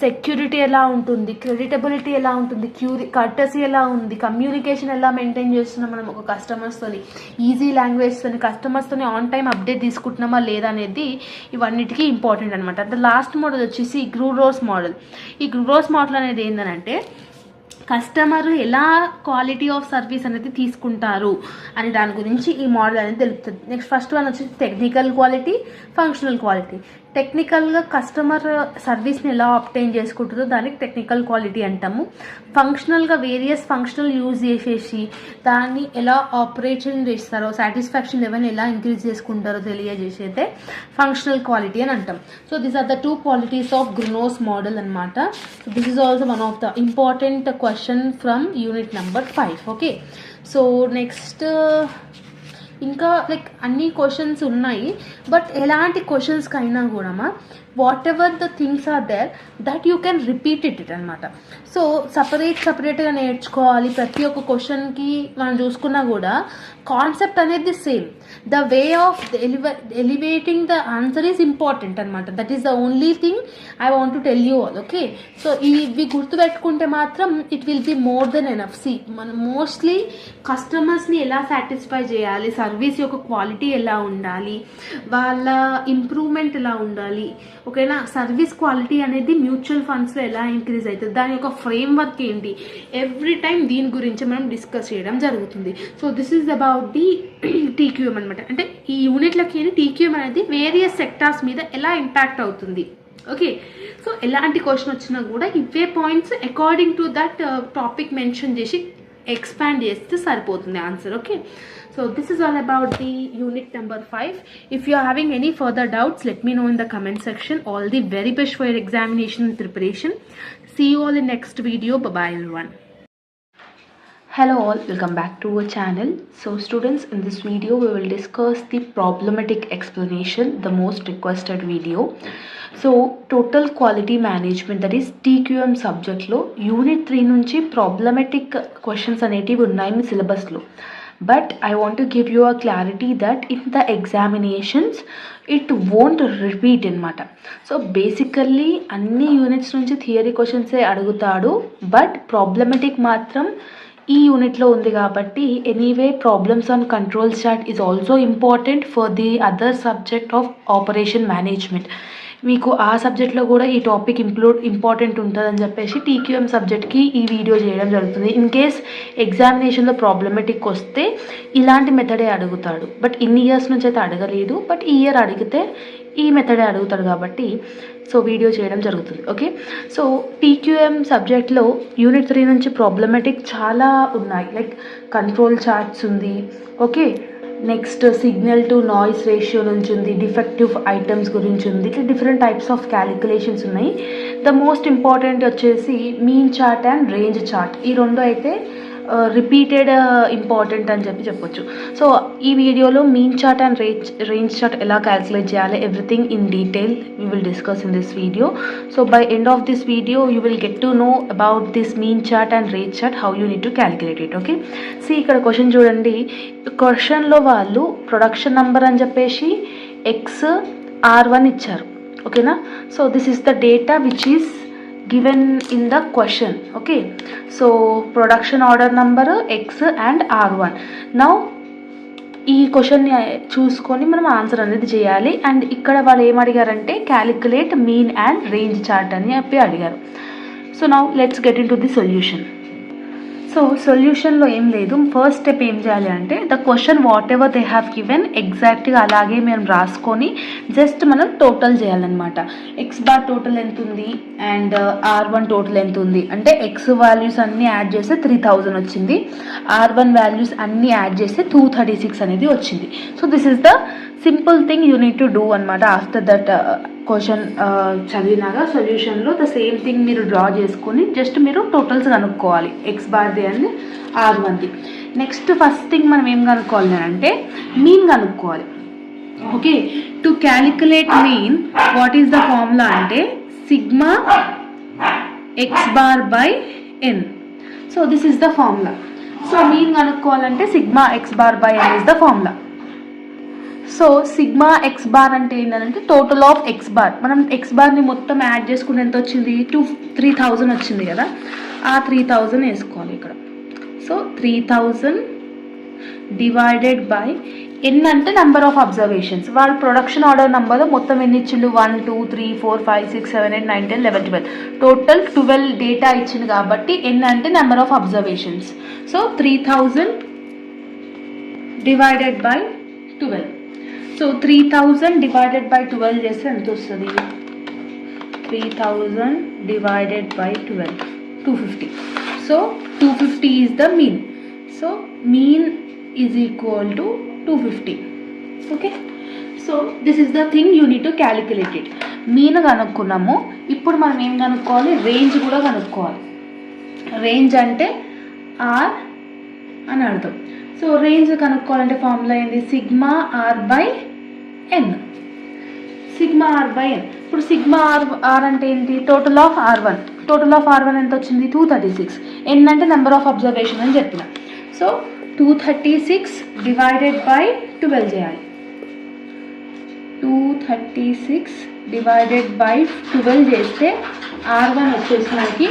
సెక్యూరిటీ ఎలా ఉంటుంది, క్రెడిటబిలిటీ ఎలా ఉంటుంది, కర్టసీ ఎలా ఉంది, కమ్యూనికేషన్ ఎలా మెయింటైన్ చేస్తున్నాం మనం ఒక కస్టమర్స్తోని, ఈజీ లాంగ్వేజ్తోని కస్టమర్స్తోని ఆన్ టైం అప్డేట్ తీసుకుంటున్నామా లేదా అనేది ఇవన్నిటికీ ఇంపార్టెంట్ అనమాట. అంటే లాస్ట్ మోడల్ వచ్చేసి గ్రూనోర్స్ మోడల్. ఈ గ్రూనోర్స్ మోడల్ అనేది ఏంటంటే కస్టమర్ ఎలా క్వాలిటీ ఆఫ్ సర్వీస్ అనేది తీసుకుంటారు అని దాని గురించి ఈ మోడల్ అనేది తెలుపుతుంది. నెక్స్ట్ ఫస్ట్ వన్ వచ్చి టెక్నికల్ క్వాలిటీ, ఫంక్షనల్ క్వాలిటీ. టెక్నికల్గా కస్టమర్ సర్వీస్ని ఎలా ఆబ్టైన్ చేసుకుంటుందో దానికి టెక్నికల్ క్వాలిటీ అంటాము. ఫంక్షనల్గా వేరియస్ ఫంక్షనల్ యూజ్ చేసేసి దాన్ని ఎలా ఆపరేషన్ చేస్తారో, సాటిస్ఫాక్షన్ లెవెల్ ఎలా ఇంక్రీజ్ చేసుకుంటారో తెలియజేసేదే ఫంక్షనల్ క్వాలిటీ అని అంటాం. So these are the 2 qualities of Gronroos model అనమాట. So this is also one of the important question from unit number 5. Okay, so next ఇంకా లైక్ అన్ని క్వశ్చన్స్ ఉన్నాయి, but ఎలాంటి క్వశ్చన్స్కి అయినా కూడా whatever the things are there that you can repeat it అనమాట. సో సపరేట్గా నేర్చుకోవాలి. ప్రతి ఒక్క క్వశ్చన్కి మనం చూసుకున్నా కూడా కాన్సెప్ట్ అనేది same, the way of elevating the answer is important అనమాట. That is the only thing I want to tell you all. Okay, so ఇవి గుర్తుపెట్టుకుంటే మాత్రం it will be more than enough. See మనం మోస్ట్లీ కస్టమర్స్ని ఎలా satisfy చేయాలి, service యొక్క quality ఎలా ఉండాలి, వాళ్ళ ఇంప్రూవ్మెంట్ ఎలా ఉండాలి, ఓకేనా, సర్వీస్ క్వాలిటీ అనేది మ్యూచువల్ ఫండ్స్లో ఎలా ఇంక్రీజ్ అవుతుంది, దాని యొక్క ఫ్రేమ్వర్క్ ఏంటి, ఎవ్రీ టైం దీని గురించి మనం డిస్కస్ చేయడం జరుగుతుంది. So this is about the TQM అనమాట. అంటే ఈ యూనిట్లకి TQM అనేది వేరియస్ సెక్టార్స్ మీద ఎలా ఇంపాక్ట్ అవుతుంది. ఓకే, సో ఎలాంటి క్వశ్చన్ వచ్చినా కూడా ఇవే points according to that topic mention చేసి ఎక్స్పాండ్ చేస్తే సరిపోతుంది answer. Okay, so this is all about the unit number 5. If you are having any further doubts, let me know in the comment section. All the very best for your examination and preparation. See you all in next video. Bye bye everyone. Hello all, welcome back to our channel. So students, in this video we will discuss the problematic explanation, the most requested video. So total quality management, that is TQM subject lo unit 3 nunchi problematic questions anetivi unnayi syllabus lo. But I want to give you a clarity that in the examinations it won't repeat అనమాట. So basically అన్ని units నుంచి theory క్వశ్చన్సే అడుగుతాడు, but problematic మాత్రం ఈ యూనిట్లో ఉంది కాబట్టి anyway problems on control chart is also important for the other subject of operation management. మీకు ఆ సబ్జెక్ట్లో కూడా ఈ టాపిక్ ఇంపార్టెంట్ ఉంటుందని చెప్పేసి TQM సబ్జెక్ట్కి ఈ వీడియో చేయడం జరుగుతుంది. ఇన్ కేస్ ఎగ్జామినేషన్లో ప్రాబ్లమెటిక్ వస్తే ఇలాంటి మెథడే అడుగుతాడు, బట్ ఇన్ని ఇయర్స్ నుంచి అయితే అడగలేదు, బట్ ఈ ఇయర్ అడిగితే ఈ మెథడే అడుగుతాడు కాబట్టి సో వీడియో చేయడం జరుగుతుంది. ఓకే, సో TQM సబ్జెక్ట్లో యూనిట్ 3 నుంచి ప్రాబ్లమెటిక్ చాలా ఉన్నాయి. లైక్ కంట్రోల్ చార్ట్స్ ఉంది, okay, next signal to noise ratio నుంచి ఉంది, డిఫెక్టివ్ ఐటమ్స్ గురించి ఉంది, ఇట్లా డిఫరెంట్ టైప్స్ ఆఫ్ క్యాలిక్యులేషన్స్ ఉన్నాయి. ద మోస్ట్ ఇంపార్టెంట్ వచ్చేసి mean chart and range chart. ఈ రెండు అయితే రిపీటెడ్ ఇంపార్టెంట్ అని చెప్పొచ్చు. సో ఈ వీడియోలో mean chart and range chart ఎలా క్యాలిక్యులేట్ చేయాలి, everything in detail we will discuss in this video. So by end of this video you will get to know about this mean chart and range chart, how you need to calculate it. Okay, see ఇక్కడ question చూడండి. క్వశ్చన్లో వాళ్ళు production number అని చెప్పేసి XR1 ఇచ్చారు. ఓకేనా, so this is the data which is given in the question. Okay, so production order number X and R1. Now ఈ క్వశ్చన్ని చూసుకొని మనం ఆన్సర్ అనేది చేయాలి. అండ్ ఇక్కడ వాళ్ళు ఏం అడిగారంటే calculate mean and range chart అని చెప్పి అడిగారు. So now let's get into the solution. So సొల్యూషన్లో ఏం లేదు, ఫస్ట్ స్టెప్ ఏం చేయాలి అంటే the question whatever they have given ఎగ్జాక్ట్గా అలాగే మేము రాసుకొని జస్ట్ మనం టోటల్ చేయాలన్నమాట. ఎక్స్ బార్ టోటల్ ఎంత ఉంది అండ్ R1 టోటల్ ఎంత ఉంది అంటే ఎక్స్ వాల్యూస్ అన్నీ యాడ్ చేస్తే 3000 వచ్చింది, R1 వాల్యూస్ అన్నీ యాడ్ చేస్తే 236 అనేది వచ్చింది. So this is the simple thing you need to do అనమాట. ఆఫ్టర్ దట్ క్వశ్చన్ చదివినాక సొల్యూషన్లో ద సేమ్ థింగ్ మీరు డ్రా చేసుకొని జస్ట్ మీరు టోటల్స్ కనుక్కోవాలి, ఎక్స్ బార్ది అని R1ది. నెక్స్ట్ ఫస్ట్ థింగ్ మనం ఏం కనుక్కోవాలి అంటే మీన్ కనుక్కోవాలి. Okay, to calculate mean what is the formula అంటే sigma X bar by N. So this is the formula. So mean కనుక్కోవాలంటే sigma X bar by N is the formula. So sigma X bar అంటే ఏంటంటే total of X bar. మనం X బార్ని మొత్తం add చేసుకుని ఎంత వచ్చింది, 3000 వచ్చింది కదా, ఆ 3000 వేసుకోవాలి ఇక్కడ. సో 3000 డివైడెడ్ బై ఎన్ అంటే నెంబర్ ఆఫ్ అబ్జర్వేషన్స్. వాడు ప్రొడక్షన్ ఆర్డర్ నెంబర్లో మొత్తం ఎన్ని ఇచ్చిండు, 1 2 3 4 5 6 7 8 9 10 11 12 టోటల్ 12 డేటా ఇచ్చింది కాబట్టి ఎన్ అంటే number of observations. So 3000 divided by 12. So 3000 divided by 12 చేస్తే ఎంత వస్తుంది, 3000 divided by 12 250. So 250 is the mean. So mean is equal to 250. Okay, so this is the thing you need to calculate it. Mean కనుక్కున్నాము, ఇప్పుడు మనం ఏం కనుక్కోవాలి, range కూడా కనుక్కోవాలి. రేంజ్ అంటే ఆర్ అని అర్థం. సో రేంజ్ కనుక్కోవాలంటే ఫార్ములా ఏంటి, sigma R by N. Sigma R by N. ఇప్పుడు సిగ్మా ఆర్ అంటే ఏంటి, total of R1. Total of R1 ఎంత వచ్చింది, 236. ఎన్ అంటే నెంబర్ ఆఫ్ అబ్జర్వేషన్ అని చెప్పిన. సో 236 డివైడెడ్ బై 12 చేయాలి. 236 డివైడెడ్ బై 12 చేస్తే R1 వచ్చేసి మనకి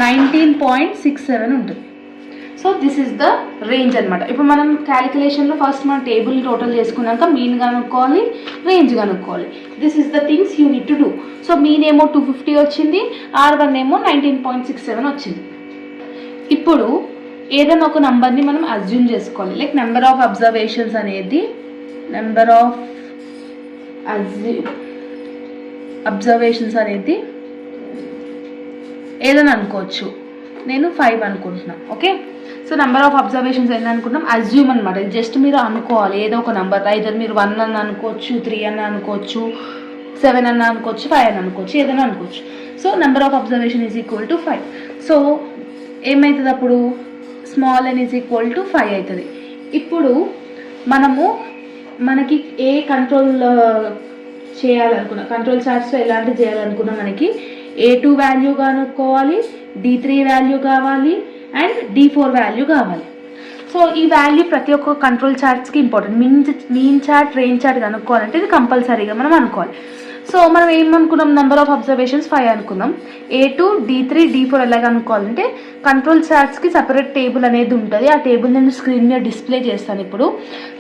19.67 ఉంటుంది. So this is the range అనమాట. ఇప్పుడు మనం క్యాలిక్యులేషన్లో ఫస్ట్ మనం టేబుల్ టోటల్ చేసుకున్నాక మీన్ కనుక్కోవాలి, రేంజ్ కనుక్కోవాలి. This is the things you need to do. So mean ఏమో 250 వచ్చింది, R1 ఏమో 19.67 వచ్చింది. ఇప్పుడు ఏదైనా ఒక నెంబర్ని మనం అజ్యూమ్ చేసుకోవాలి. లైక్ నెంబర్ ఆఫ్ అబ్జర్వేషన్స్ అనేది ఏదైనా అనుకోవచ్చు. నేను 5 అనుకుంటున్నాను. Okay, so number of observations ఎన్ని అనుకుంటున్నాం, అజ్యూమ్ అనమాట. జస్ట్ మీరు అనుకోవాలి ఏదో ఒక నెంబర్, ఐదర్ మీరు 1 అని అనుకోవచ్చు, 3 అని అనుకోవచ్చు, 7 అని అనుకోవచ్చు, 5 అని అనుకోవచ్చు, ఏదైనా అనుకోవచ్చు. So number of observation is equal to 5. So ఏమవుతుంది అప్పుడు, small n is equal to 5 అవుతుంది. ఇప్పుడు మనకి ఏ కంట్రోల్ చేయాలనుకున్నా, కంట్రోల్ చార్ట్స్లో ఎలాంటి చేయాలనుకున్నా మనకి A2 వాల్యూ కనుక్కోవాలి, D3 వాల్యూ కావాలి అండ్ D4 వాల్యూ కావాలి. సో ఈ వాల్యూ ప్రతి ఒక్క కంట్రోల్ చార్ట్స్కి important. Mean chart, range chart కనుక్కోవాలంటే ఇది కంపల్సరీగా మనం అనుకోవాలి. సో మనం ఏమనుకున్నాం, నెంబర్ ఆఫ్ అబ్జర్వేషన్స్ 5 అనుకున్నాం. A2, D3, D4 ఎలా కనుక్కోవాలంటే కంట్రోల్ చార్ట్స్కి సపరేట్ టేబుల్ అనేది ఉంటుంది. ఆ టేబుల్ నేను స్క్రీన్ మీద డిస్ప్లే చేస్తాను ఇప్పుడు.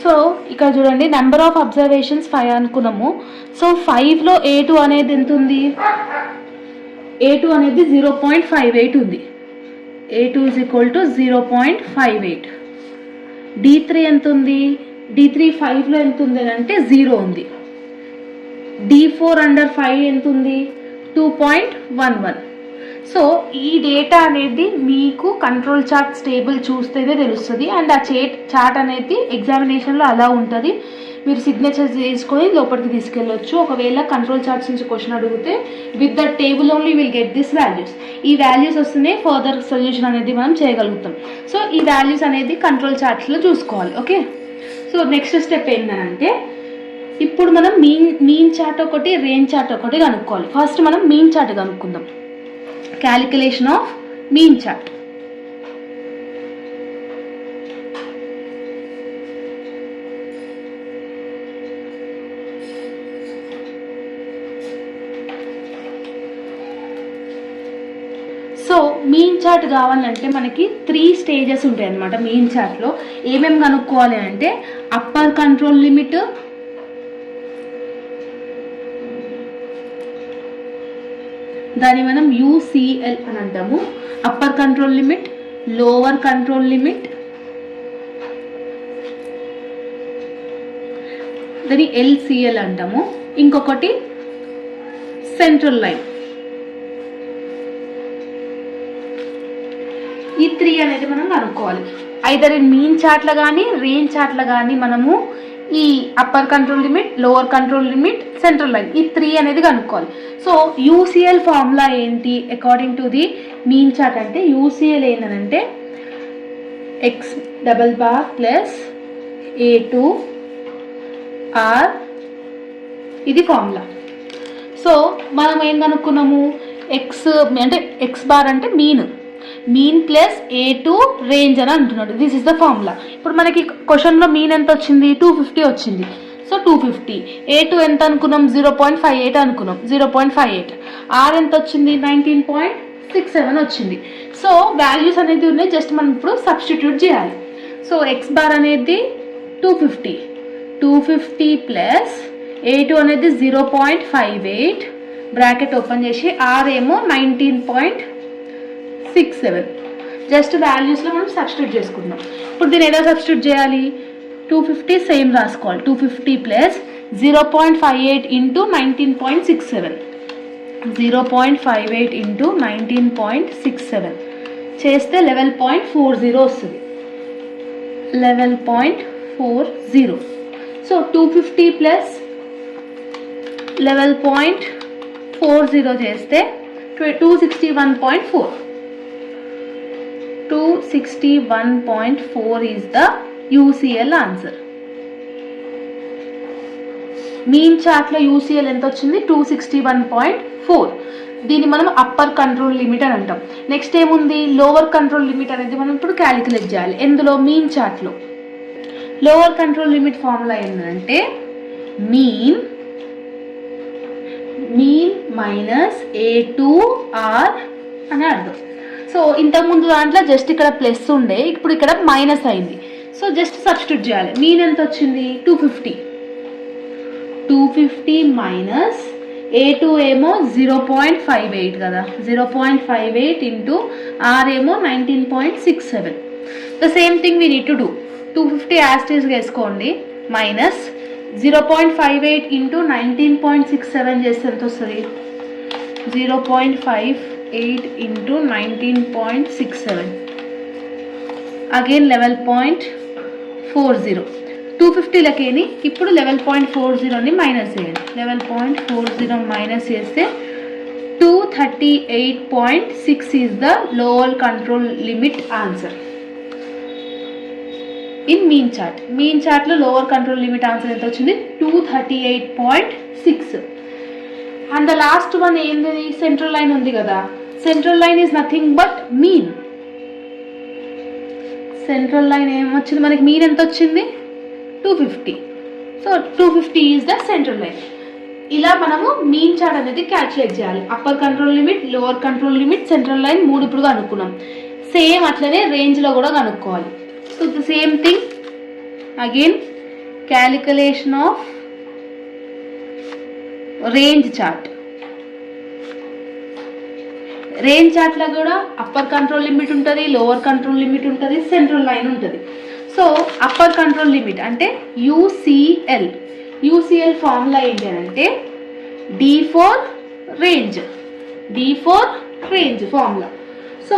సో ఇక్కడ చూడండి, నెంబర్ ఆఫ్ అబ్జర్వేషన్స్ 5 అనుకున్నాము. సో 5లో A2 అనేది ఎంత ఉంది, A2 అనేది 0.58 ఉంది. A2 is equal to 0.58. D3 ఎంత ఉంది, D3 5లో ఎంత ఉంది అంటే 0 ఉంది. D4 అండర్ 5 ఎంత ఉంది, 2.11. సో ఈ డేటా అనేది మీకు కంట్రోల్ చార్ట్స్ టేబుల్ చూస్తేనే తెలుస్తుంది. అండ్ ఆ చార్ట్ అనేది ఎగ్జామినేషన్లో అలా ఉంటుంది. మీరు సిగ్నేచర్ చేసుకొని లోపలికి తీసుకెళ్ళొచ్చు. ఒకవేళ కంట్రోల్ చార్ట్స్ నుంచి క్వశ్చన్ అడిగితే with the table only will get this values. ఈ వాల్యూస్ వస్తేనే ఫర్దర్ సొల్యూషన్ అనేది మనం చేయగలుగుతాం. సో ఈ వాల్యూస్ అనేది కంట్రోల్ చార్ట్స్లో చూసుకోవాలి. ఓకే, సో నెక్స్ట్ స్టెప్ ఏంటంటే ఇప్పుడు మనం మీన్ చార్ట్ ఒకటి, రేంజ్ చార్ట్ ఒకటి కనుక్కోవాలి. ఫస్ట్ మనం మీన్ చార్ట్ కనుక్కుందాం. Calculation of mean chart. So mean chart కావాలంటే మనకి 3 స్టేజెస్ ఉంటాయి అన్నమాట. మీన్ చార్ట్లో ఏమేమి కనుక్కోవాలి అంటే అప్పర్ కంట్రోల్ లిమిట్, దాన్ని మనం UCL అని అంటాము. Upper control limit, lower control limit, దాన్ని LCL అంటాము. ఇంకొకటి సెంట్రల్ లైన్. ఈ 3 అనేది మనం కనుక్కోవాలి. ఐదర్ మీన్ చార్ట్ల కానీ రేంజ్ చార్ట్ల కానీ మనము ఈ upper control limit, lower control limit, central line ఈ 3 అనేది కనుక్కోవాలి. సో UCL ఫార్ములా ఏంటి according to the mean chart అంటే UCL ఏంటంటే X" ప్లస్ A2 R ఇది ఫార్ములా. సో మనం ఏం కనుక్కున్నాము, X బార్ అంటే మీన్ ప్లస్ A2 రేంజ్ అని అంటున్నాడు. This is the formula. ఇప్పుడు మనకి క్వశ్చన్లో మీన్ ఎంత వచ్చింది, 250 వచ్చింది. సో 250. A2 ఎంత అనుకున్నాం, 0.58 అనుకున్నాం, 0.58. R ఎంత వచ్చింది, 19.67 వచ్చింది. సో వాల్యూస్ అనేది ఉన్నాయి, జస్ట్ మనం ఇప్పుడు సబ్స్టిట్యూట్ చేయాలి. సో X బార్ అనేది 250 ప్లస్ A2 అనేది 0.58 బ్రాకెట్ ఓపెన్ చేసి R ఏమో 19.67. జస్ట్ వాల్యూస్లో మనం సబ్స్టిట్యూట్ చేసుకుందాం. ఇప్పుడు దీన్ని ఎలా సబ్స్టిట్యూట్ చేయాలి, 250 సేమ్ రాసుకోవాలి. 250 ప్లస్ 0.58 ఇంటూ 19.67, 0.58 ఇంటూ 19.67 చేస్తే 11.40 వస్తుంది. 11.40. సో 250 ప్లస్ 11.40 చేస్తే 261.4. 261.4 is the UCL answer. Mean చార్ట్లో UCL ఎంత వచ్చింది, 261.4. దీన్ని మనం అప్పర్ కంట్రోల్ లిమిట్ అని అంటాం. నెక్స్ట్ ఏముంది, లోవర్ కంట్రోల్ లిమిట్ అనేది మనం ఇప్పుడు క్యాలిక్యులేట్ చేయాలి. ఎందులో, మీన్ చార్ట్లో. లోవర్ కంట్రోల్ లిమిట్ ఫార్ములా ఏంటంటే మీన్ మైనస్ A2R అని అర్థం. సో ఇంతకుముందు దాంట్లో జస్ట్ ఇక్కడ ప్లస్ ఉండే, ఇప్పుడు ఇక్కడ మైనస్ అయింది. సో జస్ట్ సబ్స్టిట్యూట్ చేయాలి. మీన్ ఎంత వచ్చింది, 250 మైనస్ A2 ఏమో 0.58 కదా, 0.58 ఇంటూ R ఏమో 19.67. The same thing we need to do. 250 యాస్టీస్గా వేసుకోండి, మైనస్ 0.58 ఇంటూ 19.67 చేస్తే ఎంత వస్తుంది, 0.58 ఇంటూ 19.67 అగైన్ 11.40. 250 లకేని ఇప్పుడు 11.40ని మైనస్ చేయండి. 11.40 మైనస్ చేస్తే 238.6 is the lower control limit answer in mean chart. Mean చార్ట్లో లోవర్ కంట్రోల్ లిమిట్ ఆన్సర్ ఎంత వచ్చింది, 238.6. అండ్ ద లాస్ట్ వన్ ఏంది, సెంట్రల్ లైన్ ఉంది కదా. Central line is nothing but mean. Central line ఏమొచ్చింది మనకి, మీన్ ఎంత వచ్చింది, 250. So 250 is the central line. ఇలా మనము మీన్ చార్ట్ అనేది క్యాల్కులేట్ చేయాలి. Upper control limit, lower control limit, central line 3 ఇప్పుడు కనుక్కున్నాం. సేమ్ అట్లనే రేంజ్లో కూడా కనుక్కోవాలి. So the same thing again calculation of range chart. Range చార్ట్లో కూడా అప్పర్ కంట్రోల్ లిమిట్ ఉంటుంది, లోవర్ కంట్రోల్ లిమిట్ ఉంటుంది, సెంట్రల్ లైన్ ఉంటుంది. సో అప్పర్ కంట్రోల్ లిమిట్ అంటే UCL ఫార్ములా ఏంటి అంటే D4 range formula. So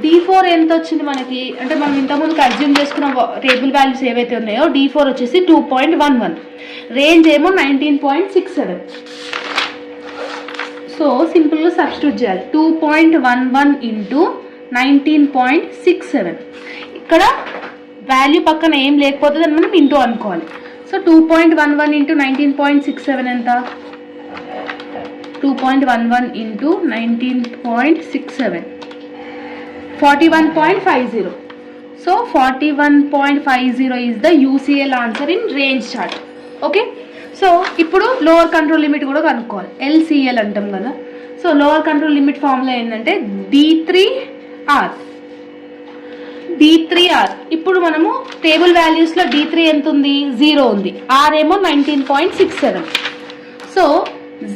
D4 ఎంత వచ్చింది మనకి అంటే మనం ఇంతకుముందు కన్జ్యూమ్ చేసుకున్న టేబుల్ వాల్యూస్ ఏవైతే ఉన్నాయో D4 వచ్చేసి 2.11, రేంజ్ ఏమో 19.67. సో సింపుల్గా సబ్స్టిట్యూట్ చేయాలి. 2.11 ఇంటూ 19.67. ఇక్కడ వాల్యూ పక్కన ఏం లేకపోతే దాన్ని మనం ఇంటూ అనుకోవాలి. సో 2.11 ఇంటూ 19.67 ఎంత, 2.11 into 19.67 41.50. So 41.50 is the UCL answer in range chart. Okay, so ఇప్పుడు లోవర్ కంట్రోల్ లిమిట్ కూడా కనుక్కోవాలి. LCL అంటాం కదా. So lower control limit formula ఏంటంటే D3R. ఇప్పుడు మనము టేబుల్ వాల్యూస్లో D3 ఎంత ఉంది, 0 ఉంది, R ఏమో 19.67. So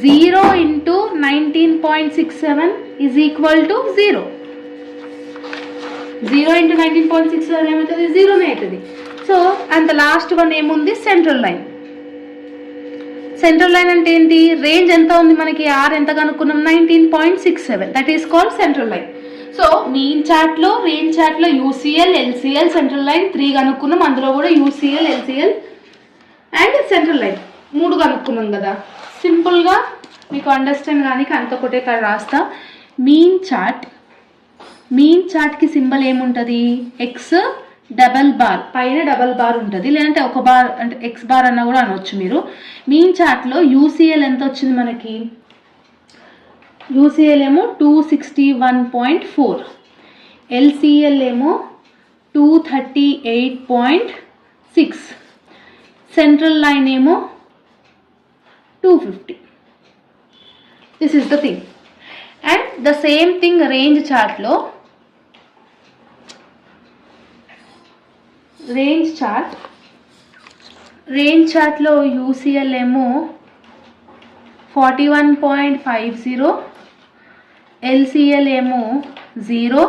0 into 19.67 is equal to 0. 0 into 19.67 ఏమవుతుంది? 0నే అవుతుంది. So and the last one ఏముంది? Central line. సెంట్రల్ లైన్ అంటే ఏంటి? రేంజ్ ఎంత ఉంది మనకి? ఆర్ ఎంత కనుక్కున్నాం? 19.67. That is called central line. So mean చార్ట్లో, రేంజ్ చార్ట్లో యూసీఎల్, ఎల్సీఎల్, సెంట్రల్ లైన్ 3 కనుక్కున్నాం. అందులో కూడా UCL, LCL and central line 3 కనుక్కున్నాం కదా. సింపుల్గా మీకు అండర్స్టాండ్ కానీ అంత ఒకటే ఇక్కడ రాస్తా. మీన్ చార్ట్కి సింబల్ ఏముంటుంది? ఎక్స్ డబల్ బార్, పైన డబల్ బార్ ఉంటుంది, లేదంటే ఒక బార్ అంటే ఎక్స్ బార్ అన్న కూడా అనొచ్చు మీరు. మీన్ చార్ట్లో యూసీఎల్ ఎంత వచ్చింది మనకి? యూసీఎల్ ఏమో 261.4, ఎల్సీఎల్ ఏమో 238.6, సెంట్రల్ లైన్ ఏమో 250. This is the thing. And the same thing range చార్ట్లో యూసీఎల్ ఏమో 41.50, ఎల్సీఎల్ ఏమో 0,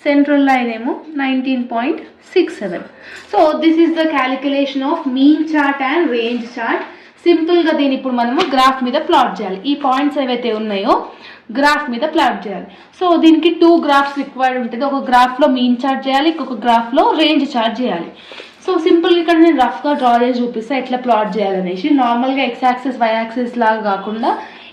సెంట్రల్ లైన్ ఏమో 19.67. So this is the calculation of mean chart and range chart. సింపుల్గా దీన్ని ఇప్పుడు మనము గ్రాఫ్ మీద ప్లాట్ చేయాలి. ఈ పాయింట్స్ ఏవైతే ఉన్నాయో గ్రాఫ్ మీద ప్లాట్ చేయాలి. సో దీనికి 2 గ్రాఫ్స్ రిక్వైర్డ్ ఉంటుంది. ఒక గ్రాఫ్లో మీన్ చార్ట్ చేయాలి, ఇంకొక గ్రాఫ్లో రేంజ్ చార్ట్ చేయాలి. సో సింపుల్గా ఇక్కడ నేను రఫ్గా డ్రా చేసి చూపిస్తా ఎట్లా ప్లాట్ చేయాలనేసి. నార్మల్గా ఎక్స్ యాక్సిస్ వై యాక్సిస్ లాగా కాకుండా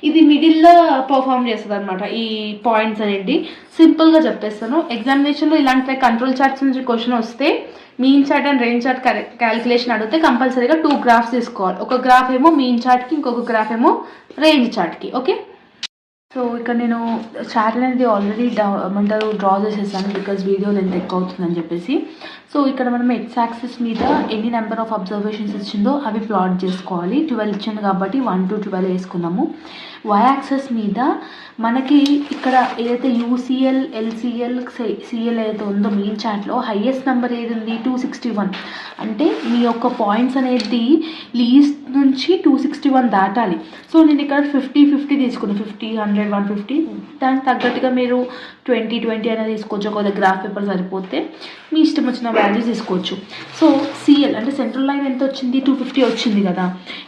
ఇది మిడిల్లో పర్ఫామ్ చేస్తుంది అనమాట. ఈ పాయింట్స్ అనేది సింపుల్గా చెప్పేస్తాను. ఎగ్జామినేషన్లో ఇలాంటి కంట్రోల్ చార్ట్స్ నుంచి క్వశ్చన్ వస్తే mean chart and range chart calculation అడిగితే కంపల్సరీగా 2 గ్రాఫ్స్ తీసుకోవాలి. ఒక గ్రాఫ్ ఏమో మీన్ చార్ట్కి, ఇంకొక గ్రాఫ్ ఏమో రేంజ్ చార్ట్కి. ఓకే, సో ఇక్కడ నేను చార్ట్ అనేది ఆల్రెడీ డ్రా చేసేసాను బికాజ్ వీడియో లెంత్ ఎక్కువ అవుతుందని చెప్పేసి. సో ఇక్కడ మనం ఎక్స్ యాక్సిస్ మీద ఎన్ని నెంబర్ ఆఫ్ అబ్జర్వేషన్స్ ఇచ్చిందో అవి ప్లాట్ చేసుకోవాలి. 12 ఇచ్చింది కాబట్టి 1 to 12 వేసుకున్నాము. వై యాక్సిస్ మీద మనకి ఇక్కడ ఏదైతే యూసీఎల్, ఎల్సీఎల్, సిఎల్ ఏదైతే ఉందో మీన్ చార్ట్లో హైయెస్ట్ నెంబర్ ఏది ఉంది? 261. అంటే మీ యొక్క పాయింట్స్ అనేది లీస్ట్ నుంచి 261 దాటాలి. సో నేను ఇక్కడ 50 తీసుకున్నాను. 50, 100, 150. దానికి తగ్గట్టుగా మీరు 20 అనేది తీసుకోవచ్చు. ఒక గ్రాఫ్ పేపర్ సరిపోతే మీ ఇష్టం వచ్చిన వాల్యూస్ తీసుకోవచ్చు. సో సిఎల్ అంటే సెంట్రల్ లైన్ ఎంత వచ్చింది? 250 వచ్చింది కదా.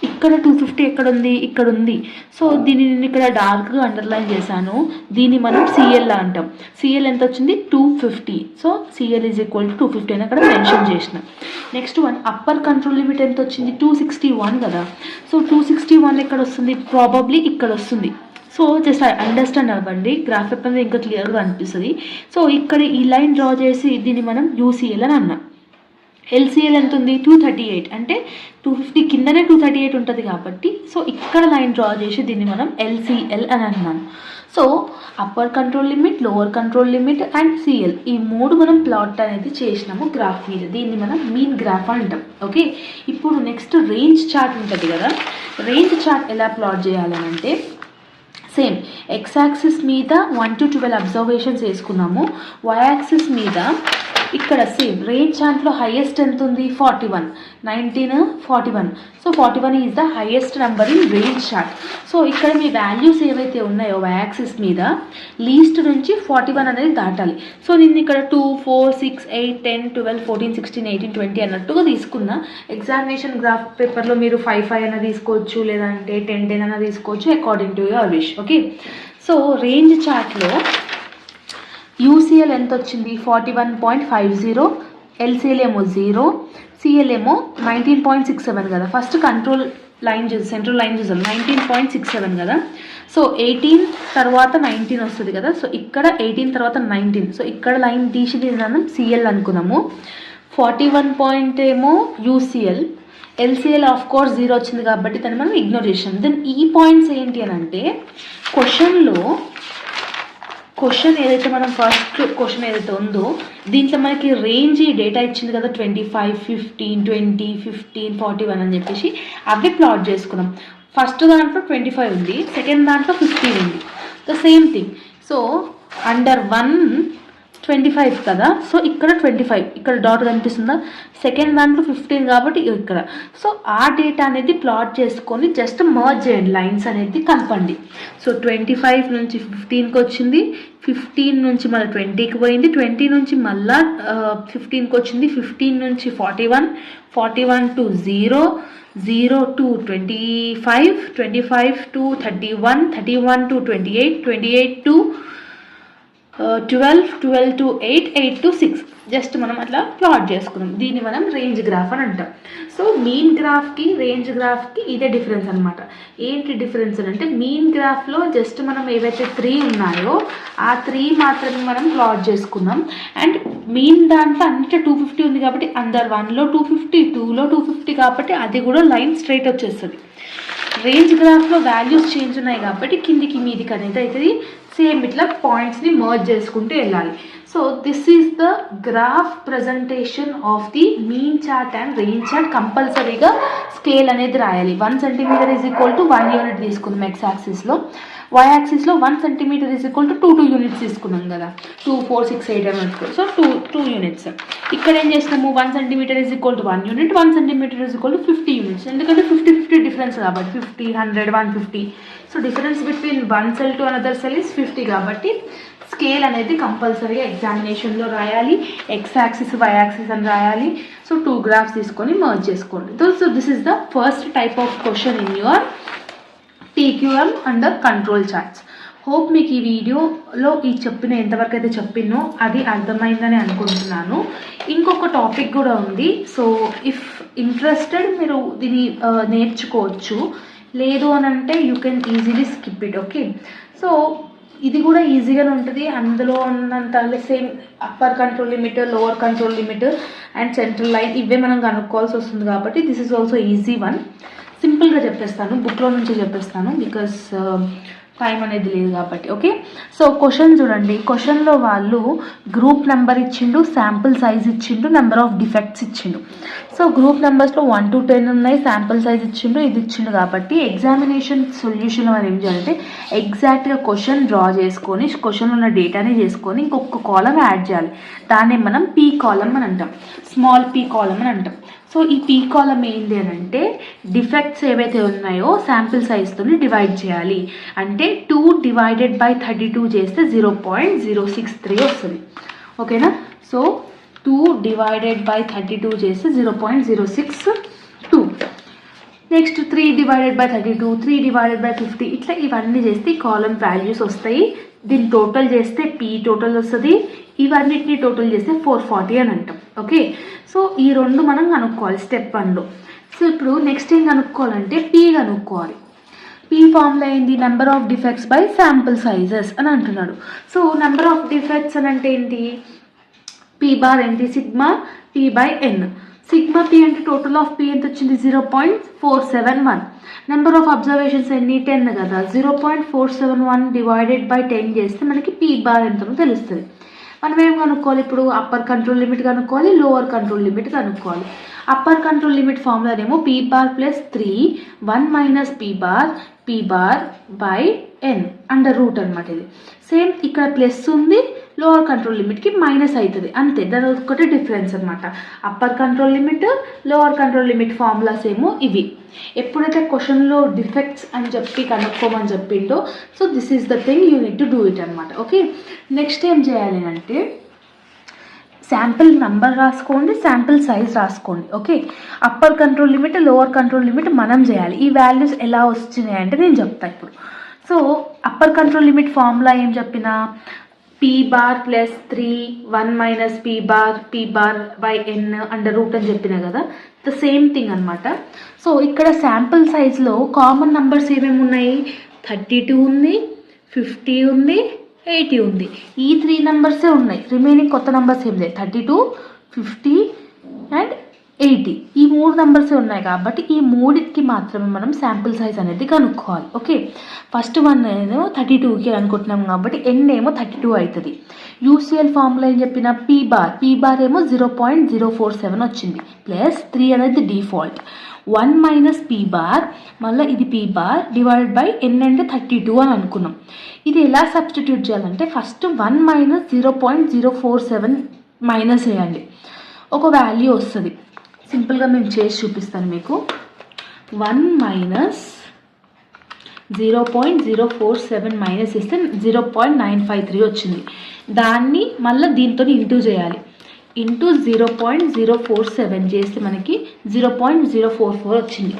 ఇక్కడ 250 ఎక్కడ ఉంది? ఇక్కడ ఉంది. సో దీన్ని నేను ఇక్కడ డార్క్గా అండర్లైన్ చేశాను. దీన్ని మనం సిఎల్ అంటాం. సిఎల్ ఎంత వచ్చింది? 250. So CL is equal to 250 అని అక్కడ మెన్షన్ చేసిన. Next one upper control limit ఎంత వచ్చింది? 261 కదా. సో 261 ఎక్కడ వస్తుంది? ప్రాబబ్లీ ఇక్కడ వస్తుంది. సో జస్ట్ అండర్స్టాండ్ అవ్వండి, గ్రాఫ్ పేపర్ ఇంకా క్లియర్గా అనిపిస్తుంది. సో ఇక్కడ ఈ లైన్ డ్రా చేసి దీన్ని మనం యూసీఎల్ అని అన్నాం. ఎల్సీఎల్ ఎంత ఉంది? 238. అంటే 250 కిందనే 238 ఉంటుంది కాబట్టి సో ఇక్కడ లైన్ డ్రా చేసి దీన్ని మనం ఎల్సీఎల్ అని అన్నాను. So upper control limit, lower control limit and CL ఈ 3 మనం ప్లాట్ అనేది చేసినాము గ్రాఫ్ మీద. దీన్ని మనం మీన్ గ్రాఫ్ అంటాం. ఓకే, ఇప్పుడు నెక్స్ట్ రేంజ్ చార్ట్ ఉంటుంది కదా. రేంజ్ చార్ట్ ఎలా ప్లాట్ చేయాలనంటే సేమ్ ఎక్స్ యాక్సిస్ మీద 1 to 12 అబ్జర్వేషన్స్ వేసుకున్నాము. వై యాక్సిస్ మీద ఇక్కడ సేమ్ రేంజ్ చార్ట్లో హైయెస్ట్ ఎంత ఉంది? 41, 19, 41. So 41 is the highest number in range chart. So ఇక్కడ మీ వాల్యూస్ ఏవైతే ఉన్నాయో వై యాక్సిస్ మీద లీస్ట్ నుంచి 41 అనేది దాటాలి. సో నేను ఇక్కడ 2, 4, 6, 8, 10, 12, 14, 16, 18, 20 అన్నట్టుగా తీసుకున్నా. ఎగ్జామినేషన్ గ్రాఫ్ పేపర్లో మీరు 5, 5 అన్న తీసుకోవచ్చు, లేదంటే 10, 10 అన్న తీసుకోవచ్చు according to your wish. Okay, so range చార్ట్లో యూసీఎల్ ఎంత వచ్చింది? 41.50, ఎల్సీఎల్ ఏమో 0, సిఎల్ ఏమో 19.67 కదా. ఫస్ట్ కంట్రోల్ లైన్ చూసి సెంట్రల్ లైన్ చూసాం 19.67 కదా. సో 18 తర్వాత 19 వస్తుంది కదా. సో ఇక్కడ 18 తర్వాత 19. సో ఇక్కడ లైన్ తీసి మనం సిఎల్ అనుకున్నాము. 41 పాయింట్ ఏమో యూసీఎల్, ఎల్సీఎల్ ఆఫ్ కోర్స్ 0 వచ్చింది కాబట్టి దాన్ని మనం ఇగ్నోర్ చేసాం. దెన్ ఈ పాయింట్స్ ఏంటి అని అంటే క్వశ్చన్ ఏదైతే మనం ఫస్ట్ క్వశ్చన్ ఏదైతే ఉందో దీంట్లో మనకి రేంజ్ డేటా ఇచ్చింది కదా 25, 15, 20, 15, 41 అని చెప్పేసి అవి ప్లాట్ చేసుకున్నాం. ఫస్ట్ దాంట్లో 25 ఉంది, సెకండ్ దాంట్లో 15 ఉంది. The same thing. So under 1 25 కదా, సో ఇక్కడ 25, ఇక్కడ డాట్ కనిపిస్తుందా, సెకండ్ దాంట్లో 15 కాబట్టి ఇక్కడ. సో ఆ డేటా అనేది ప్లాట్ చేసుకొని జస్ట్ మర్జ్ చేయండి, లైన్స్ అనేది కలపండి. సో 25 నుంచి 15కి వచ్చింది, 15 నుంచి మళ్ళీ 20కి పోయింది, 20 నుంచి మళ్ళీ 15కి వచ్చింది, 15 నుంచి 41, 41 to 0, 0 to 25, 25 to 31, 31 to 28, 28 to 12, 12 to 8, 8 to 6. Just మనం అట్లా ప్లాట్ చేసుకున్నాం. దీన్ని మనం రేంజ్ గ్రాఫ్ అని అంటాం. సో మీన్ గ్రాఫ్కి రేంజ్ గ్రాఫ్కి ఇదే డిఫరెన్స్ అనమాట. ఏంటి డిఫరెన్స్ అని అంటే, మీన్ గ్రాఫ్లో జస్ట్ మనం ఏవైతే 3 ఉన్నాయో ఆ 3 మాత్రమే మనం ప్లాట్ చేసుకున్నాం. అండ్ మీన్ దాంట్లో అన్నిటి 250 ఉంది కాబట్టి అందర్ 1లో 250, 2లో 250 కాబట్టి అది కూడా లైన్ స్ట్రైట్ వచ్చేస్తుంది. రేంజ్ గ్రాఫ్లో వాల్యూస్ చేంజ్ ఉన్నాయి కాబట్టి కిందికి మీదికి అనేది అవుతుంది. సేమ్ ఇట్లా పాయింట్స్ని మర్జ్ చేసుకుంటూ వెళ్ళాలి. So this is the graph presentation of the mean chart and range chart. కంపల్సరీగా స్కేల్ అనేది రాయాలి. 1 centimeter is equal to 1 unit తీసుకుందాం ఎక్స్ యాక్సిస్లో, వై యాక్సిస్లో 1 centimeter is equal to 2 units తీసుకున్నాం కదా, 2, 4, 6, 8 అని పెట్టుకో. So 2 units. ఇక్కడ ఏం చేసినాము, 1 centimeter is equal to 1 unit, 1 centimeter is equal to 50 units. ఎందుకంటే 50 డిఫరెన్స్ కాబట్టి 50, 100, 150. So difference between one cell to another cell is 50 కాబట్టి స్కేల్ అనేది కంపల్సరీగా ఎగ్జామినేషన్లో రాయాలి. ఎక్స్ యాక్సిస్, వై యాక్సిస్ అని రాయాలి. సో 2 graphs తీసుకొని మర్జ్ చేసుకోండి. So this is the first type of question in your TQM under control charts. Hope మీకు ఈ వీడియోలో ఈ చెప్పిన ఎంతవరకు అయితే చెప్పినో అది అర్థమైందని అనుకుంటున్నాను. ఇంకొక టాపిక్ కూడా ఉంది. సో ఇఫ్ ఇంట్రెస్టెడ్ మీరు దీన్ని నేర్చుకోవచ్చు. లేదు అని అంటే you can easily skip it. Okay, so ఇది కూడా ఈజీగానే ఉంటుంది. అందులో ఉన్నంత same upper control limit, lower control limit and central line ఇవే మనం కనుక్కోవాల్సి వస్తుంది కాబట్టి this is also easy one. సింపుల్గా చెప్పేస్తాను, బుక్లో నుంచి చెప్పేస్తాను బికాస్ టైం అనేది లేదు కాబట్టి. ఓకే, సో క్వశ్చన్ చూడండి. క్వశ్చన్లో వాళ్ళు గ్రూప్ నెంబర్ ఇచ్చిండు, శాంపుల్ సైజ్ ఇచ్చిండు, నెంబర్ ఆఫ్ డిఫెక్ట్స్ ఇచ్చిండు. సో గ్రూప్ నెంబర్స్లో 1 to 10 ఉన్నాయి, శాంపుల్ సైజ్ ఇచ్చిండు, ఇది ఇచ్చిండు కాబట్టి ఎగ్జామినేషన్ సొల్యూషన్ మనం ఏం చేయాలంటే ఎగ్జాక్ట్గా క్వశ్చన్ డ్రా చేసుకొని క్వశ్చన్లో ఉన్న డేటాని చేసుకొని ఇంకొక కాలం యాడ్ చేయాలి. దాన్ని మనం పీ కాలం అని అంటాం, స్మాల్ పీ కాలం అని అంటాం. సో ఈ పీ కాలం ఏంటి అని అంటే డిఫెక్ట్స్ ఏవైతే ఉన్నాయో శాంపిల్ సైజ్తో డివైడ్ చేయాలి. అంటే 2 divided by 32 చేస్తే 0.063 వస్తుంది. ఓకేనా, సో 2 divided by 32 చేస్తే 0.062. Next 3 divided by 32, 3 divided by 50, ఇట్లా ఇవన్నీ చేస్తే ఈ కాలం వాల్యూస్ వస్తాయి. దీన్ని టోటల్ చేస్తే పీ టోటల్ వస్తుంది. ఇవన్నిటిని టోటల్ చేస్తే 440 అని అంటాం. ఓకే, సో ఈ 2 మనం కనుక్కోవాలి స్టెప్ 1లో. సో ఇప్పుడు నెక్స్ట్ ఏం కనుక్కోవాలంటే పీ కనుక్కోవాలి. పీ ఫార్ములా ఏంటి, number of defects by sample sizes అని అంటున్నాడు. సో నెంబర్ ఆఫ్ డిఫెక్ట్స్ అని అంటే ఏంటి, పీ బార్ ఏంటి, sigma P by N. Sigma P అంటే టోటల్ ఆఫ్ పీ ఎంత వచ్చింది, 0.471. నెంబర్ ఆఫ్ అబ్జర్వేషన్స్ ఎన్ని, 10 కదా, 0.471 డివైడెడ్ బై 10 చేస్తే మనకి పీ బార్ ఎంతనో తెలుస్తుంది. మనం ఏం కనుక్కోవాలి ఇప్పుడు, అప్పర్ కంట్రోల్ లిమిట్ కనుక్కోవాలి, లోవర్ కంట్రోల్ లిమిట్ కనుక్కోవాలి. అప్పర్ కంట్రోల్ లిమిట్ ఫార్ములానేమో P bar plus 3, 1 minus P bar by N under root అనమాట. ఇది సేమ్ ఇక్కడ ప్లస్ ఉంది, లోవర్ కంట్రోల్ లిమిట్కి మైనస్ అవుతుంది అంతే. దాని ఒకటి డిఫరెన్స్ అనమాట. Upper control limit, lower control limit formulas ఏమో ఇవి. ఎప్పుడైతే క్వశ్చన్లో డిఫెక్ట్స్ అని చెప్పి కనుక్కోమని చెప్పిండో so this is the thing you need to do it అనమాట. ఓకే, నెక్స్ట్ ఏం చేయాలి అంటే శాంపిల్ నెంబర్ రాసుకోండి, శాంపిల్ సైజ్ రాసుకోండి. Okay, upper control limit, lower control limit మనం చేయాలి. ఈ వాల్యూస్ ఎలా వచ్చినాయి అంటే నేను చెప్తాను ఇప్పుడు. So upper control limit formula ఏం చెప్పినా, P bar plus 3, 1 minus P bar by N under root అని చెప్పిన కదా, ద సేమ్ థింగ్ అనమాట. సో ఇక్కడ శాంపుల్ సైజ్లో కామన్ నెంబర్స్ ఏమేమి ఉన్నాయి, 32 ఉంది, 50 ఉంది, 80 ఉంది. ఈ 3 నెంబర్సే ఉన్నాయి, రిమైనింగ్ కొత్త నెంబర్స్ ఏం లేదు. 32, 50 అండ్ 80 ఈ 3 నెంబర్సే ఉన్నాయి కాబట్టి ఈ 3కి మాత్రమే మనం శాంపుల్ సైజ్ అనేది కనుక్కోవాలి. ఓకే, ఫస్ట్ వన్ ఏమో 32కి అనుకుంటున్నాం కాబట్టి ఎన్ ఏమో 32 అవుతుంది. యూసీఎల్ ఫార్ములా ఏం చెప్పిన, పీ బార్ ఏమో 0.047 వచ్చింది, ప్లస్ 3 అనేది డిఫాల్ట్, 1 మైనస్ పీ బార్, మళ్ళీ ఇది పీ బార్ డివైడెడ్ బై ఎన్ అంటే 32 అని అనుకున్నాం. ఇది ఎలా సబ్స్టిట్యూట్ చేయాలంటే ఫస్ట్ 1 మైనస్ 0.047 మైనస్ చేయండి, ఒక వాల్యూ వస్తుంది. సింపుల్గా మేము చేసి చూపిస్తాను మీకు. 1 మైనస్ 0.047 మైనస్ ఇస్తే 0.953 వచ్చింది. దాన్ని మళ్ళీ దీంతో ఇంటూ చేయాలి. ఇంటూ 0.047 చేస్తే మనకి 0.044 వచ్చింది.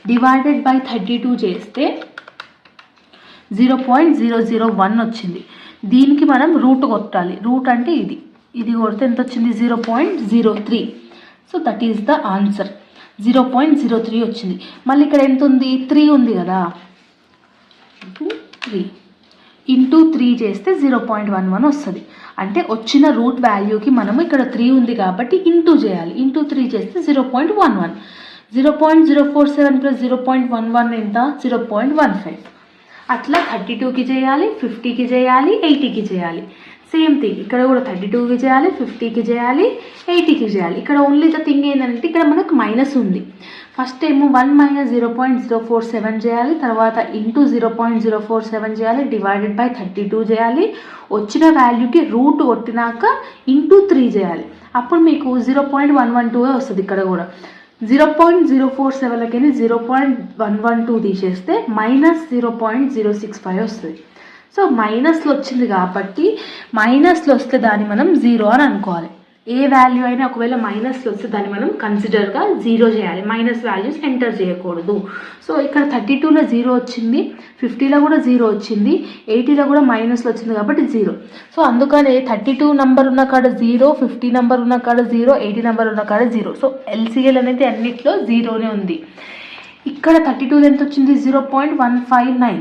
డివైడెడ్ బై 32 చేస్తే 0.001 వచ్చింది. దీనికి మనం రూట్ కొట్టాలి. రూట్ అంటే ఇది కొడితే ఎంత వచ్చింది? 0.03. So that is the answer. 0.03 వచ్చింది. మళ్ళీ ఇక్కడ ఎంత ఉంది? 3 ఉంది కదా, 3 ఇంటూ 3 చేస్తే 0.11 వస్తుంది. అంటే వచ్చిన రూట్ వాల్యూకి మనము ఇక్కడ 3 ఉంది కాబట్టి ఇంటూ చేయాలి. ఇంటూ 3 చేస్తే 0.11. 0.047 ప్లస్ 0.11 ఎంత? 0.15. అట్లా 32కి చేయాలి, 50కి చేయాలి, 80కి చేయాలి. సేమ్ థింగ్ ఇక్కడ కూడా 32కి చేయాలి, 50కి చేయాలి, 80కి చేయాలి. ఇక్కడ ఓన్లీ ద థింగ్ ఏంటంటే ఇక్కడ మనకు మైనస్ ఉంది. ఫస్ట్ ఏమో 1 మైనస్ 0.047 చేయాలి, తర్వాత ఇంటూ 0.047 చేయాలి, డివైడెడ్ బై 32 చేయాలి. వచ్చిన వాల్యూకి రూట్ కొట్టినాక ఇంటూ 3 చేయాలి. అప్పుడు మీకు 0.112 వస్తుంది. ఇక్కడ కూడా 0.047లకి 0.112 తీసేస్తే మైనస్ 0.065 వస్తుంది. సో మైనస్లో వచ్చింది కాబట్టి మైనస్లో వస్తే దాన్ని మనం 0 అని అనుకోవాలి. ఏ వాల్యూ అయినా ఒకవేళ మైనస్లో వస్తే దాన్ని మనం కన్సిడర్గా 0 చేయాలి. మైనస్ వాల్యూస్ ఎంటర్ చేయకూడదు. సో ఇక్కడ 32లో 0 వచ్చింది, 50లో కూడా 0 వచ్చింది, 80లో కూడా మైనస్లో వచ్చింది కాబట్టి 0. సో అందుకనే 32 నెంబర్ ఉన్న కాడ 0, 50 నెంబర్ ఉన్న కాడ 0, 80 నెంబర్ ఉన్న కాడ 0. సో ఎల్సిఎల్ అనేది అన్నిట్లో 0నే ఉంది. ఇక్కడ 32లో ఎంత వచ్చింది? 0.159.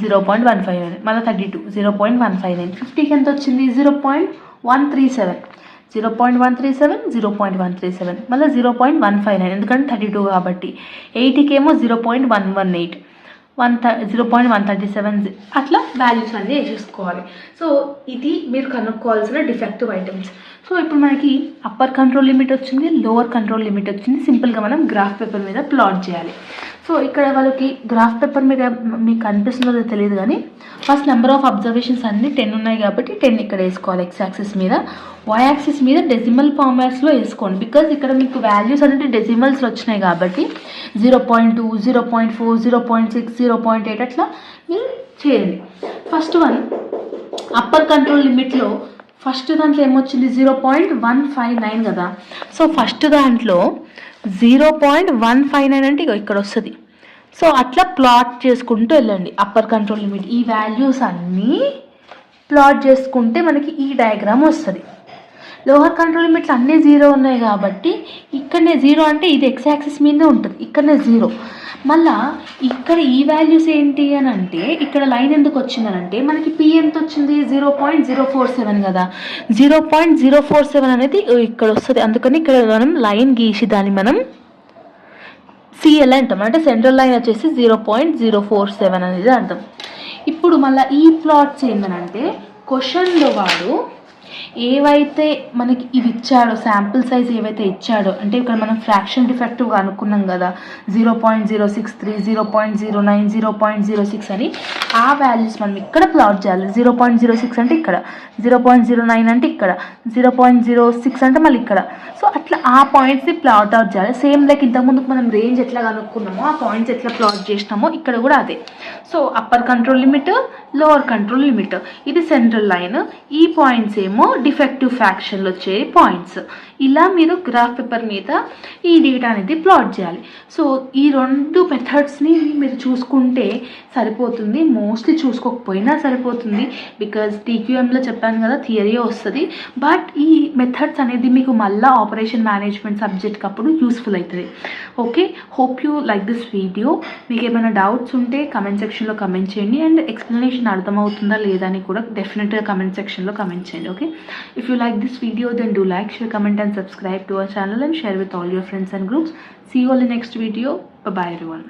0.159 మళ్ళీ 32 0.159. 50కి ఎంత వచ్చింది? 0.137. 0.137, 0.137 మళ్ళీ 0.159 ఎందుకంటే 32 కాబట్టి. 80కి ఏమో 0.118, 0.137 అట్లా వాల్యూస్ అన్నీ వేసేసుకోవాలి. సో ఇది మీరు కనుక్కోవాల్సిన డిఫెక్టివ్ ఐటమ్స్. సో ఇప్పుడు మనకి అప్పర్ కంట్రోల్ లిమిట్ వచ్చింది, లోవర్ కంట్రోల్ లిమిట్ వచ్చింది. సింపుల్గా మనం గ్రాఫ్ పేపర్ మీద ప్లాట్ చేయాలి. సో ఇక్కడ వాళ్ళకి గ్రాఫ్ పేపర్ మీద మీకు కనిపిస్తుందో తెలియదు కానీ ఫస్ట్ నెంబర్ ఆఫ్ అబ్జర్వేషన్స్ అన్నీ 10 ఉన్నాయి కాబట్టి 10 ఇక్కడ వేసుకోవాలి ఎక్స్ యాక్సిస్ మీద. వై యాక్సిస్ మీద డెసిమల్ ఫార్మాట్స్లో వేసుకోండి. బికాజ్ ఇక్కడ మీకు వాల్యూస్ అంటే డెసిమల్స్లో వచ్చినాయి కాబట్టి 0.2, 0.4, 0.6, 0.8 అట్లా మీరు చేయండి. ఫస్ట్ వన్ అప్పర్ కంట్రోల్ లిమిట్లో ఫస్ట్ దాంట్లో ఏమొచ్చింది? 0.159 కదా. సో ఫస్ట్ దాంట్లో 0.159 అంటే ఇక్కడ వస్తుంది. సో అట్లా ప్లాట్ చేసుకుంటూ వెళ్ళండి అప్పర్ కంట్రోల్ లిమిట్. ఈ వాల్యూస్ అన్నీ ప్లాట్ చేసుకుంటే మనకి ఈ డయాగ్రామ్ వస్తుంది. లోవర్ కంట్రోల్ లిమిట్లు అన్నీ 0 ఉన్నాయి కాబట్టి ఇక్కడనే 0 అంటే ఇది ఎక్స్ యాక్సిస్ మీదే ఉంటుంది, ఇక్కడనే 0. మళ్ళా ఇక్కడ ఈ వాల్యూస్ ఏంటి అని అంటే ఇక్కడ లైన్ ఎందుకు వచ్చిందనంటే మనకి పి ఎంత వచ్చింది? 0.047 కదా. 0.047 అనేది ఇక్కడ వస్తుంది. అందుకని ఇక్కడ మనం లైన్ గీసి దాన్ని మనం సిఎల్ అంటాం. అంటే సెంట్రల్ లైన్ వచ్చేసి 0.047 అనేది అర్థం. ఇప్పుడు మళ్ళీ ఈ ప్లాట్స్ ఏంటంటే క్వశ్చన్లో వాడు ఏవైతే మనకి ఇవి ఇచ్చాడో శాంపుల్ సైజ్ ఏవైతే ఇచ్చాడో అంటే ఇక్కడ మనం ఫ్రాక్షన్ డిఫెక్టివ్గా అనుకున్నాం కదా 0.063, 0.09, 0.06 అని ఆ వాల్యూస్ మనం ఇక్కడ ప్లాట్ చేయాలి. 0.06 అంటే ఇక్కడ, 0.09 అంటే ఇక్కడ, 0.06 అంటే మళ్ళీ ఇక్కడ. సో అట్లా ఆ పాయింట్స్ని ప్లాట్ అవుట్ చేయాలి. సేమ్ లైక్ ఇంతకుముందుకు మనం రేంజ్ ఎట్లా కనుక్కున్నామో ఆ పాయింట్స్ ఎట్లా ప్లాట్ చేసినామో ఇక్కడ కూడా అదే. So upper control limit, lower control limit, ఇది సెంట్రల్ లైన్, ఈ పాయింట్స్ ఏమో డిఫెక్టివ్ ఫ్రాక్షన్లో వచ్చే పాయింట్స్. ఇలా మీరు గ్రాఫ్ పేపర్ మీద ఈ డేటా అనేది ప్లాట్ చేయాలి. సో ఈ రెండు మెథడ్స్ని మీరు చూసుకుంటే సరిపోతుంది. మోస్ట్లీ చూసుకోకపోయినా సరిపోతుంది. బికాజ్ టీక్యూఎంలో చెప్పాను కదా థియరీ వస్తుంది. బట్ ఈ మెథడ్స్ అనేది మీకు మళ్ళీ ఆపరేషన్ మేనేజ్మెంట్ సబ్జెక్ట్కి అప్పుడు యూస్ఫుల్ అవుతుంది. Okay, hope you like this video. మీకు ఏమైనా డౌట్స్ ఉంటే కమెంట్ సెక్షన్లో కమెంట్ చేయండి. అండ్ ఎక్స్ప్లెనేషన్ అర్థమవుతుందా లేదా అని కూడా డెఫినెట్గా కమెంట్ సెక్షన్లో కమెంట్ చేయండి. Okay, if you like this video then do like, share, comment and subscribe to our channel and share with all your friends and groups. See you all in the next video. Bye bye everyone.